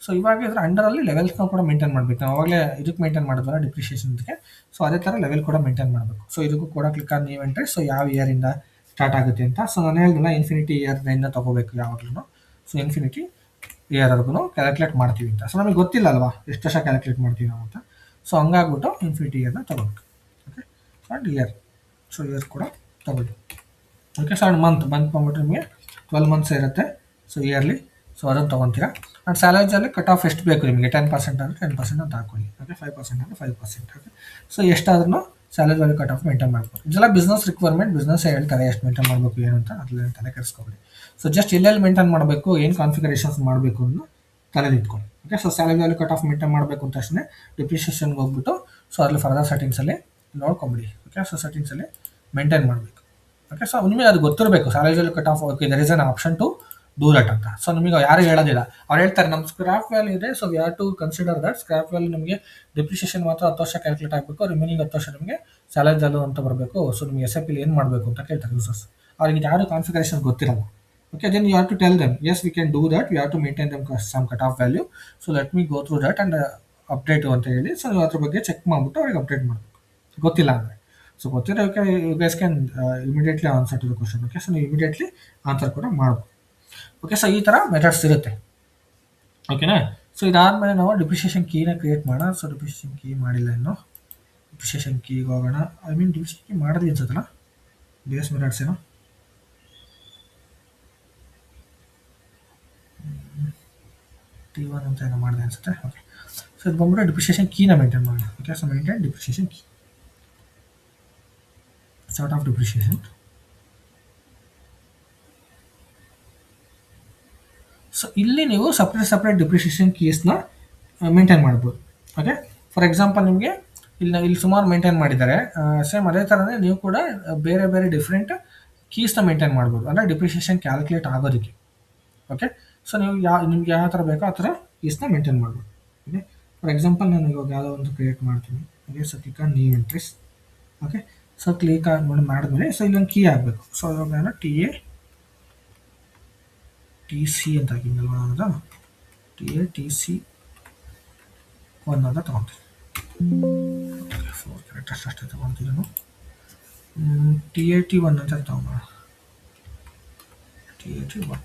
ಸೊ ಇವಾಗ ಇದರ ಅಂಡರಲ್ಲಿ ಲೆವೆಲ್ಸ್ನ ಕೂಡ ಮೇಂಟೈನ್ ಮಾಡಬೇಕು. ನಾವು ಅವಾಗಲೇ ಇದಕ್ಕೆ ಮೇಂಟೈನ್ ಮಾಡಿದ್ವಲ್ಲ ಡಿಪ್ರಿಷಿಯೇಷನ್ಗೆ, ಸೊ ಅದೇ ಥರ ಲೆವೆಲ್ ಕೂಡ ಮೇಂಟೈನ್ ಮಾಡಬೇಕು. ಸೊ ಇದಕ್ಕೂ ಕೂಡ click on new entry. So ಯಾವ ಇಯರಿಂದ ಸ್ಟಾರ್ಟ್ ಆಗುತ್ತೆ ಅಂತ. ಸೊ ನಾನು ಹೇಳಿದ್ನಲ್ಲ ಇನ್ಫಿನಿಟಿ ಇಯರ್ನಿಂದ ತೊಗೋಬೇಕು ಯಾವಾಗಲೂ. ಸೊ ಇನ್ಫಿನಿಟಿ ಇಯರ್ವರೆಗೂ ಕ್ಯಾಲ್ಕುಲೇಟ್ ಮಾಡ್ತೀವಿ ಅಂತ. ಸೊ ನಮಗೆ ಗೊತ್ತಿಲ್ಲ ಅಲ್ವಾ ಎಷ್ಟು ವರ್ಷ ಕ್ಯಾಲ್ಕುಲೇಟ್ ಮಾಡ್ತೀವಿ ನಾವು ಅಂತ. ಸೊ ಹಂಗಾಗ್ಬಿಟ್ಟು ಇನ್ಫಿನಿಟಿ ಇಯರ್ನ ತೊಗೋಬೇಕು. Okay, and year. So here ಕೂಡ ತೊಗೊಳ್ಳಿ. ಓಕೆ, ಸೊ ಆ್ಯಂಡ್ ಮಂತ್ ಬಂದ್ಬಿಟ್ಟು ನಿಮಗೆ 12 ಮಂತ್ಸ್ ಇರುತ್ತೆ. ಸೊ ಇಯರ್ಲಿ, ಸೊ ಅದನ್ನು ತೊಗೊತೀರಾ. ಆ್ಯಂಡ್ ಸ್ಯಾಲರೀಸಲ್ಲಿ ಕಟ್ ಆಫ್ ಎಷ್ಟು ಬೇಕು ನಿಮಗೆ, 10% ಅಂದರೆ 10% ಅಂತ ಹಾಕೊಳ್ಳಿ. ಓಕೆ, 5% ಅಂದರೆ 5%. ಓಕೆ, ಸೊ ಎಷ್ಟಾದ್ರೂ salary value cut off maintain ಮಾಡಬೇಕು. ಇದೆಲ್ಲ ಬಿಸ್ನೆಸ್ ರಿಕ್ವೈರ್ಮೆಂಟ್, ಬಿಸ್ನೆಸ್ ಹೇಳ್ತಾರೆ ಎಷ್ಟು ಮೇಂಟೈನ್ ಮಾಡಬೇಕು ಏನು ಅಂತ, ಅದ್ರಲ್ಲಿ ತಲೆ ಕೆಡಿಸ್ಕೊಬೇಡಿ. ಸೊ ಜಸ್ಟ್ ಎಲ್ಲೆಲ್ಲಿ ಮೇಂಟೈನ್ ಮಾಡಬೇಕು, ಏನು ಕಾನ್ಫಿಗರೇಷನ್ಸ್ ಮಾಡಬೇಕು ಅನ್ನೋ ತಲೆಯಲ್ಲಿ ಇಟ್ಕೊಳ್ಳಿ. Okay, so salary value cut off maintain ಮಾಡಬೇಕು ಅಂತ ತಕ್ಷಣ ಡಿಪ್ರಿಷಿಯೇಷನ್ಗೆ ಹೋಗ್ಬಿಟ್ಟು ಸೊ ಅಲ್ಲಿ ಫರ್ದರ್ ಸೆಟ್ಟಿಂಗ್ಸಲ್ಲಿ ನೋಡ್ಕೊಂಬಿಡಿ. ಓಕೆ, ಸೊ ಸೆಟ್ಟಿಂಗ್ಸಲ್ಲಿ ಮೇಂಟೈನ್ ಮಾಡಬೇಕು. ಓಕೆ, ಸೊ ನಿಮಗೆ ಅದು ಗೊತ್ತಿರಬೇಕು salary value cut off. Okay, there is an option to do that ಅಂತ. ಸೊ ನಿಮಗೆ ಯಾರು ಹೇಳೋದಿಲ್ಲ, ಅವ್ರು ಹೇಳ್ತಾರೆ ನಮ್ಮ ಸ್ಕ್ರಾಪ್ ವ್ಯಾಲ್ಯೂ ಇದೆ, so we have to consider that scrap value ನಮಗೆ ಡಿಪ್ರಿಷಿಯೇಷನ್ ಮಾತ್ರ 10 ವರ್ಷ ಕ್ಯಾಲ್ಕುಲೇಟ್ ಆಗಬೇಕು, ರಿಮೈನಿಂಗ್ 10 ವರ್ಷ ನಿಮಗೆ ಸ್ಯಾಲರಿ ವ್ಯಾಲ್ಯೂ ಅಂತ ಬರಬೇಕು. ಸೊ ನಿಮಗೆ ಎಸ್ ಎ ಪಿಲಿ ಏನು ಮಾಡಬೇಕು ಅಂತ ಕೇಳ್ತಾರೆ ಯೂಸರ್ಸ್. ಅವ್ರಿಗೆ ಯಾರು ಕಾನ್ಫಿಗರೇಷನ್ ಗೊತ್ತಿರಲ್ಲ. Okay, then you have to tell them as we can do that, we have to maintain them some cut off value. So let me go through that and update ಅಂತ ಹೇಳಿ. So ನೀವು ಅದ್ರ ಬಗ್ಗೆ check ಮಾಡಿಬಿಟ್ಟು ಅವ್ರಿಗೆ update ಮಾಡಬೇಕು. ಗೊತ್ತಿಲ್ಲ ಅಂದರೆ, ಸೊ ಗೊತ್ತಿರೋಕ್ಕೆ you guys can immediately answer to the question. Okay, so ನೀವು ಇಮಿಡಿಯೇಟ್ಲಿ ಆನ್ಸರ್ ಕೂಡ ಮಾಡ್ಬೋದು. ಓಕೆ, ಸೊ ಈ ಥರ ಮೆಥಡ್ಸ್ ಇರುತ್ತೆ. ಓಕೆನಾ. ಸೊ ಇದಾದಮೇಲೆ ನಾವು ಡಿಪ್ರಿಷಿಯೇಷನ್ ಕೀನ ಕ್ರಿಯೇಟ್ ಮಾಡೋಣ. ಸೊ ಡಿಪ್ರಿಷಿಯೇಷನ್ ಕೀ ಮಾಡಿಲ್ಲ ಇನ್ನು. ಡಿಪ್ರಿಷಿಯೇಷನ್ ಕೀಗೆ ಹೋಗೋಣ. ಐ ಮೀನ್ ಡಿಪ್ರಿಷಿಯೇಷನ್ ಕೀ ಮಾಡೋದು ಅನ್ಸುತ್ತಲ್ಲ, ಬೇಸ್ ಮೆಥಡ್ಸ್ ಏನೋ. T1 ಅಂತ ಏನೋ ಮಾಡಿದೆ ಅನ್ಸುತ್ತೆ. ಓಕೆ, ಸೊ ಇದು ಬಂದ್ಬಿಟ್ಟು ಡಿಪ್ರಿಷಿಯೇಷನ್ ಕೀನ ಮೇಂಟೈನ್ ಮಾಡೋಣ. Okay, so maintain depreciation key, sort of depreciation. So ಇಲ್ಲಿ ನೀವು ಸಪ್ರೇಟ್ ಡಿಪ್ರಿಷಿಯೇಷನ್ ಕೀಸ್ನ ಮೇಂಟೈನ್ ಮಾಡ್ಬೋದು. ಓಕೆ, ಫಾರ್ ಎಕ್ಸಾಂಪಲ್ ನಿಮಗೆ ಇಲ್ಲಿ ಸುಮಾರು ಮೇಂಟೈನ್ ಮಾಡಿದ್ದಾರೆ. ಸೇಮ್ ಅದೇ ಥರನೇ ನೀವು ಕೂಡ ಬೇರೆ ಬೇರೆ ಡಿಫ್ರೆಂಟ್ ಕೀಸ್ನ ಮೇಂಟೈನ್ ಮಾಡ್ಬೋದು, ಅಂದರೆ ಡಿಪ್ರಿಷಿಯೇಷನ್ ಕ್ಯಾಲ್ಕುಲೇಟ್ ಆಗೋದಕ್ಕೆ. ಓಕೆ, ಸೊ ನೀವು ನಿಮ್ಗೆ ಯಾವ ಥರ ಬೇಕೋ ಆ ಥರ ಕೀಸ್ನ ಮೇಂಟೈನ್ ಮಾಡ್ಬೋದು. ಓಕೆ, ಫಾರ್ ಎಕ್ಸಾಂಪಲ್ ನಾನು ಇವಾಗ ಯಾವುದೋ ಒಂದು ಕ್ರಿಯೇಟ್ ಮಾಡ್ತೀನಿ. Okay, so click on new entries. Okay, so click ಮಾಡಿದ್ಮೇಲೆ ಸೊ ಇಲ್ಲೊಂದು ಕೀ ಆಗಬೇಕು. ಸೊ ಇವಾಗ ನಾನು TC ಅಂತ ಹಾಕಿದ್ನಲ್ವ, ನಾನು TC1 ಅಂತ ತೊಗೊತೀನಿ. 4 ಕ್ಯಾರೆಕ್ಟರ್ಸ್ ಅಷ್ಟೇ ತೊಗೊತೀನಿ ನಾನು. TAT1 ಅಂತ ತೊಗೊಂಬೋಣ. TAT1.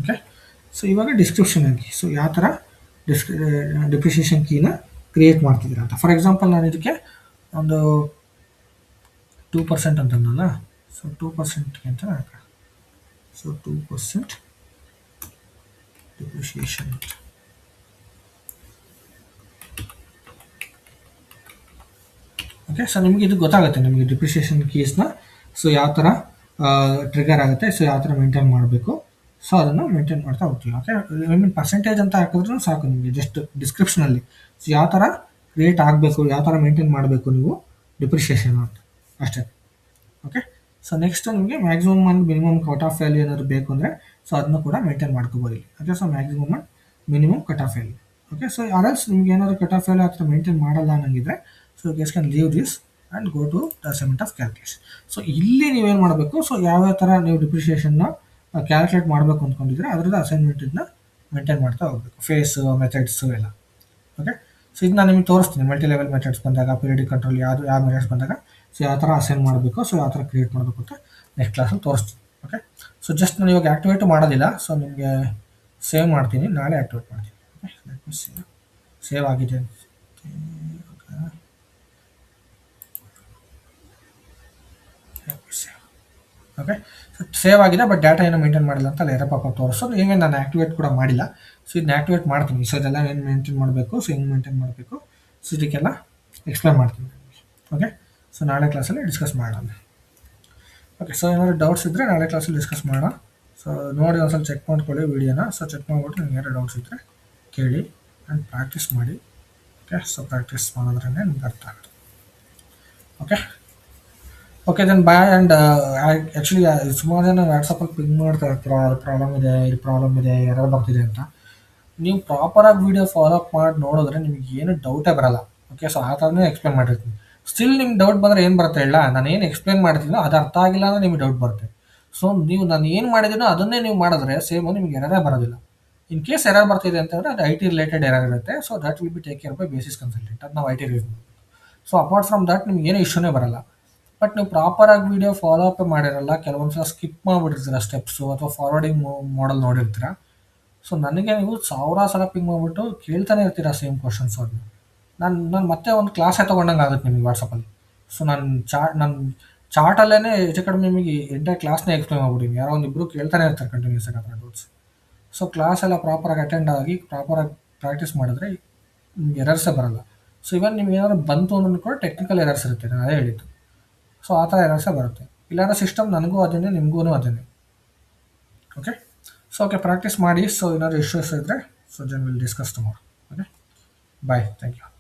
ಓಕೆ, ಸೊ ಇವಾಗ ಡಿಸ್ಕ್ರಿಪ್ಷನ್ ಹಾಕಿ. ಸೊ ಯಾವ ಥರ ಡಿಪ್ರಿಷಿಯೇಷನ್ ಕೀನ ಕ್ರಿಯೇಟ್ ಮಾಡ್ತಿದ್ದೀರಾ ಅಂತ. ಫಾರ್ ಎಕ್ಸಾಂಪಲ್ ನಾನು ಇದಕ್ಕೆ ಒಂದು 2% ಅಂತಂದಲ್ಲ. ಸೊ 2% ಅಂತ ಹಾಕೋಣ. So 2% depreciation. ಓಕೆ, ಸೊ ನಿಮಗೆ ಇದು ಗೊತ್ತಾಗುತ್ತೆ, ನಿಮಗೆ ಡಿಪ್ರಿಷಿಯೇಷನ್ ಕೀಸ್ನ ಸೊ ಯಾವ ಥರ ಟ್ರಿಗರ್ ಆಗುತ್ತೆ, ಸೊ ಯಾವ ಥರ ಮೇಂಟೈನ್ ಮಾಡಬೇಕು. ಸೊ ಅದನ್ನು ಮೇಂಟೈನ್ ಮಾಡ್ತಾ ಹೋಗ್ತೀವಿ. ಓಕೆ, ಐ ಮೀನ್ ಪರ್ಸೆಂಟೇಜ್ ಅಂತ ಹಾಕಿದ್ರೂ ಸಾಕು ನಿಮಗೆ, ಜಸ್ಟ್ ಡಿಸ್ಕ್ರಿಪ್ಷನಲ್ಲಿ ಸೊ ಯಾವ ಥರ ಕ್ರಿಯೇಟ್ ಆಗಬೇಕು, ಯಾವ ಥರ ಮೇಂಟೈನ್ ಮಾಡಬೇಕು ನೀವು ಡಿಪ್ರಿಷಿಯೇಷನ್ ಅಂತ ಅಷ್ಟೇ. ಓಕೆ, ಸೊ ನೆಕ್ಸ್ಟ್ ನಿಮಗೆ maximum and minimum cut off value ಏನಾದ್ರು ಬೇಕು ಅಂದರೆ ಸೊ ಅದನ್ನು ಕೂಡ ಮೇಂಟೈನ್ ಮಾಡ್ಕೋಬೋದು ಇಲ್ಲಿ. Okay, so maximum and minimum cut off value. Okay, so or else ನಿಮ್ಗೆ ಏನಾದರೂ ಕಟ್ ಆಫ್ ವ್ಯಾಲ್ಯೂ ಆ ಥರ ಮೇಂಟೈನ್ ಮಾಡಲ್ಲ ಅನ್ನಂಗಿದ್ರೆ so you can leave this and go to the assignment of calculation. So ಇಲ್ಲಿ ನೀವೇನು ಮಾಡಬೇಕು, ಸೊ ಯಾವ್ಯಾವ ಥರ ನೀವು ಡಿಪ್ರಿಷಿಯೇಷನ್ನ ಕ್ಯಾಲ್ಕುಲೇಟ್ ಮಾಡಬೇಕು ಅಂದ್ಕೊಂಡಿದ್ರೆ ಅದರದ್ದು ಅಸೈನ್ಮೆಂಟನ್ನ ಮೇಂಟೈನ್ ಮಾಡ್ತಾ ಹೋಗಬೇಕು, ಫೇಸು ಮೆಥಡ್ಸು ಎಲ್ಲ. ಓಕೆ, ಸೊ ಇದು ನಾನು ನಿಮಗೆ ತೋರಿಸ್ತೀನಿ. ಮಲ್ಟಿ ಲೆವೆಲ್ ಮೆಥಡ್ಸ್ ಬಂದಾಗ, ಪೀರಿಯಡಿಕ್ ಕಂಟ್ರೋಲ್ ಯಾವ ಮೆಥಡ್ಸ್ ಬಂದಾಗ ಸೊ ಯಾವ ಥರ ಅಸೈನ್ ಮಾಡಬೇಕು, ಸೊ ಯಾವ ಥರ ಕ್ರಿಯೇಟ್ ಮಾಡಬೇಕು ಅಂತ ನೆಕ್ಸ್ಟ್ ಕ್ಲಾಸಲ್ಲಿ ತೋರಿಸ್ತೀನಿ. ಓಕೆ, ಸೊ ಜಸ್ಟ್ ನಾನು ಇವಾಗ ಆ್ಯಕ್ಟಿವೇಟು ಮಾಡೋದಿಲ್ಲ. ಸೊ ನಿಮಗೆ ಸೇವ್ ಮಾಡ್ತೀನಿ, ನಾಳೆ ಆ್ಯಕ್ಟಿವೇಟ್ ಮಾಡ್ತೀನಿ. ಓಕೆ, ಸೇವ್ ಆಗಿದೆ. ಓಕೆ, ಸೊ ಸೇವ್ ಆಗಿದೆ, ಬಟ್ ಡಾಟಾ ಏನೋ ಮೇಂಟೈನ್ ಮಾಡಿಲ್ಲ ಅಂತ ಅಲ್ಲಿ ಪಾಪ ತೋರಿಸೋದು. ಹೇಗೆ ನಾನು ಆ್ಯಕ್ಟಿವೇಟ್ ಕೂಡ ಮಾಡಿಲ್ಲ. ಸೊ ಇದನ್ನ ಆ್ಯಕ್ಟಿವೇಟ್ ಮಾಡ್ತೀನಿ. ಸೊ ಇದೆಲ್ಲ ಏನು ಮೇಂಟೈನ್ ಮಾಡಬೇಕು, ಸೊ ಹೆಂಗೆ ಮೇಂಟೈನ್ ಮಾಡಬೇಕು, ಸೊ ಇದಕ್ಕೆಲ್ಲ ಎಕ್ಸ್ಪ್ಲೇನ್ ಮಾಡ್ತೀನಿ. ಓಕೆ, ಸೊ ನಾಳೆ ಕ್ಲಾಸಲ್ಲಿ ಡಿಸ್ಕಸ್ ಮಾಡೋಣ. ಓಕೆ, ಸೊ ಏನಾದ್ರು ಡೌಟ್ಸ್ ಇದ್ದರೆ ನಾಳೆ ಕ್ಲಾಸಲ್ಲಿ ಡಿಸ್ಕಸ್ ಮಾಡೋಣ. ಸೊ ನೋಡಿ ಒಂದು ಸ್ವಲ್ಪ ಚೆಕ್ ಮಾಡ್ಕೊಳ್ಳಿ ವೀಡಿಯೋನ. ಸೊ ಚೆಕ್ ಮಾಡಿಬಿಟ್ಟು ನಿಮ್ಗೆ ಏನಾದ್ರು ಡೌಟ್ಸ್ ಇದ್ದರೆ ಕೇಳಿ ಆ್ಯಂಡ್ ಪ್ರಾಕ್ಟೀಸ್ ಮಾಡಿ. ಓಕೆ, ಸೊ ಪ್ರಾಕ್ಟೀಸ್ ಮಾಡಿದ್ರೇ ನಿಮ್ಗೆ ಅರ್ಥ ಆಗುತ್ತೆ. Okay, okay then bye. And actually ಸುಮಾರು ಜನ ವಾಟ್ಸಪ್ಪಲ್ಲಿ ಪಿಂಗ್ ಮಾಡ್ತಾರೆ, ಪ್ರಾಬ್ಲಮ್ ಇದೆ, ಇದು ಪ್ರಾಬ್ಲಮ್ ಇದೆ, ಎರರ್ ಬರ್ತಿದೆ ಅಂತ. ನೀವು ಪ್ರಾಪರಾಗಿ ವೀಡಿಯೋ ಫಾಲೋ ಅಪ್ ಮಾಡಿ ನೋಡಿದ್ರೆ ನಿಮಗೆ ಏನು ಡೌಟೇ ಬರಲ್ಲ. ಓಕೆ, ಸೊ ಆ ಥರನೇ ಎಕ್ಸ್ಪ್ಲೇನ್ ಮಾಡಿರ್ತೀನಿ. ಸ್ಟಿಲ್ ನಿಮ್ಗೆ ಡೌಟ್ ಬಂದರೆ ಏನು ಬರುತ್ತೆ ಹೇಳ, ನಾನು ಏನು ಎಕ್ಸ್ಪ್ಲೇನ್ ಮಾಡ್ತೀನೋ ಅದು ಅರ್ಥ ಆಗಿಲ್ಲ ಅಂದರೆ ನಿಮಗೆ ಡೌಟ್ ಬರುತ್ತೆ. ಸೊ ನೀವು ನಾನು ಏನು ಮಾಡಿದ್ದೀನೋ ಅದನ್ನೇ ನೀವು ಮಾಡಿದ್ರೆ ಸೇಮ್ ನಿಮಗೆ ಎರರೇ ಬರೋದಿಲ್ಲ. ಇನ್ ಕೇಸ್ ಎರರ್ ಬರ್ತಿದೆ ಅಂತಂದರೆ ಅದು ಐ ಟಿ ರಿಲೇಟೆಡ್ ಎರರ್ ಇರುತ್ತೆ. So that will be take care bye basis consultant. ಅದು ನಾವು ಐ ಟಿ ಯೂಸ್ ಮಾಡಬೇಕು. ಸೊ ಅಪಾರ್ಟ್ ಫ್ರಮ್ ದಟ್ ನಿಮ್ಗೆ ಏನೂ ಇಶ್ಯೂನೇ ಬರಲ್ಲ. ಬಟ್ ನೀವು ಪ್ರಾಪರಾಗಿ ವೀಡಿಯೋ ಫಾಲೋ ಅಪ್ ಮಾಡಿರಲ್ಲ, ಕೆಲವೊಂದು ಸಲ ಸ್ಕಿಪ್ ಮಾಡಿಬಿಟ್ಟಿರ್ತೀರ ಸ್ಟೆಪ್ಸು, ಅಥವಾ ಫಾರ್ವರ್ಡಿಂಗ್ ಮಾಡಲ್ ನೋಡಿರ್ತೀರ. ಸೊ ನನಗೆ ನೀವು ಸಾವಿರ ಸಲ ಪಿಂಗ್ ಮಾಡಿಬಿಟ್ಟು ಕೇಳ್ತಾನೆ ಇರ್ತೀರ ಸೇಮ್ ಕ್ವಶನ್ಸ್ ಅವ್ರನ್ನ. ನಾನು ಮತ್ತೆ ಒಂದು ಕ್ಲಾಸೇ ತೊಗೊಂಡಂಗೆ ಆಗುತ್ತೆ ನಿಮಗೆ ವಾಟ್ಸಪ್ಪಲ್ಲಿ. ಸೊ ನನ್ನ ಚಾರ್ಟಲ್ಲೇ ಹೆಚ್ಚು ಕಡಿಮೆ ನಿಮಗೆ ಎಂಟೈರ್ ಕ್ಲಾಸ್ನೇ ಎಕ್ಸ್ಪ್ಲೇನ್ ಮಾಡ್ಬಿಟ್ಟಿನಿ. ಯಾರೋ ಒಂದು ಇಬ್ಬರು ಕೇಳ್ತಾನೆ ಇರ್ತಾರೆ ಕಂಟಿನ್ಯೂಸ್ ಆಗಿ ಅದರ ಡೌಟ್ಸ್. ಸೊ ಕ್ಲಾಸೆಲ್ಲ ಪ್ರಾಪರಾಗಿ ಅಟೆಂಡ್ ಆಗಿ ಪ್ರಾಪರಾಗಿ ಪ್ರಾಕ್ಟೀಸ್ ಮಾಡಿದ್ರೆ ಎರರ್ಸೇ ಬರಲ್ಲ. ಸೊ ಇವನ್ ನಿಮ್ಗೆ ಏನಾದ್ರು ಬಂತು ಅಂದ್ರೂ ಕೂಡ ಟೆಕ್ನಿಕಲ್ ಎರರ್ಸ್ ಇರುತ್ತೆ, ನಾನು ಅದೇ ಹೇಳಿದ್ದು. ಸೊ ಆ ಥರ ಎರರ್ಸೇ ಬರುತ್ತೆ. ಇಲ್ಲಾಂದ್ರೆ ಸಿಸ್ಟಮ್ ನನಗೂ ಅದನ್ನೇ, ನಿಮಗೂ ಅದನ್ನೇ. ಓಕೆ, ಸೊ ಓಕೆ, ಪ್ರಾಕ್ಟೀಸ್ ಮಾಡಿ. ಸೊ ಏನಾದ್ರು ಇಶ್ಯೂಸ್ ಇದ್ದರೆ so then will discuss tomorrow. Okay, bye, thank you.